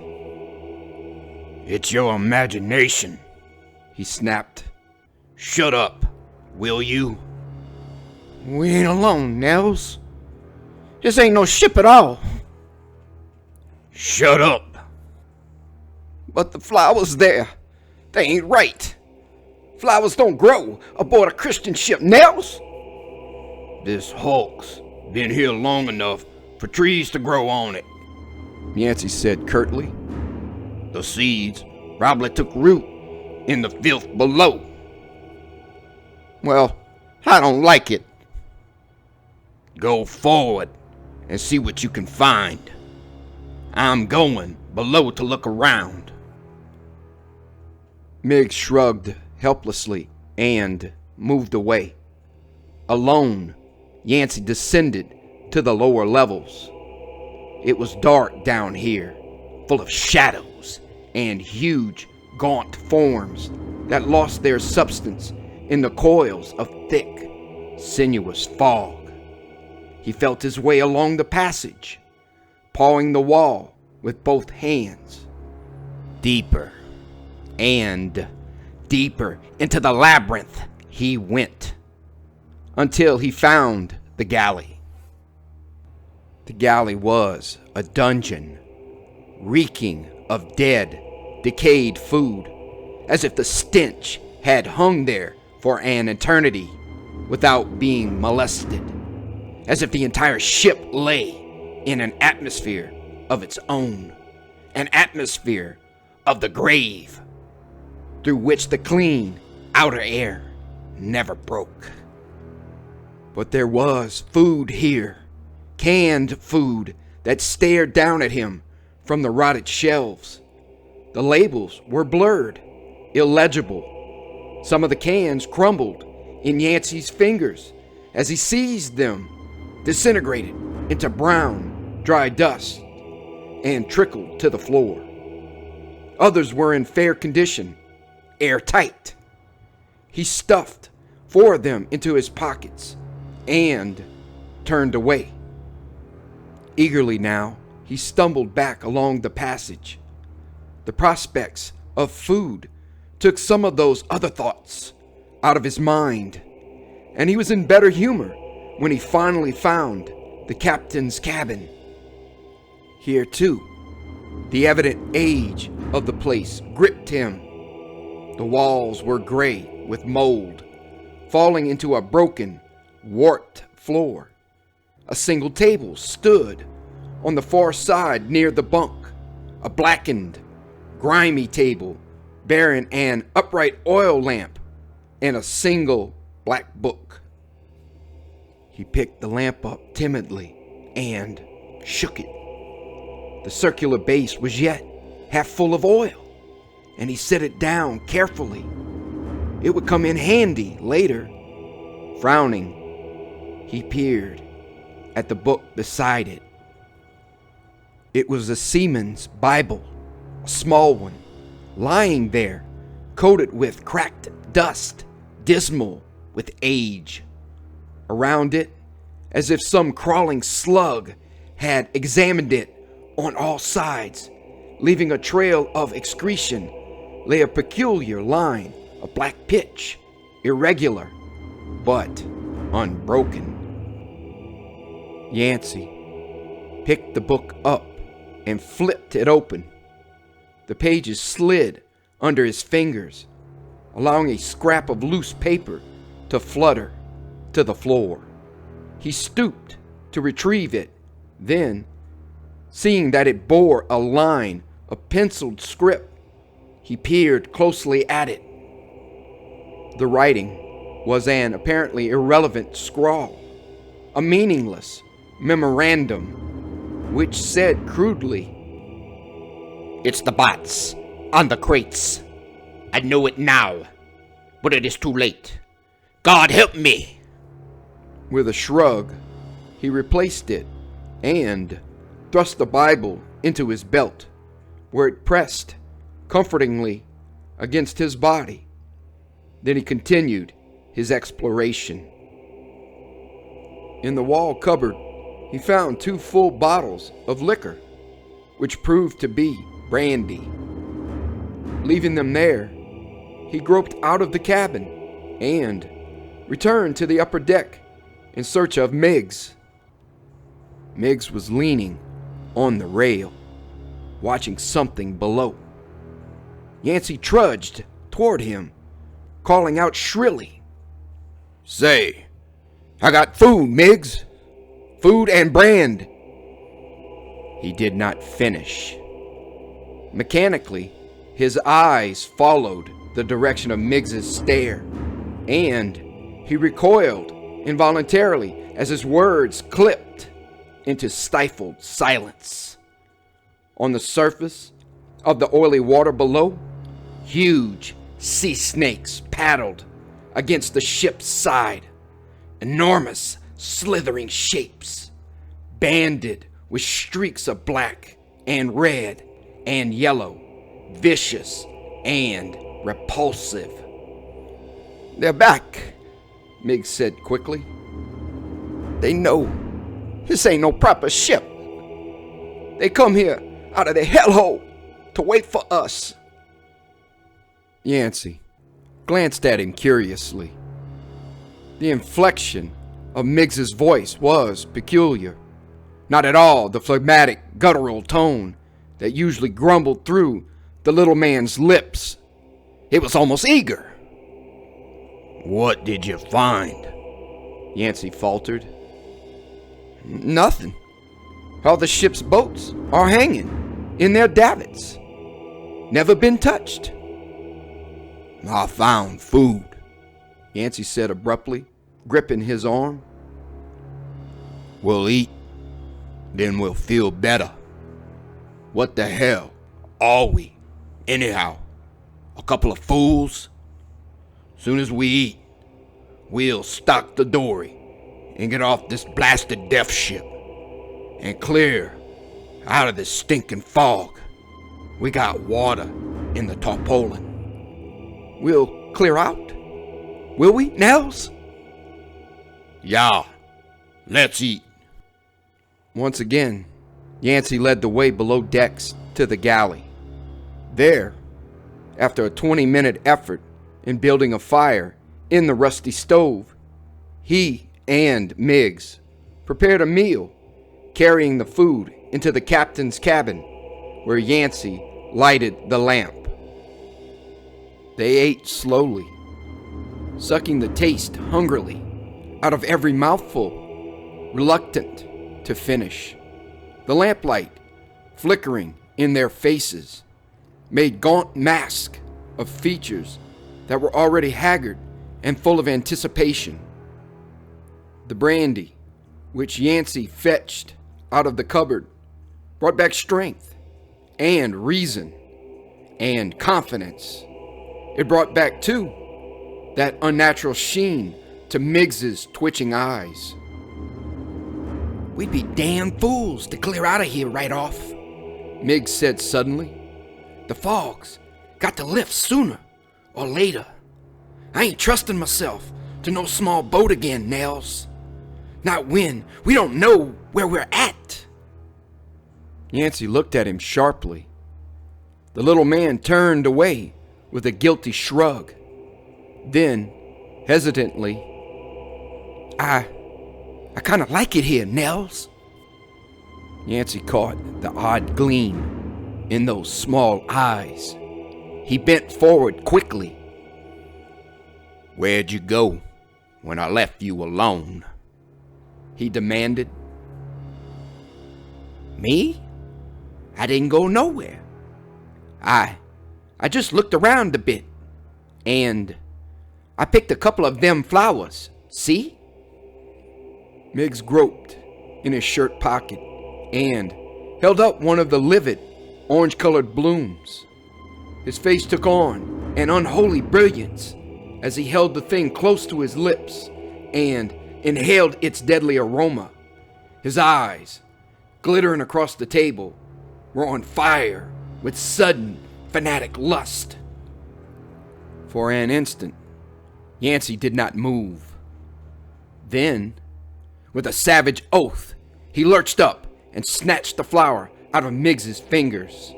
"It's your imagination," he snapped. "Shut up, will you?" "We ain't alone, Nels. This ain't no ship at all." "Shut up." "But the flowers there, they ain't right. Flowers don't grow aboard a Christian ship, Nels." "This hulk's been here long enough for trees to grow on it," Yancey said curtly. "The seeds probably took root in the filth below." "Well, I don't like it." "Go forward and see what you can find. I'm going below to look around." Miggs shrugged helplessly and moved away. Alone, Yancey descended to the lower levels. It was dark down here, full of shadows and huge, gaunt forms that lost their substance in the coils of thick, sinuous fog. He felt his way along the passage, pawing the wall with both hands. Deeper and deeper into the labyrinth he went, until he found the galley. The galley was a dungeon, reeking of dead, decayed food, as if the stench had hung there for an eternity without being molested, as if the entire ship lay in an atmosphere of its own, an atmosphere of the grave, through which the clean outer air never broke. But there was food here, canned food that stared down at him from the rotted shelves. The labels were blurred, illegible. Some of the cans crumbled in Yancey's fingers as he seized them, disintegrated into brown, dry dust, and trickled to the floor. Others were in fair condition, airtight. He stuffed 4 of them into his pockets and turned away. Eagerly now, he stumbled back along the passage. The prospects of food took some of those other thoughts out of his mind, and he was in better humor when he finally found the captain's cabin. Here, too, the evident age of the place gripped him. The walls were gray with mold, falling into a broken, warped floor. A single table stood on the far side near the bunk, a blackened, grimy table bearing an upright oil lamp and a single black book. He picked the lamp up timidly and shook it. The circular base was yet half full of oil, and he set it down carefully. It would come in handy later. Frowning, he peered at the book beside it. It was a seaman's Bible, a small one, lying there, coated with cracked dust, dismal with age. Around it, as if some crawling slug had examined it on all sides, leaving a trail of excretion, lay a peculiar line of black pitch, irregular, but unbroken. Yancey picked the book up and flipped it open. The pages slid under his fingers, allowing a scrap of loose paper to flutter to the floor. He stooped to retrieve it, then, seeing that it bore a line of penciled script, he peered closely at it. The writing was an apparently irrelevant scrawl, a meaningless memorandum, which said crudely, It's the bots on the crates. I know it now, but it is too late. God help me. With a shrug, he replaced it and thrust the Bible into his belt, where it pressed comfortingly against his body. Then he continued his exploration. In the wall cupboard, he found 2 full bottles of liquor, which proved to be brandy. Leaving them there, he groped out of the cabin and returned to the upper deck in search of Miggs. Miggs was leaning on the rail, watching something below. Yancey trudged toward him, calling out shrilly, Say, I got food, Miggs. Food and brand. He did not finish. Mechanically, his eyes followed the direction of Miggs's stare, and he recoiled involuntarily as his words clipped into stifled silence. On the surface of the oily water below, huge sea snakes paddled against the ship's side, enormous slithering shapes, banded with streaks of black and red and yellow, vicious and repulsive. They're back, Miggs said quickly. They know this ain't no proper ship. They come here out of their hellhole to wait for us. Yancey glanced at him curiously. The inflection of Miggs's voice was peculiar, not at all the phlegmatic, guttural tone that usually grumbled through the little man's lips. It was almost eager. What did you find? Yancey faltered. Nothing. All the ship's boats are hanging in their davits. Never been touched. I found food, Yancey said abruptly, gripping his arm. We'll eat, then we'll feel better. What the hell are we, anyhow? A couple of fools? Soon as we eat, we'll stock the dory and get off this blasted death ship and clear out of this stinking fog. We got water in the tarpaulin. We'll clear out? Will we, Nels? Yeah, let's eat. Once again, Yancey led the way below decks to the galley. There, after a 20-minute effort in building a fire in the rusty stove, he and Miggs prepared a meal, carrying the food into the captain's cabin, where Yancey lighted the lamp. They ate slowly, sucking the taste hungrily out of every mouthful, reluctant to finish. The lamplight, flickering in their faces, made gaunt masks of features that were already haggard and full of anticipation. The brandy, which Yancey fetched out of the cupboard, brought back strength and reason and confidence. It brought back, too, that unnatural sheen to Miggs's twitching eyes. We'd be damn fools to clear out of here right off, Miggs said suddenly. The fog's got to lift sooner or later. I ain't trusting myself to no small boat again, Nels. Not when we don't know where we're at. Yancey looked at him sharply. The little man turned away with a guilty shrug. Then, hesitantly, I kind of like it here, Nels. Yancey caught the odd gleam in those small eyes. He bent forward quickly. Where'd you go when I left you alone? He demanded. Me? I didn't go nowhere. I just looked around a bit, and I picked a couple of them flowers, see? Miggs groped in his shirt pocket and held up one of the livid, orange-colored blooms. His face took on an unholy brilliance as he held the thing close to his lips and inhaled its deadly aroma. His eyes, glittering across the table, were on fire with sudden, fanatic lust. For an instant, Yancey did not move. Then, with a savage oath, he lurched up and snatched the flower out of Miggs's fingers.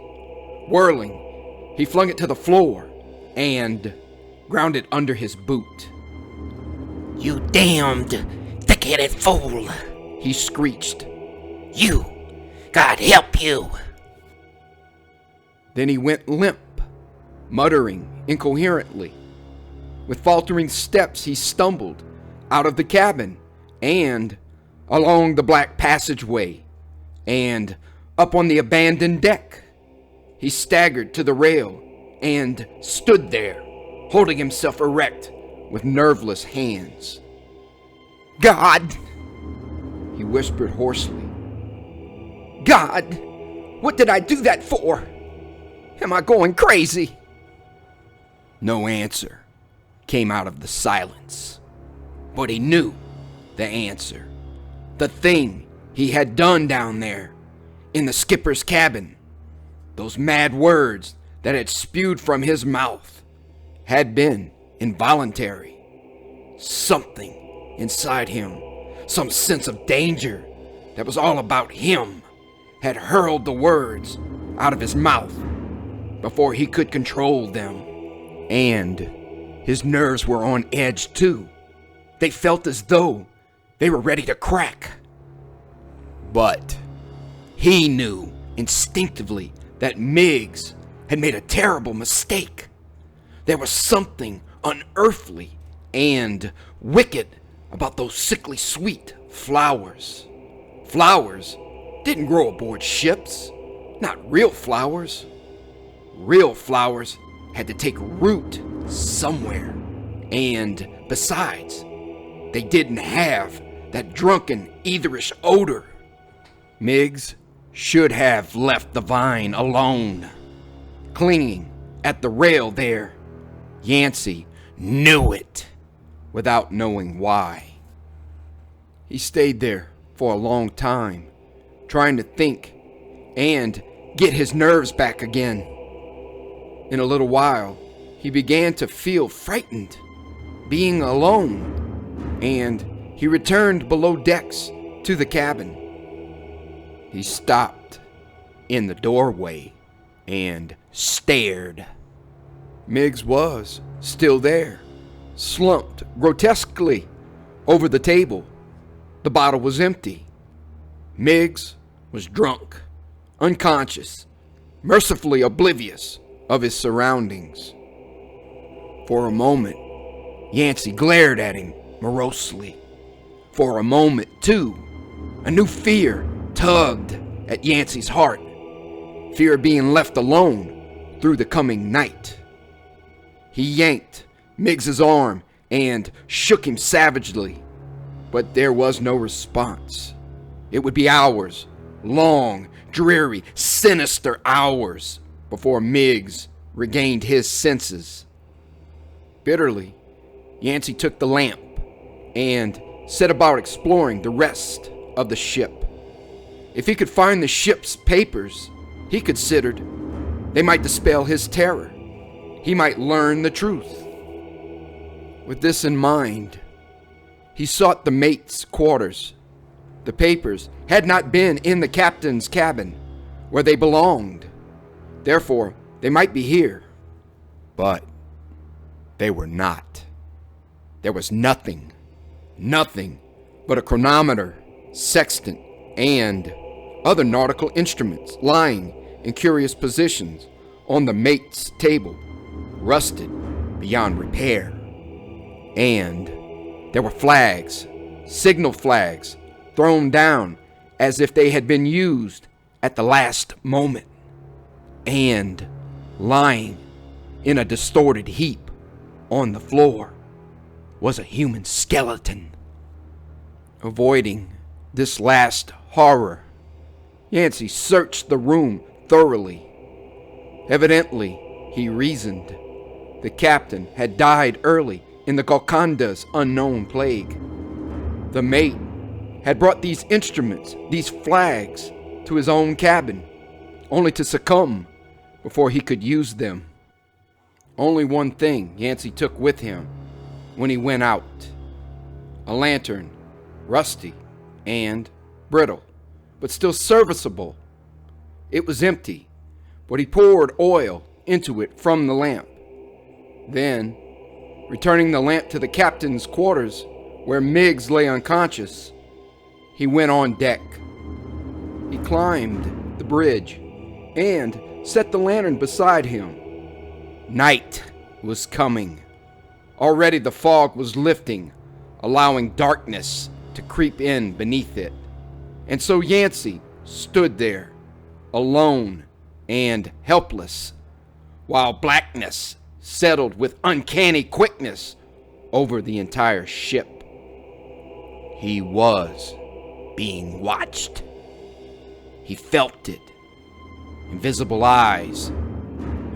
Whirling, he flung it to the floor and ground it under his boot. You damned, thick-headed fool, he screeched. You, God help you. Then he went limp, muttering incoherently. With faltering steps, he stumbled out of the cabin and along the black passageway and up on the abandoned deck. He staggered to the rail and stood there, holding himself erect with nerveless hands. God, he whispered hoarsely. God, what did I do that for? Am I going crazy? No answer came out of the silence, but he knew the answer. The thing he had done down there in the skipper's cabin, those mad words that had spewed from his mouth, had been involuntary. Something inside him, some sense of danger that was all about him, had hurled the words out of his mouth before he could control them. And his nerves were on edge too. They felt as though they were ready to crack. But he knew instinctively that Miggs had made a terrible mistake. There was something unearthly and wicked about those sickly sweet flowers. Flowers didn't grow aboard ships, not real flowers. Real flowers had to take root somewhere. And besides, they didn't have that drunken, etherish odor. Miggs should have left the vine alone. Clinging at the rail there, Yancey knew it without knowing why. He stayed there for a long time, trying to think and get his nerves back again. In a little while, he began to feel frightened, being alone, and he returned below decks to the cabin. He stopped in the doorway and stared. Miggs was still there, slumped grotesquely over the table. The bottle was empty. Miggs was drunk, unconscious, mercifully oblivious of his surroundings. For a moment, Yancey glared at him morosely. For a moment, too, a new fear tugged at Yancey's heart. Fear of being left alone through the coming night. He yanked Miggs's arm and shook him savagely, but there was no response. It would be hours, long, dreary, sinister hours, before Miggs regained his senses. Bitterly, Yancey took the lamp and set about exploring the rest of the ship. If he could find the ship's papers, He considered they might dispel his terror. He might learn the truth. With this in mind, he sought the mate's quarters. The papers had not been in the captain's cabin, where they belonged. Therefore, they might be here. But they were not. There was nothing but a chronometer, sextant, and other nautical instruments lying in curious positions on the mate's table, rusted beyond repair. And there were flags, signal flags, thrown down as if they had been used at the last moment. And lying in a distorted heap on the floor was a human skeleton. Avoiding this last horror, Yancey searched the room thoroughly. Evidently, he reasoned, the captain had died early in the Golconda's unknown plague. The mate had brought these instruments, these flags, to his own cabin, only to succumb before he could use them. Only one thing Yancey took with him when he went out: a lantern, rusty and brittle, but still serviceable. It was empty, but he poured oil into it from the lamp. Then, returning the lamp to the captain's quarters, where Miggs lay unconscious, he went on deck. He climbed the bridge and set the lantern beside him. Night was coming. Already the fog was lifting, allowing darkness to creep in beneath it. And so Yancey stood there, alone and helpless, while blackness settled with uncanny quickness over the entire ship. He was being watched. He felt it. Invisible eyes,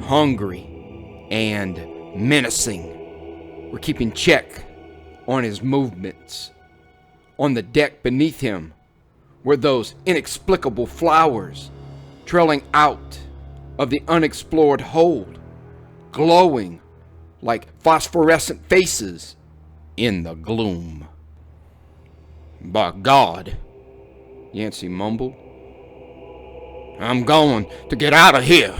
hungry and menacing, were keeping check on his movements. On the deck beneath him were those inexplicable flowers trailing out of the unexplored hold, glowing like phosphorescent faces in the gloom. "By God," Yancey mumbled, "I'm going to get out of here."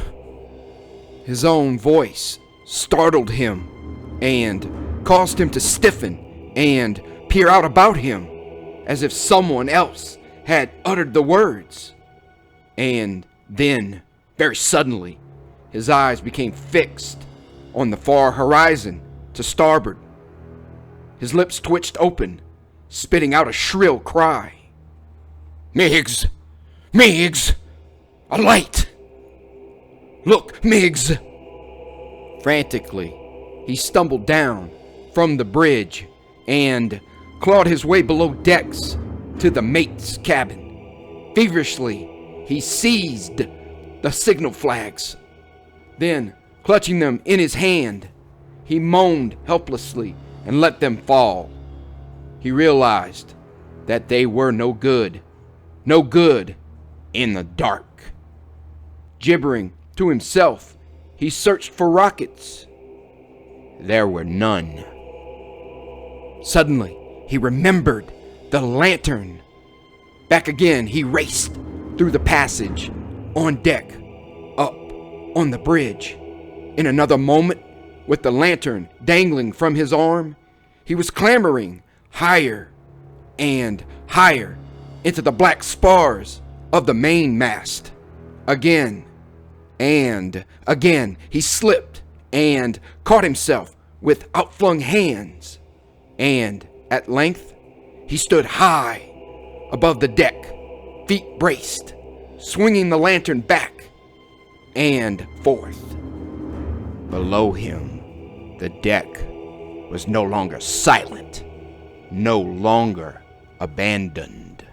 His own voice startled him and caused him to stiffen and peer out about him as if someone else had uttered the words. And then, very suddenly, his eyes became fixed on the far horizon to starboard. His lips twitched open, spitting out a shrill cry. "Miggs! Miggs! A light! Look, Miggs!" Frantically, he stumbled down from the bridge and clawed his way below decks to the mate's cabin. Feverishly, he seized the signal flags. Then, clutching them in his hand, he moaned helplessly and let them fall. He realized that they were no good in the dark. Gibbering to himself, he searched for rockets. There were none. Suddenly, he remembered the lantern. Back again, he raced through the passage, on deck, up on the bridge. In another moment, with the lantern dangling from his arm, he was clambering higher and higher into the black spars of the mainmast. Again and again, he slipped and caught himself with outflung hands. And at length, he stood high above the deck, feet braced, swinging the lantern back and forth. Below him, the deck was no longer silent, no longer abandoned.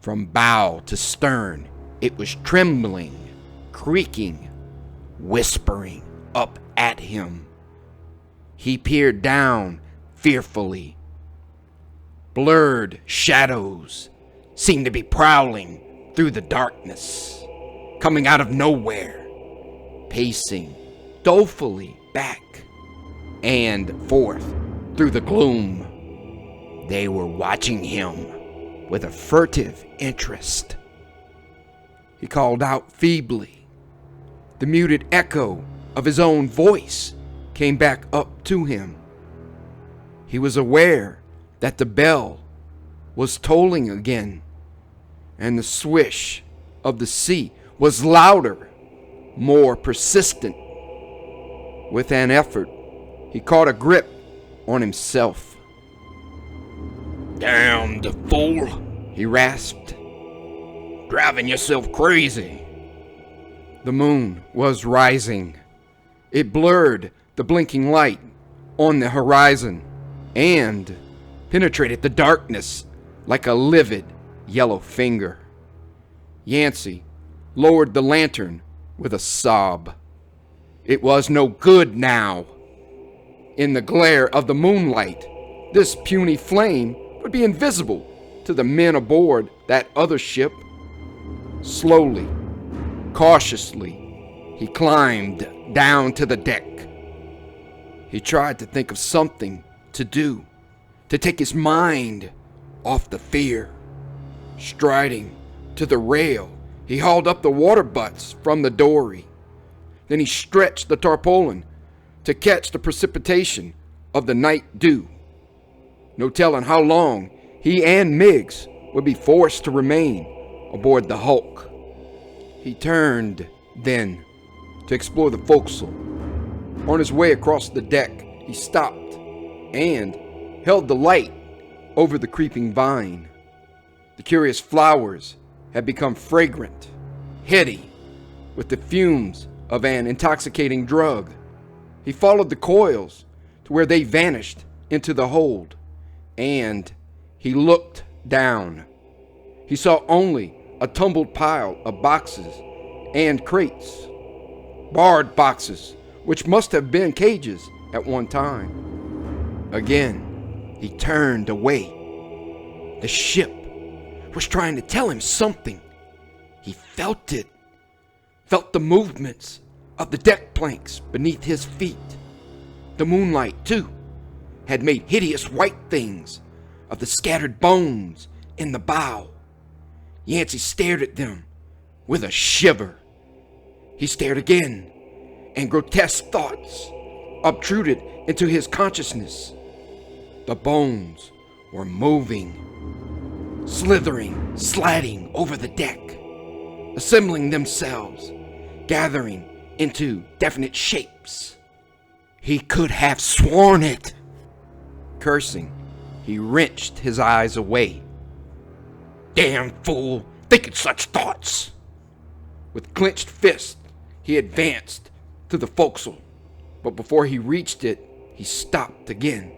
From bow to stern, it was trembling, creaking, whispering up at him. He peered down fearfully. Blurred shadows seemed to be prowling through the darkness. coming out of nowhere, pacing dolefully back and forth through the gloom. They were watching him with a furtive interest. He called out feebly. The muted echo of his own voice came back up to him. He was aware that the bell was tolling again, and the swish of the sea was louder, more persistent. With an effort, he caught a grip on himself. "Damned fool," He rasped. "driving yourself crazy." The moon was rising. It blurred the blinking light on the horizon and penetrated the darkness like a livid yellow finger. Yancey lowered the lantern with a sob. It was no good now. In the glare of the moonlight, this puny flame would be invisible to the men aboard that other ship. Slowly, cautiously, he climbed down to the deck. He tried to think of something to do, to take his mind off the fear. Striding to the rail, he hauled up the water butts from the dory. Then he stretched the tarpaulin to catch the precipitation of the night dew. No telling how long he and Miggs would be forced to remain aboard the hulk. He turned, then, to explore the forecastle. On his way across the deck, he stopped and held the light over the creeping vine. The curious flowers had become fragrant, heady, with the fumes of an intoxicating drug. He followed the coils to where they vanished into the hold, and he looked down. He saw only a tumbled pile of boxes and crates, barred boxes, which must have been cages at one time. Again, he turned away. The ship was trying to tell him something. He felt it. Felt the movements of the deck planks beneath his feet. The moonlight, too, had made hideous white things of the scattered bones in the bow. Yancey stared at them with a shiver. He stared again, and grotesque thoughts obtruded into his consciousness. The bones were moving, slithering, sliding over the deck, assembling themselves, gathering into definite shapes. He could have sworn it. Cursing, he wrenched his eyes away. "Damn fool, thinking such thoughts." With clenched fist, he advanced to the forecastle, but before he reached it, he stopped again.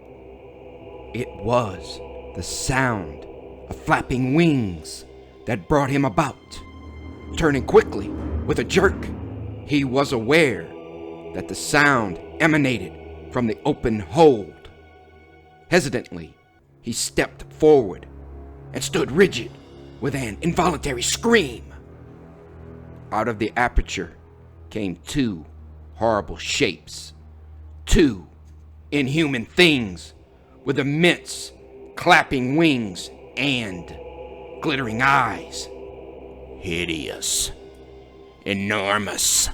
It was the sound of flapping wings that brought him about. Turning quickly, with a jerk, he was aware that the sound emanated from the open hold. Hesitantly, he stepped forward and stood rigid with an involuntary scream. Out of the aperture came two horrible shapes, two inhuman things with immense clapping wings and glittering eyes. Hideous. Enormous.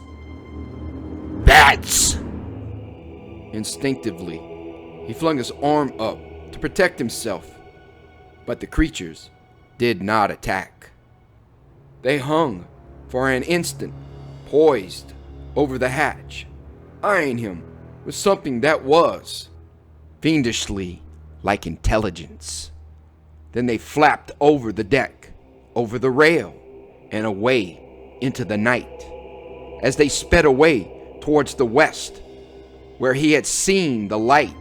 Bats! Instinctively, he flung his arm up to protect himself, but the creatures did not attack. They hung for an instant, poised over the hatch, eyeing him with something that was fiendishly like intelligence. Then they flapped over the deck, over the rail, and away into the night. As they sped away towards the west, where he had seen the light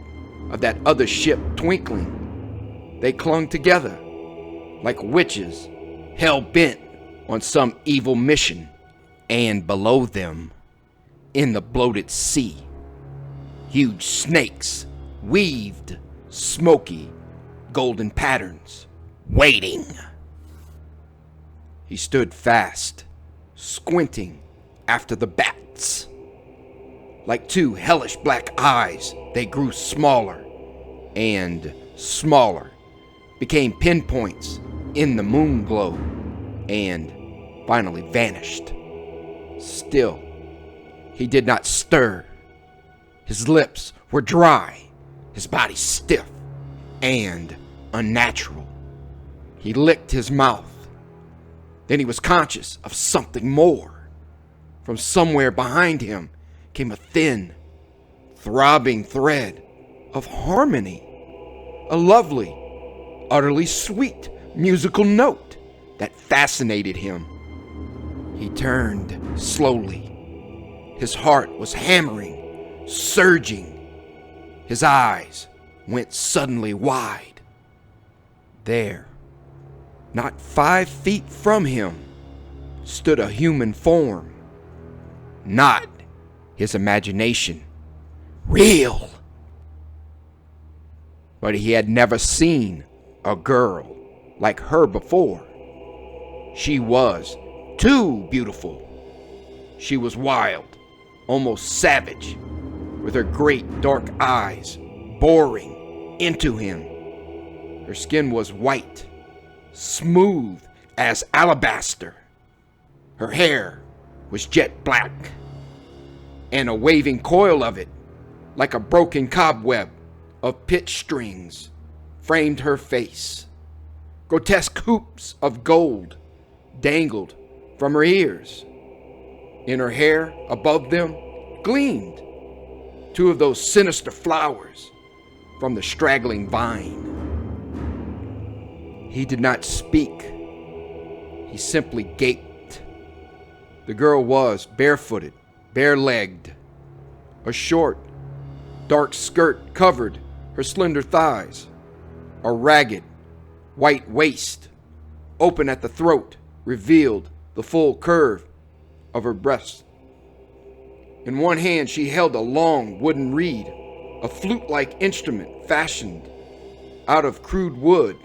of that other ship twinkling, they clung together like witches hell-bent on some evil mission. And below them, in the bloated sea, huge snakes weaved smoky golden patterns, waiting. He stood fast, squinting after the bats. Like two hellish black eyes, they grew smaller and smaller, became pinpoints in the moon glow, and finally vanished. Still, he did not stir. His lips were dry, his body stiff and unnatural. He licked his mouth. Then he was conscious of something more. From somewhere behind him came a thin, throbbing thread of harmony. A lovely, utterly sweet musical note that fascinated him. He turned slowly. His heart was hammering, surging. His eyes went suddenly wide. There, not 5 feet from him, stood a human form. Not his imagination. Real. But he had never seen a girl like her before. She was too beautiful. She was wild, almost savage, with her great dark eyes boring into him. Her skin was white, smooth as alabaster. Her hair was jet black, and a waving coil of it, like a broken cobweb of pitch strings, framed her face. Grotesque hoops of gold dangled from her ears. In her hair, above them, gleamed 2 of those sinister flowers from the straggling vine. He did not speak. He simply gaped. The girl was barefooted, bare-legged. A short, dark skirt covered her slender thighs. A ragged, white waist, open at the throat, revealed the full curve of her breasts. In one hand she held a long wooden reed, a flute-like instrument fashioned out of crude wood,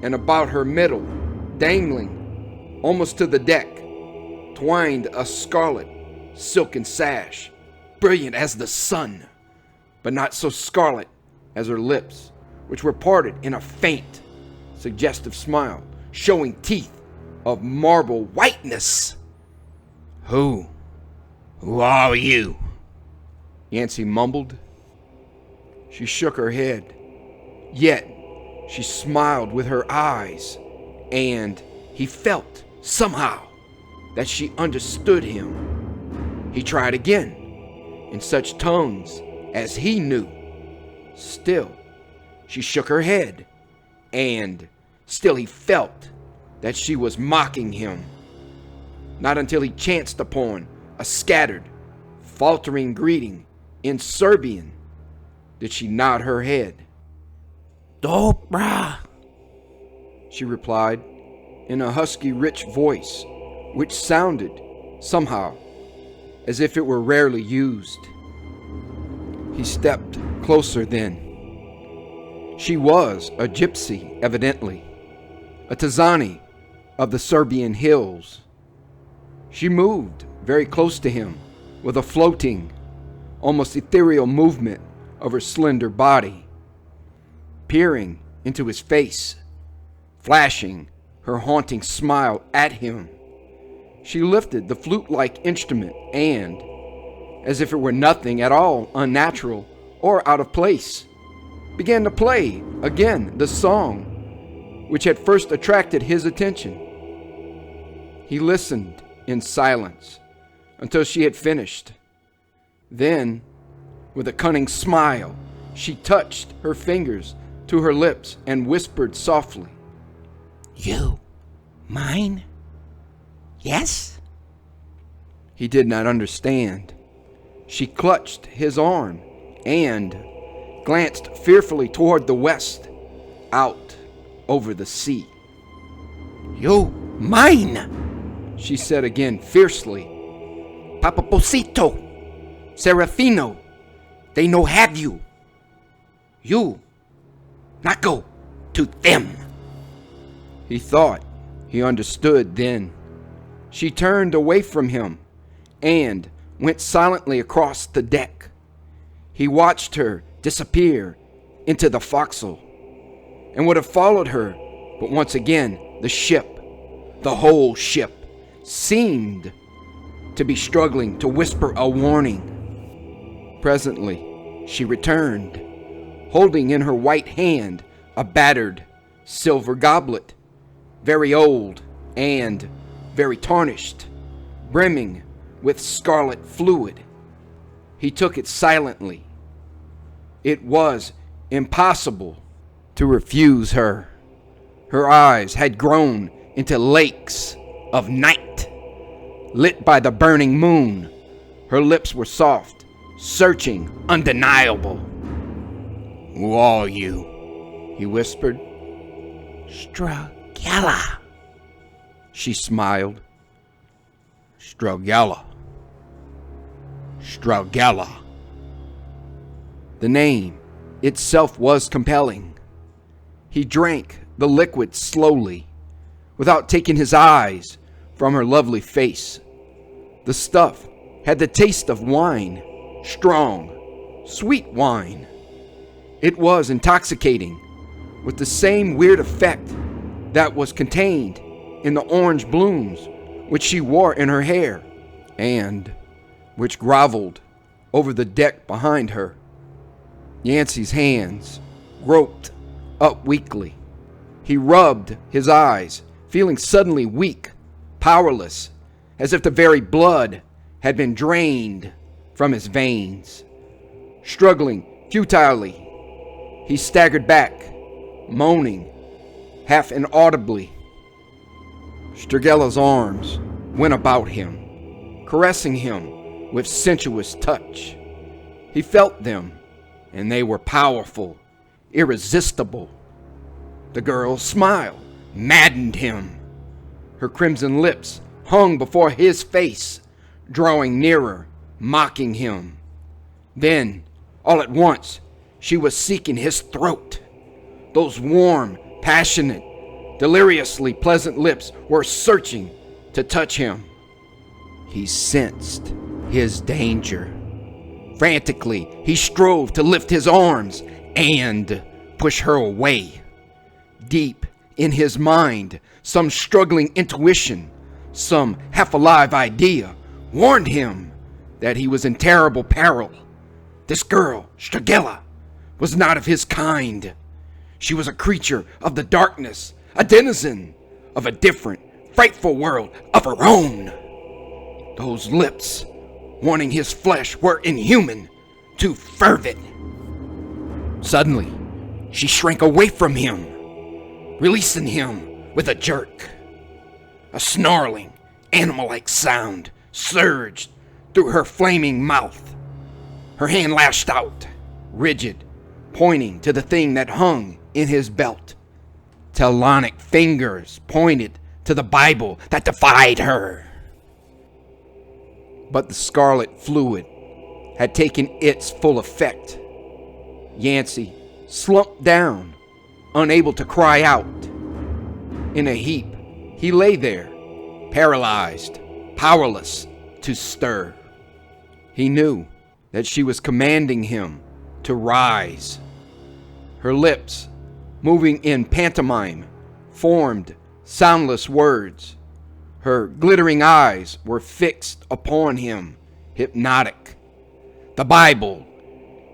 and about her middle, dangling almost to the deck, twined a scarlet silken sash, brilliant as the sun, but not so scarlet as her lips, which were parted in a faint, suggestive smile, showing teeth of marble whiteness. Who are you? Yancy mumbled. She shook her head, yet she smiled with her eyes, and he felt somehow that she understood him. He tried again, in such tones as he knew. Still, she shook her head, and still he felt that she was mocking him. Not until he chanced upon a scattered, faltering greeting in Serbian did she nod her head. Dobra, she replied in a husky, rich voice, which sounded, somehow, as if it were rarely used. He stepped closer then. She was a gypsy, evidently, a Tazani of the Serbian hills. She moved very close to him with a floating, almost ethereal movement of her slender body, peering into his face, flashing her haunting smile at him. She lifted the flute-like instrument and, as if it were nothing at all unnatural or out of place, began to play again the song which had first attracted his attention. He listened in silence until she had finished. Then, with a cunning smile, she touched her fingers to her lips and whispered softly, You mine? Yes? He did not understand. She clutched his arm and glanced fearfully toward the west, out over the sea. You mine? She said again fiercely. Papaposito, Serafino, they no have you. You not go to them. He thought he understood then. She turned away from him and went silently across the deck. He watched her disappear into the forecastle and would have followed her, but once again the ship, the whole ship, seemed to be struggling to whisper a warning. Presently, she returned, holding in her white hand a battered silver goblet, very old and very tarnished, brimming with scarlet fluid. He took it silently. It was impossible to refuse her. Her eyes had grown into lakes of night, lit by the burning moon. Her lips were soft, searching, undeniable. Who are you? He whispered. Stragella. She smiled. Stragella. Stragella. The name itself was compelling. He drank the liquid slowly, without taking his eyes from her lovely face. The stuff had the taste of wine, strong, sweet wine. It was intoxicating, with the same weird effect that was contained in the orange blooms which she wore in her hair, and which groveled over the deck behind her. Yancey's hands groped up weakly. He rubbed his eyes, feeling suddenly weak, powerless, as if the very blood had been drained from his veins. Struggling futilely, he staggered back, moaning half inaudibly. Stragella's arms went about him, caressing him with sensuous touch. He felt them, and they were powerful, irresistible. The girl's smile maddened him. Her crimson lips hung before his face, drawing nearer, mocking him. Then, all at once, she was seeking his throat. Those warm, passionate, deliriously pleasant lips were searching to touch him. He sensed his danger. Frantically, he strove to lift his arms and push her away. Deep in his mind, some struggling intuition, some half-alive idea, warned him that he was in terrible peril. This girl, Stragella, was not of his kind. She was a creature of the darkness, a denizen of a different, frightful world of her own. Those lips, wanting his flesh, were inhuman, too fervid. Suddenly, she shrank away from him, releasing him with a jerk. A snarling, animal-like sound surged through her flaming mouth. Her hand lashed out, rigid, pointing to the thing that hung in his belt. Talonic fingers pointed to the Bible that defied her. But the scarlet fluid had taken its full effect. Yancey slumped down, unable to cry out. In a heap, he lay there, paralyzed, powerless to stir. He knew that she was commanding him to rise. Her lips, moving in pantomime, formed soundless words. Her glittering eyes were fixed upon him, hypnotic. The Bible.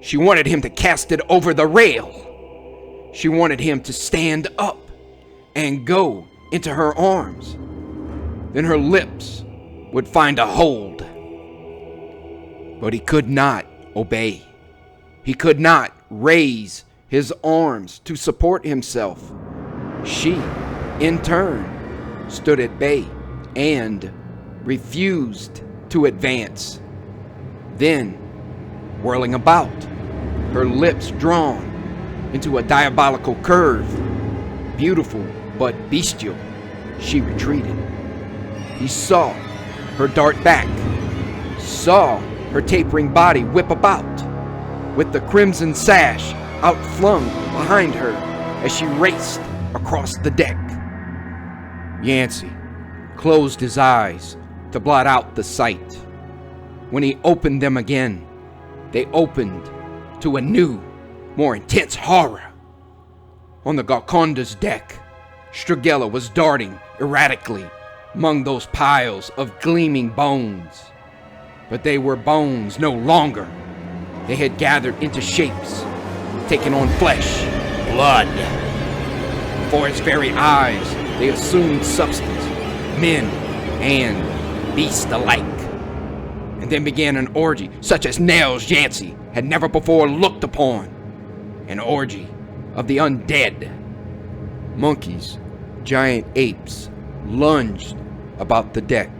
She wanted him to cast it over the rail. She wanted him to stand up and go into her arms. Then her lips would find a hold. But he could not obey. He could not raise his arms to support himself. She, in turn, stood at bay and refused to advance. Then, whirling about, her lips drawn into a diabolical curve, beautiful but bestial, she retreated. He saw her dart back, saw her tapering body whip about, with the crimson sash outflung behind her as she raced across the deck. Yancey, closed his eyes to blot out the sight. When he opened them again, they opened to a new, more intense horror. On the Golconda's deck, Stragella was darting erratically among those piles of gleaming bones. But they were bones no longer. They had gathered into shapes, taken on flesh, blood. Before his very eyes, they assumed substance, men and beasts alike. And then began an orgy such as Nels Yancey had never before looked upon. An orgy of the undead. Monkeys, giant apes, lunged about the deck.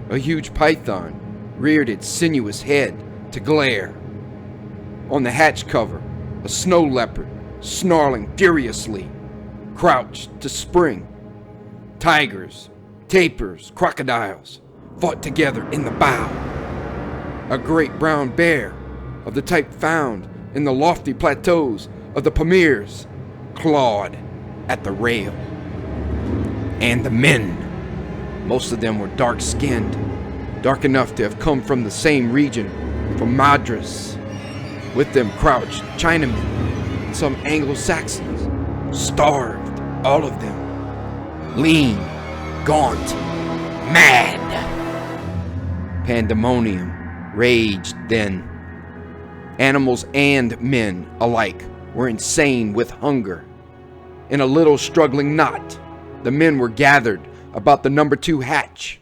A huge python reared its sinuous head to glare. On the hatch cover, a snow leopard, snarling furiously, crouched to spring. Tigers, tapirs, crocodiles fought together in the bow. A great brown bear, of the type found in the lofty plateaus of the Tapirs, clawed at the rail. And the men, most of them were dark-skinned, dark enough to have come from the same region, from Madras. With them crouched Chinamen and some Anglo-Saxons, starved, all of them, lean, gaunt, mad. Pandemonium raged then. Animals and men alike were insane with hunger. In a little struggling knot, the men were gathered about the number 2 hatch,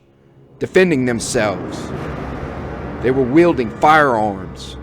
defending themselves. They were wielding firearms.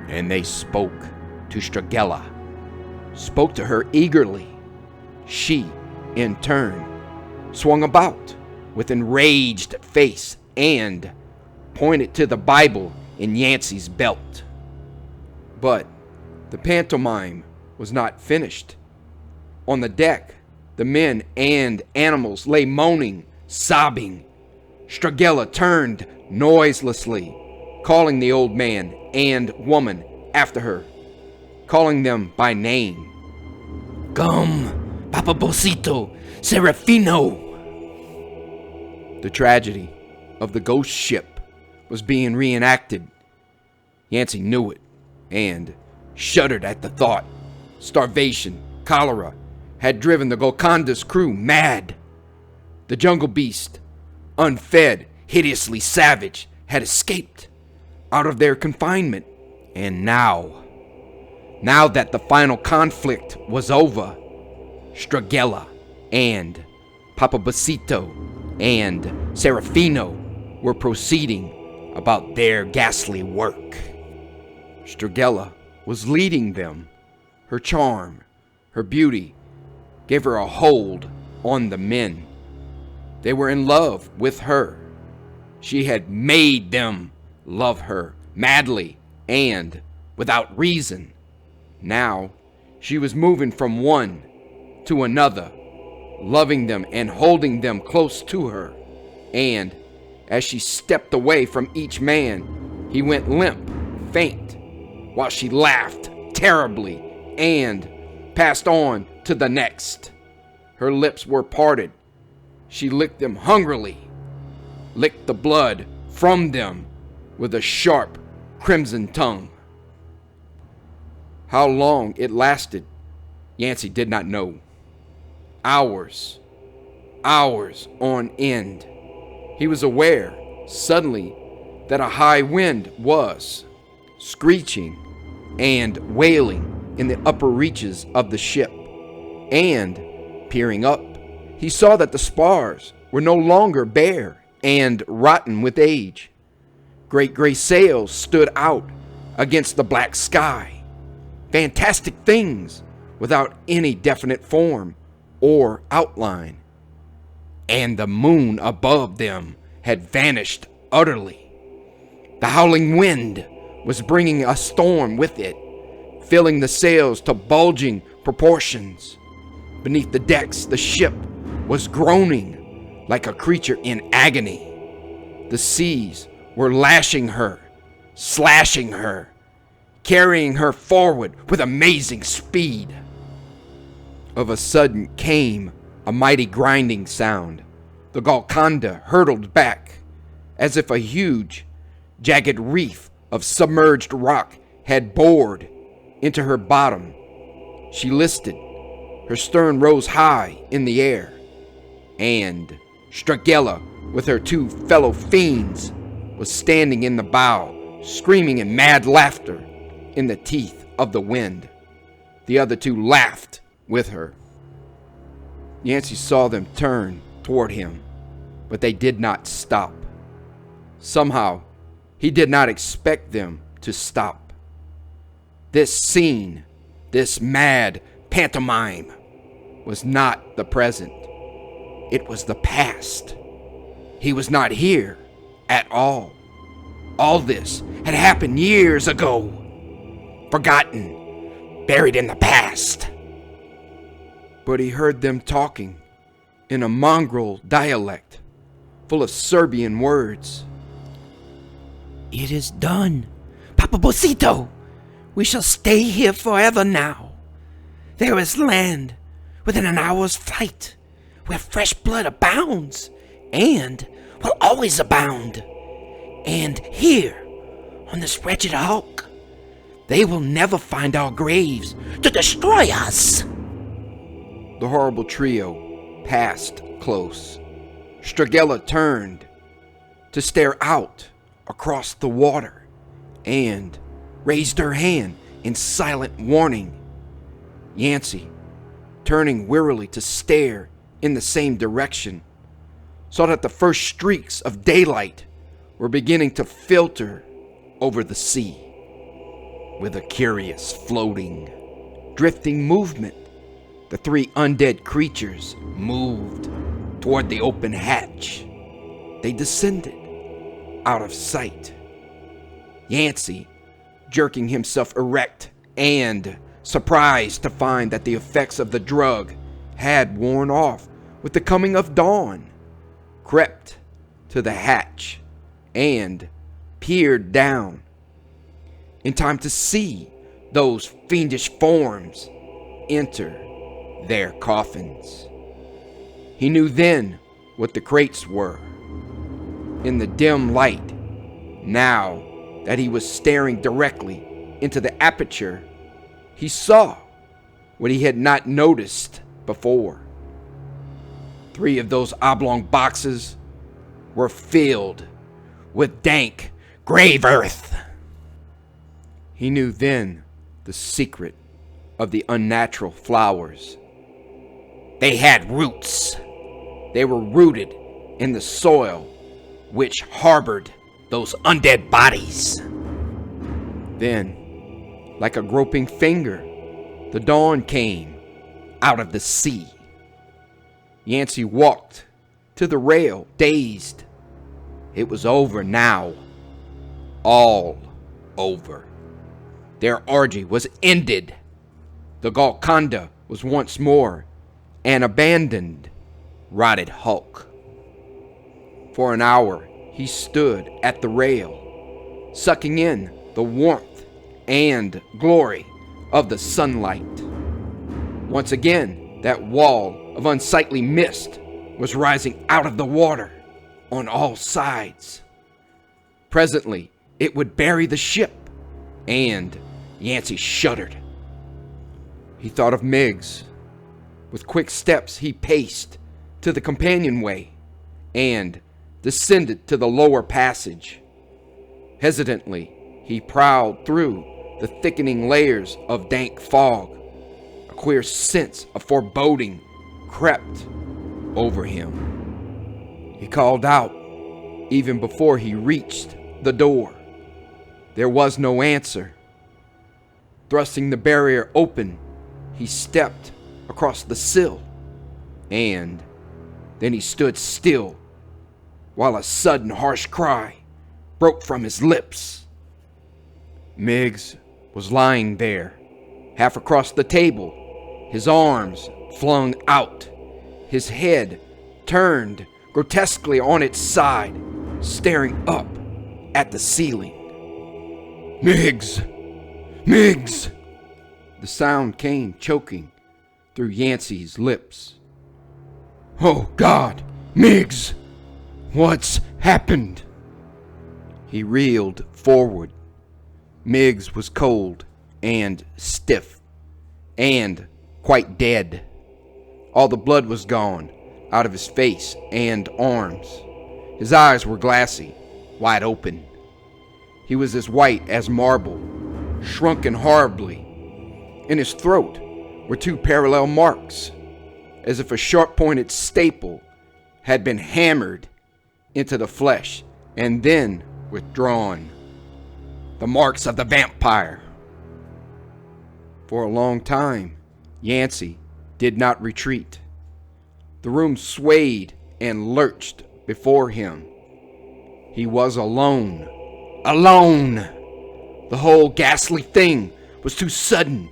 And they spoke to Stragella, spoke to her eagerly. She, in turn, swung about with enraged face and pointed to the Bible in Yancey's belt. But the pantomime was not finished. On the deck, the men and animals lay moaning, sobbing, Stragella turned noiselessly, calling the old man and woman after her, calling them by name. Come, Papa Bosito, Serafino. The tragedy of the ghost ship was being reenacted. Yancey knew it and shuddered at the thought. Starvation, cholera, had driven the Golconda's crew mad. The jungle beast, unfed, hideously savage, had escaped out of their confinement. And now that the final conflict was over, Stragella and Papa Bosito and Serafino were proceeding about their ghastly work. Stragella was leading them. Her charm, her beauty, gave her a hold on the men. They were in love with her. She had made them love her madly and without reason. Now, she was moving from one to another, loving them and holding them close to her. And as she stepped away from each man, he went limp, faint, while she laughed terribly and passed on to the next. Her lips were parted. She licked them hungrily, licked the blood from them with a sharp, crimson tongue. How long it lasted, Yancey did not know. Hours on end. He was aware, suddenly, that a high wind was screeching and wailing in the upper reaches of the ship. And, peering up, he saw that the spars were no longer bare and rotten with age. Great gray sails stood out against the black sky. Fantastic things without any definite form or outline. And the moon above them had vanished utterly. The howling wind was bringing a storm with it, filling the sails to bulging proportions. Beneath the decks, the ship was groaning like a creature in agony. The seas were lashing her, slashing her, carrying her forward with amazing speed. Of a sudden came a mighty grinding sound. The Golconda hurtled back as if a huge, jagged reef of submerged rock had bored into her bottom. She listed. Her stern rose high in the air, and Stragella, with her two fellow fiends, was standing in the bow, screaming in mad laughter in the teeth of the wind. The other two laughed with her. Yancey saw them turn toward him, but they did not stop. Somehow, he did not expect them to stop. This scene, this mad pantomime, was not the present. It was the past. He was not here at all. All this had happened years ago. Forgotten, buried in the past. But he heard them talking in a mongrel dialect, full of Serbian words. It is done, Papa Bosito. We shall stay here forever now. There is land within an hour's flight, where fresh blood abounds, and will always abound. And here, on this wretched hulk, they will never find our graves to destroy us. The horrible trio passed close. Stragella turned to stare out across the water and raised her hand in silent warning. Yancey, turning wearily to stare in the same direction, saw that the first streaks of daylight were beginning to filter over the sea. With a curious floating, drifting movement, the three undead creatures moved toward the open hatch. They descended out of sight. Yancey, jerking himself erect and surprised to find that the effects of the drug had worn off with the coming of dawn, crept to to the hatch and peered down in time to see those fiendish forms enter their coffins. He knew then what the crates were. In the dim light, now that he was staring directly into the aperture, he saw what he had not noticed before. 3 of those oblong boxes were filled with dank grave earth. He knew then the secret of the unnatural flowers. They had roots. They were rooted in the soil which harbored those undead bodies. Then, like a groping finger, the dawn came out of the sea. Yancey walked to the rail, dazed. It was over now. All over. Their orgy was ended. The Golconda was once more an abandoned, rotted hulk. For an hour, he stood at the rail, sucking in the warmth and glory of the sunlight. Once again, that wall of unsightly mist was rising out of the water on all sides. Presently, it would bury the ship, and Yancey shuddered. He thought of Miggs. With quick steps, he paced to the companionway and descended to the lower passage. Hesitantly, he prowled through the thickening layers of dank fog. A queer sense of foreboding crept over him. He called out even before he reached the door. There was no answer. Thrusting the barrier open, he stepped across the sill, and then he stood still while a sudden harsh cry broke from his lips. Miggs was lying there, half across the table, his arms flung out, his head turned grotesquely on its side, staring up at the ceiling. "Miggs! Miggs!" The sound came choking through Yancey's lips. "Oh, God! Miggs! What's happened?" He reeled forward. Miggs was cold and stiff and quite dead. All the blood was gone out of his face and arms. His eyes were glassy, wide open. He was as white as marble, shrunken horribly. In his throat were 2 parallel marks, as if a sharp-pointed staple had been hammered into the flesh and then withdrawn. The marks of the vampire. For a long time, Yancey did not retreat. The room swayed and lurched before him. He was alone. Alone! The whole ghastly thing was too sudden,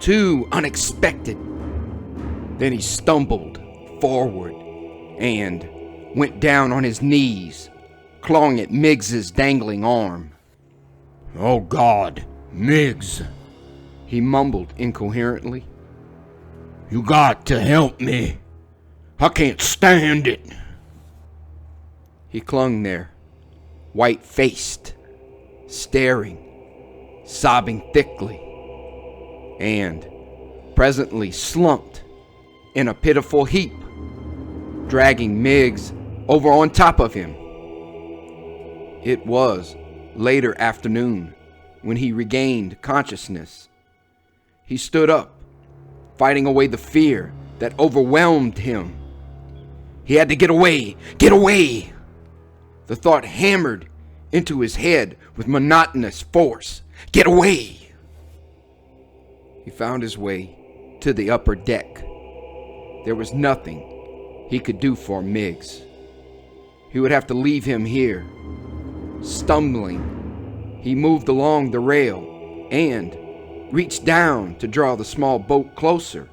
too unexpected. Then he stumbled forward and went down on his knees, clawing at Miggs's dangling arm. "Oh, God, Miggs," he mumbled incoherently. "You got to help me. I can't stand it." He clung there, white-faced, staring, sobbing thickly, and presently slumped in a pitiful heap, dragging Miggs over on top of him. It was later afternoon when he regained consciousness. He stood up, fighting away the fear that overwhelmed him. He had to get away, get away! The thought hammered into his head with monotonous force. Get away! He found his way to the upper deck. There was nothing he could do for Miggs. He would have to leave him here. Stumbling, he moved along the rail and reached down to draw the small boat closer,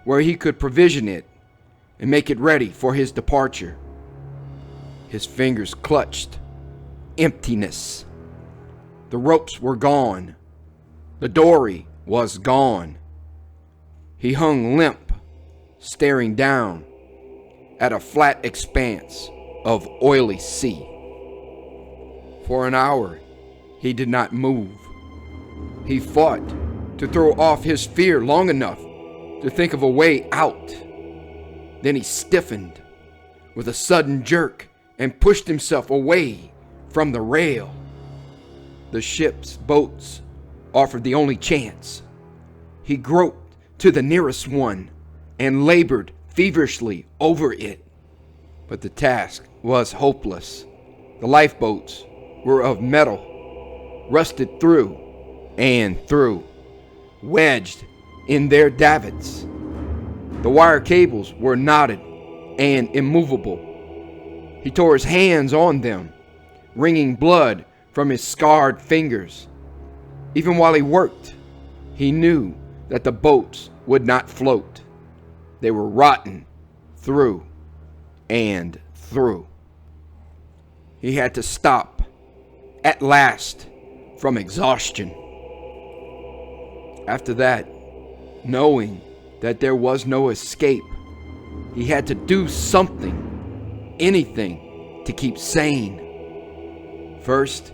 where he could provision it and make it ready for his departure. His fingers clutched emptiness. The ropes were gone. The dory was gone. He hung limp, staring down at a flat expanse of oily sea. For an hour, he did not move. He fought to throw off his fear long enough to think of a way out. Then he stiffened with a sudden jerk and pushed himself away from the rail. The ship's boats offered the only chance. He groped to the nearest one and labored feverishly over it. But the task was hopeless. The lifeboats were of metal, rusted through and through, wedged in their davits. The wire cables were knotted and immovable. He tore his hands on them, wringing blood from his scarred fingers. Even while he worked, he knew that the boats would not float. They were rotten through and through. He had to stop, at last, from exhaustion. After that, knowing that there was no escape, he had to do something, anything, to keep sane. First,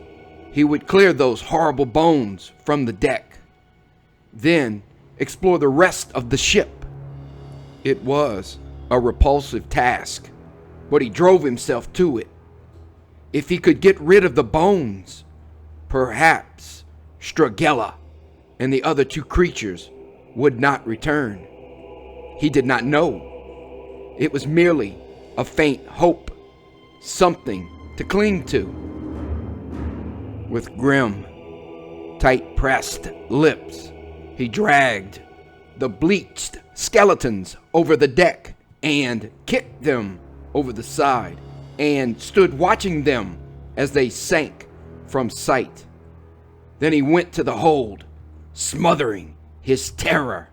he would clear those horrible bones from the deck. Then, explore the rest of the ship. It was a repulsive task, but he drove himself to it. If he could get rid of the bones, perhaps Stragella and the other two creatures would not return. He did not know. It was merely a faint hope, something to cling to. With grim, tight-pressed lips, he dragged the bleached skeletons over the deck and kicked them over the side and stood watching them as they sank from sight. Then he went to the hold, smothering his terror,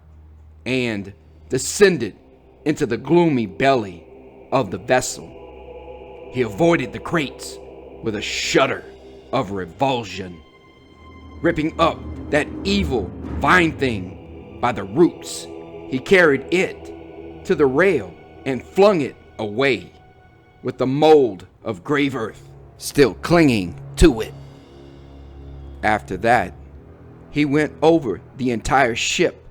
and descended into the gloomy belly of the vessel. He avoided the crates with a shudder of revulsion, ripping up that evil vine thing by the roots. He carried it to the rail and flung it away, with the mold of grave earth still clinging to it. After that, he went over the entire ship,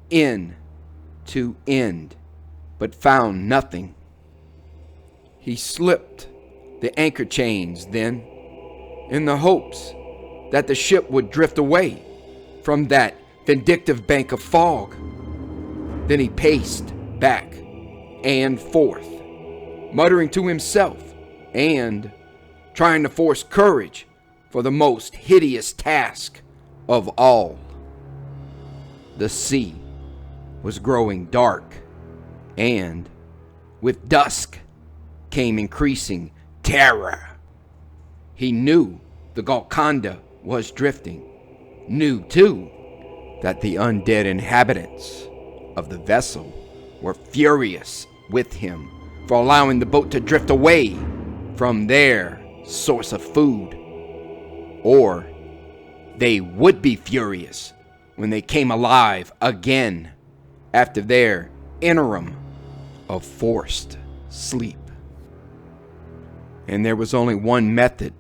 end to end, but found nothing. He slipped the anchor chains then, in the hopes that the ship would drift away from that vindictive bank of fog. Then he paced back and forth, muttering to himself and trying to force courage for the most hideous task of all. The sea was growing dark, and with dusk came increasing terror. He knew the Golconda was drifting, knew too that the undead inhabitants of the vessel were furious with him for allowing the boat to drift away from their source of food. Or they would be furious when they came alive again after their interim of forced sleep. And there was only one method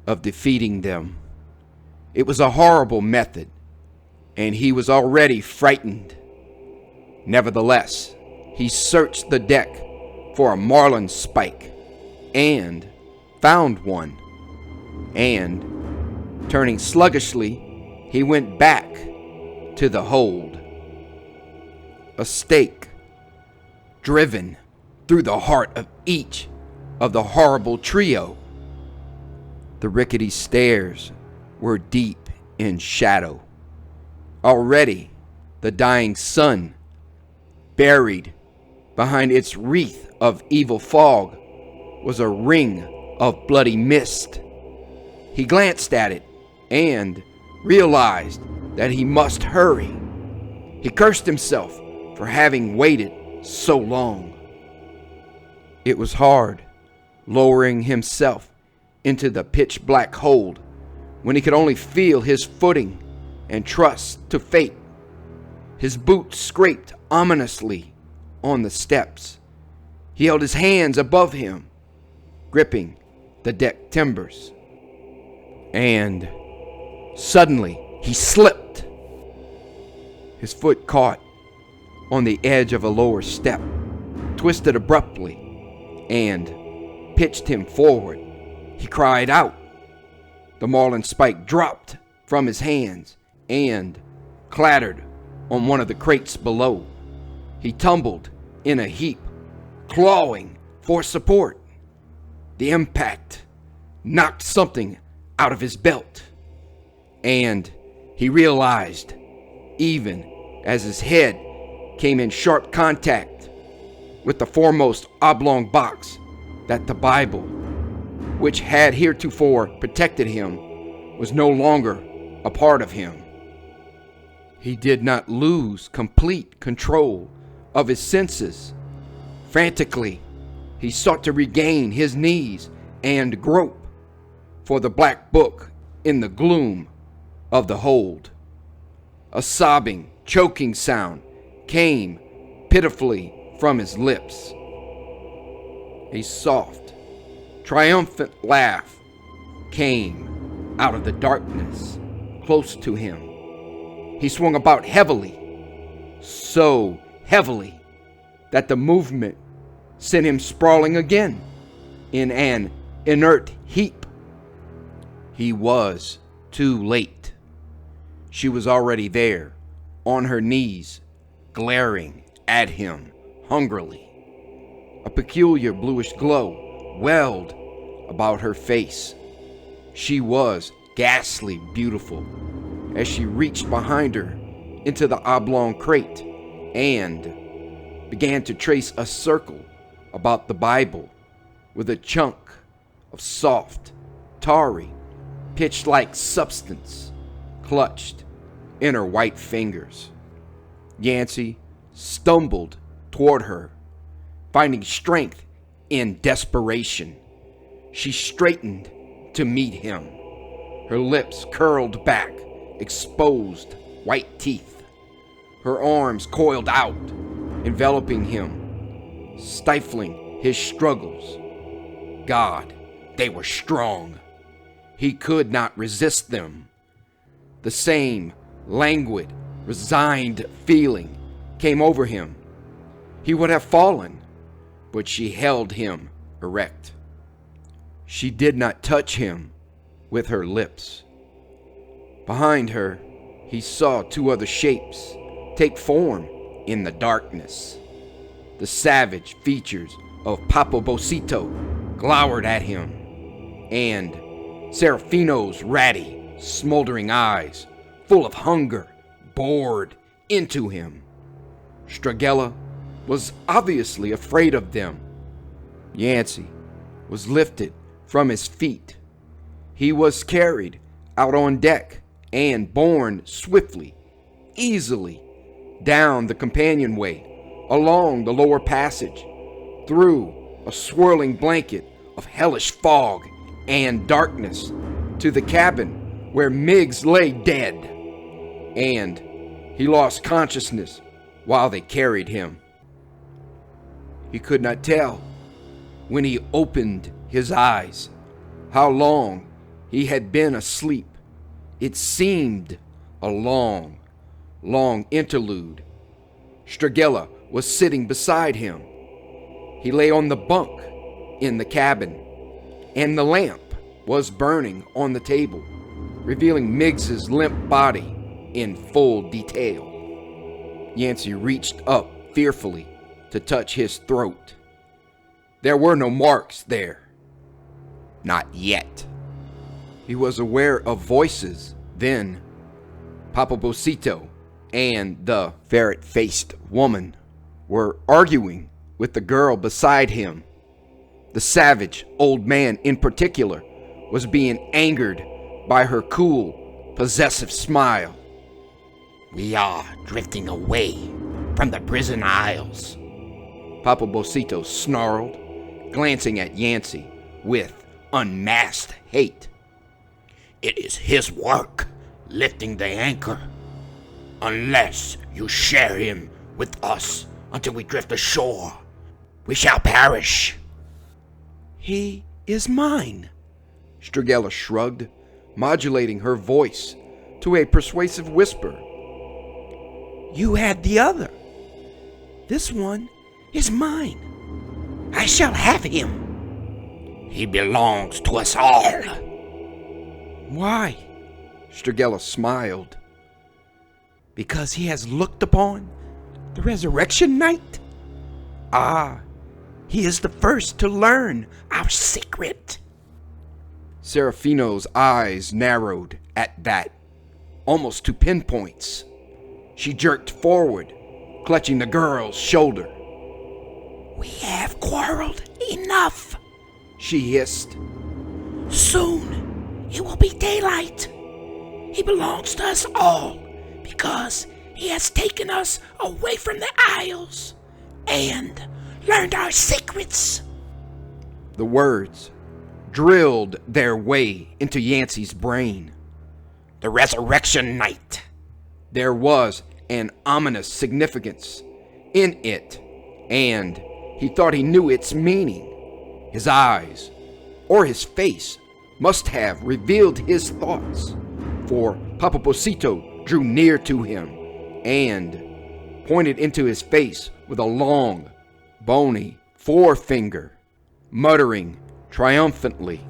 of defeating them. It was a horrible method, and he was already frightened. Nevertheless, he searched the deck for a marlin spike and found one. And, turning sluggishly, he went back to the hold. A stake driven through the heart of each of the horrible trio. The rickety stairs were deep in shadow. Already, the dying sun, buried behind its wreath of evil fog, was a ring of bloody mist. He glanced at it and realized that he must hurry. He cursed himself for having waited so long. It was hard lowering himself into the pitch-black hold when he could only feel his footing and trust to fate. His boots scraped ominously on the steps. He held his hands above him, gripping the deck timbers. And suddenly he slipped. His foot caught on the edge of a lower step, twisted abruptly, and pitched him forward. He cried out. The marlin spike dropped from his hands and clattered on one of the crates below. He tumbled in a heap, clawing for support. The impact knocked something out of his belt, and he realized, even as his head came in sharp contact with the foremost oblong box, that the Bible, which had heretofore protected him, was no longer a part of him. He did not lose complete control of his senses. Frantically, he sought to regain his knees and grope for the black book in the gloom of the hold. A sobbing, choking sound came pitifully from his lips. A soft, triumphant laugh came out of the darkness close to him. He swung about heavily, so heavily that the movement sent him sprawling again in an inert heap. He was too late. She was already there, on her knees, glaring at him hungrily. A peculiar bluish glow welled about her face. She was ghastly beautiful as she reached behind her into the oblong crate and began to trace a circle about the Bible with a chunk of soft, tarry, pitch-like substance clutched in her white fingers. Yancey stumbled toward her, finding strength in desperation. She straightened to meet him, her lips curled back, exposed white teeth. Her arms coiled out, enveloping him, stifling his struggles. God, they were strong. He could not resist them. The same languid, resigned feeling came over him. He would have fallen, but she held him erect. She did not touch him with her lips. Behind her, he saw two other shapes take form in the darkness. The savage features of Papabosito glowered at him, and Serafino's ratty, smoldering eyes, full of hunger, bored into him. Stragella was obviously afraid of them. Yancey was lifted from his feet. He was carried out on deck and borne swiftly, easily, down the companionway, along the lower passage, through a swirling blanket of hellish fog and darkness, to the cabin where Miggs lay dead. And he lost consciousness while they carried him. He could not tell, when he opened his eyes, how long he had been asleep. It seemed a long, long interlude. Stragella was sitting beside him. He lay on the bunk in the cabin, and the lamp was burning on the table, revealing Miggs's limp body in full detail. Yancey reached up fearfully to touch his throat. There were no marks there. Not yet. He was aware of voices then. Papabosito and the ferret-faced woman were arguing with the girl beside him. The savage old man in particular was being angered by her cool, possessive smile. We are drifting away from the prison isles, Papabosito snarled, glancing at Yancey, with unmasked hate. It is his work, lifting the anchor. Unless you share him with us until we drift ashore, we shall perish. He is mine. Stragella shrugged, modulating her voice to a persuasive whisper. You had the other. This one is mine. I shall have him. He belongs to us all. Why? Stragella smiled. Because he has looked upon the resurrection night? Ah, he is the first to learn our secret. Serafino's eyes narrowed at that, almost to pinpoints. She jerked forward, clutching the girl's shoulder. We have quarreled enough, She hissed. Soon it will be daylight. He belongs to us all because he has taken us away from the Isles and learned our secrets. The words drilled their way into Yancey's brain. The resurrection night. There was an ominous significance in it, and he thought he knew its meaning. His eyes, or his face, must have revealed his thoughts, for Papapocito drew near to him and pointed into his face with a long, bony forefinger, muttering triumphantly.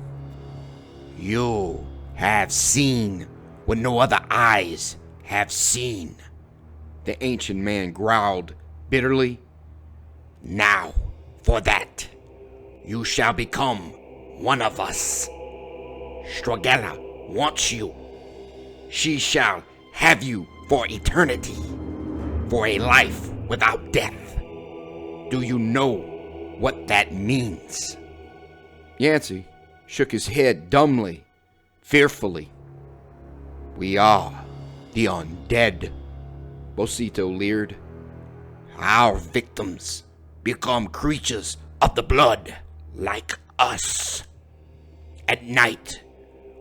You have seen what no other eyes have seen. The ancient man growled bitterly. Now, for that, you shall become one of us. Stragella wants you. She shall have you for eternity, for a life without death. Do you know what that means? Yancey shook his head dumbly, fearfully. We are the undead, Bocito leered. Our victims become creatures of the blood like us. At night,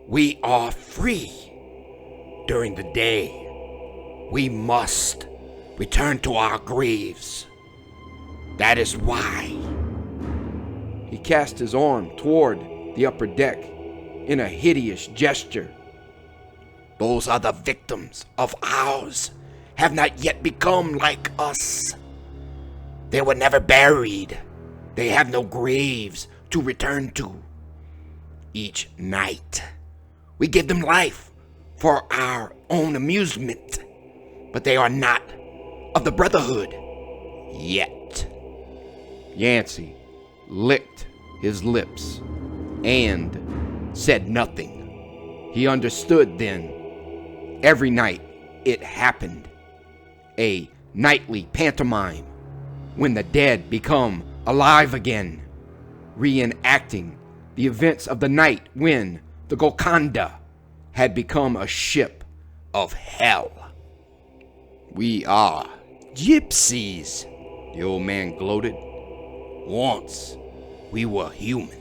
we are free. During the day, we must return to our graves. That is why. He cast his arm toward the upper deck in a hideous gesture. Those other victims of ours have not yet become like us. They were never buried. They have no graves to return to. Each night, we give them life for our own amusement, but they are not of the Brotherhood yet. Yancey licked his lips and said nothing. He understood then. Every night it happened. A nightly pantomime when the dead become alive again, reenacting the events of the night when the Golconda had become a ship of hell. We are gypsies, the old man gloated. Once we were human,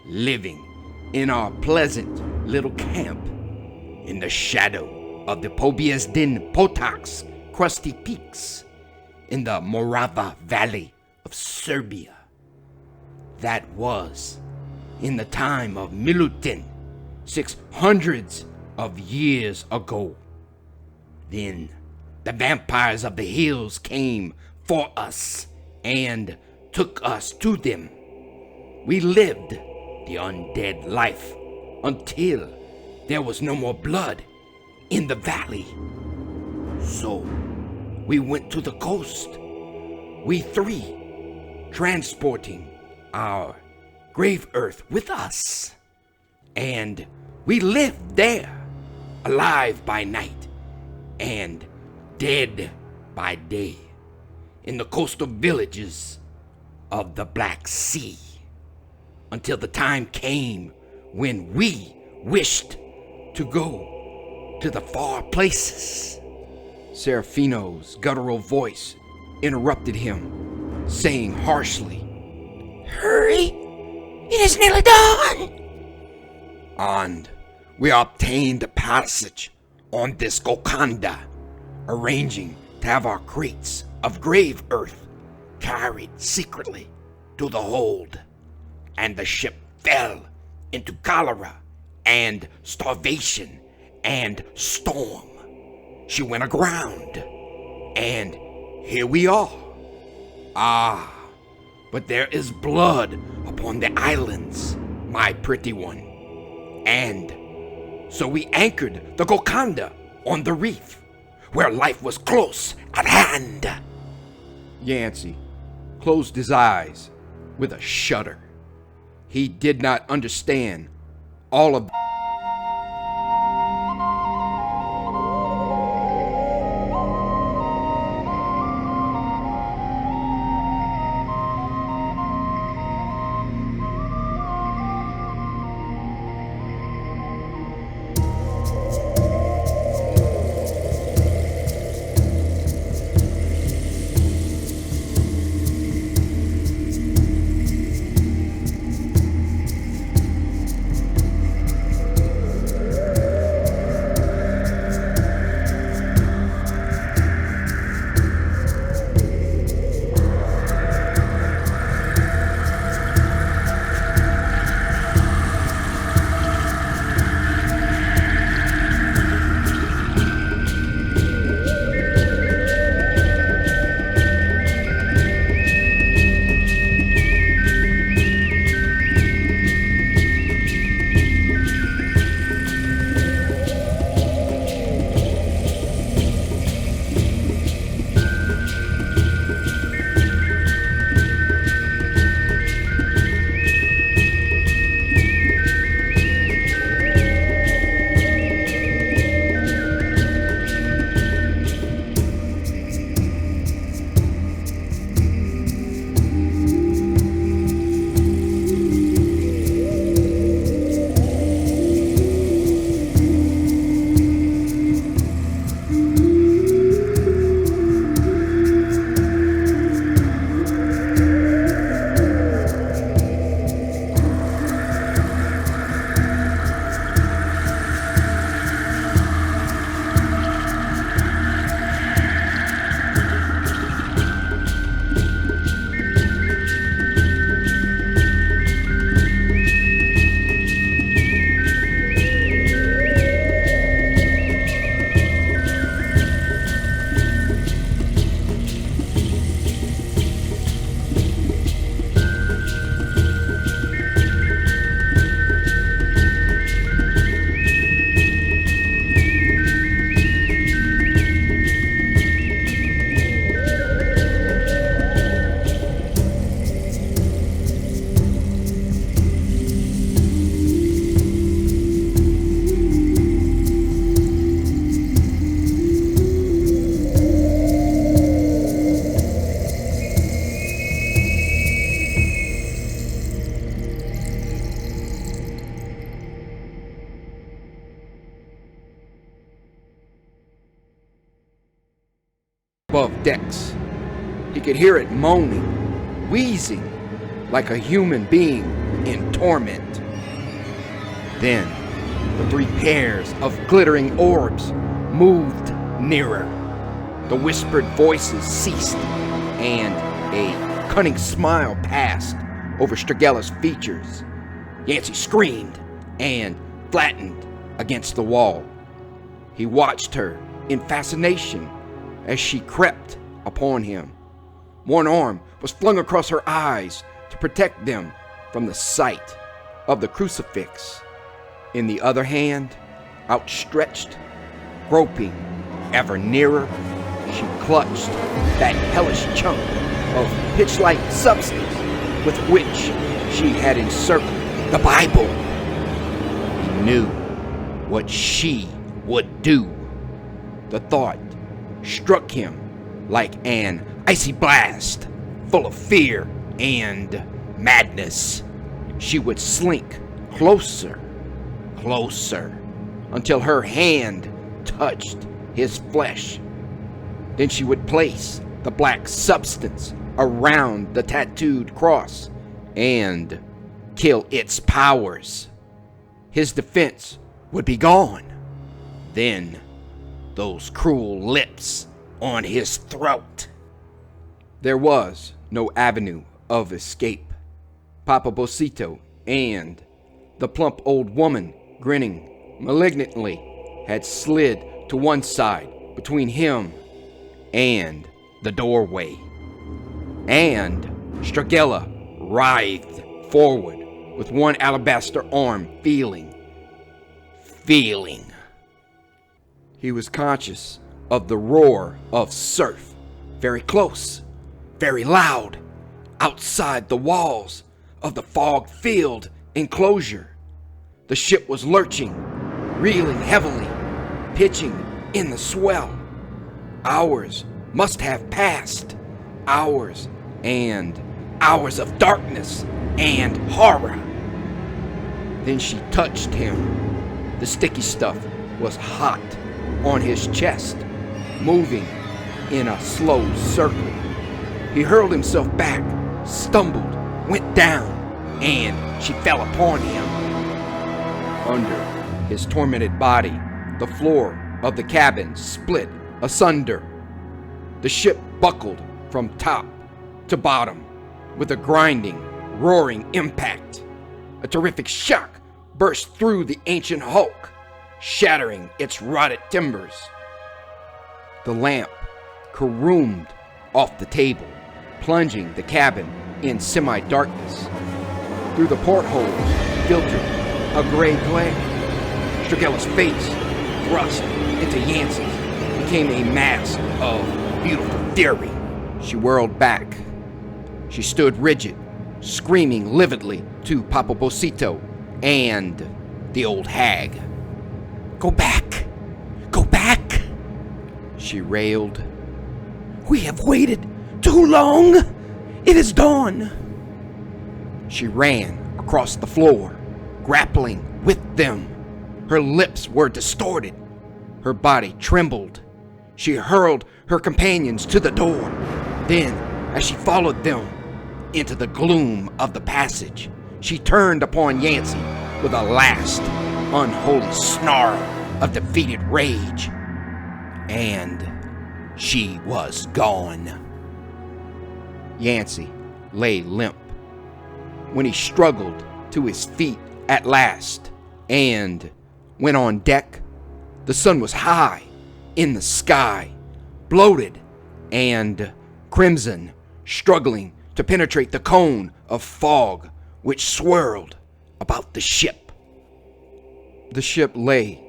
living in our pleasant little camp in the shadow of the Pobias din Potok's crusty peaks in the Morava Valley of Serbia. That was in the time of Milutin, 600s of years ago. Then the vampires of the hills came for us and took us to them. We lived the undead life until there was no more blood in the valley. So we went to the coast, we three, transporting our grave earth with us. And we lived there, alive by night and dead by day, in the coastal villages of the Black Sea, until the time came when we wished to go to the far places. Serafino's guttural voice interrupted him, saying harshly, Hurry! It is nearly done. And we obtained a passage on this Golconda, arranging to have our crates of grave earth carried secretly to the hold. And the ship fell into cholera and starvation and storm. She went aground, and here we are. Ah, but there is blood upon the islands, my pretty one. And so we anchored the Golconda on the reef, where life was close at hand. Yancey closed his eyes with a shudder. He did not understand all of above decks. He could hear it moaning, wheezing, like a human being in torment. Then the three pairs of glittering orbs moved nearer. The whispered voices ceased, and a cunning smile passed over Stragella's features. Yancey screamed and flattened against the wall. He watched her in fascination as she crept upon him. One arm was flung across her eyes to protect them from the sight of the crucifix. In the other hand, outstretched, groping ever nearer, she clutched that hellish chunk of pitch-like substance with which she had encircled the Bible. He knew what she would do. The thought struck him like an icy blast, full of fear and madness. She would slink closer, closer, until her hand touched his flesh. Then she would place the black substance around the tattooed cross and kill its powers. His defense would be gone. Then, those cruel lips on his throat. There was no avenue of escape. Papa Bocito and the plump old woman, grinning malignantly, had slid to one side between him And the doorway. And Stragella writhed forward with one alabaster arm feeling. He was conscious of the roar of surf, very close, very loud, outside the walls of the fog-filled enclosure. The ship was lurching, reeling heavily, pitching in the swell. Hours must have passed, hours and hours of darkness and horror. Then she touched him. The sticky stuff was hot on his chest, moving in a slow circle. He hurled himself back, stumbled, went down, and she fell upon him. Under his tormented body, the floor of the cabin split asunder. The ship buckled from top to bottom with a grinding, roaring impact. A terrific shock burst through the ancient hulk, shattering its rotted timbers. The lamp caroomed off the table, plunging the cabin in semi-darkness. Through the portholes filtered a gray glare. Stragella's face, thrust into Yancey's, became a mask of beautiful fury. She whirled back. She stood rigid, screaming lividly to Papa Bocito and the old hag. Go back! Go back! She railed. We have waited too long! It is dawn! She ran across the floor, grappling with them. Her lips were distorted. Her body trembled. She hurled her companions to the door. Then, as she followed them into the gloom of the passage, she turned upon Yancey with a last unholy snarl of defeated rage. And she was gone. Yancey lay limp. When he struggled to his feet at last and went on deck, the sun was high in the sky, bloated and crimson, struggling to penetrate the cone of fog which swirled about the ship. The ship lay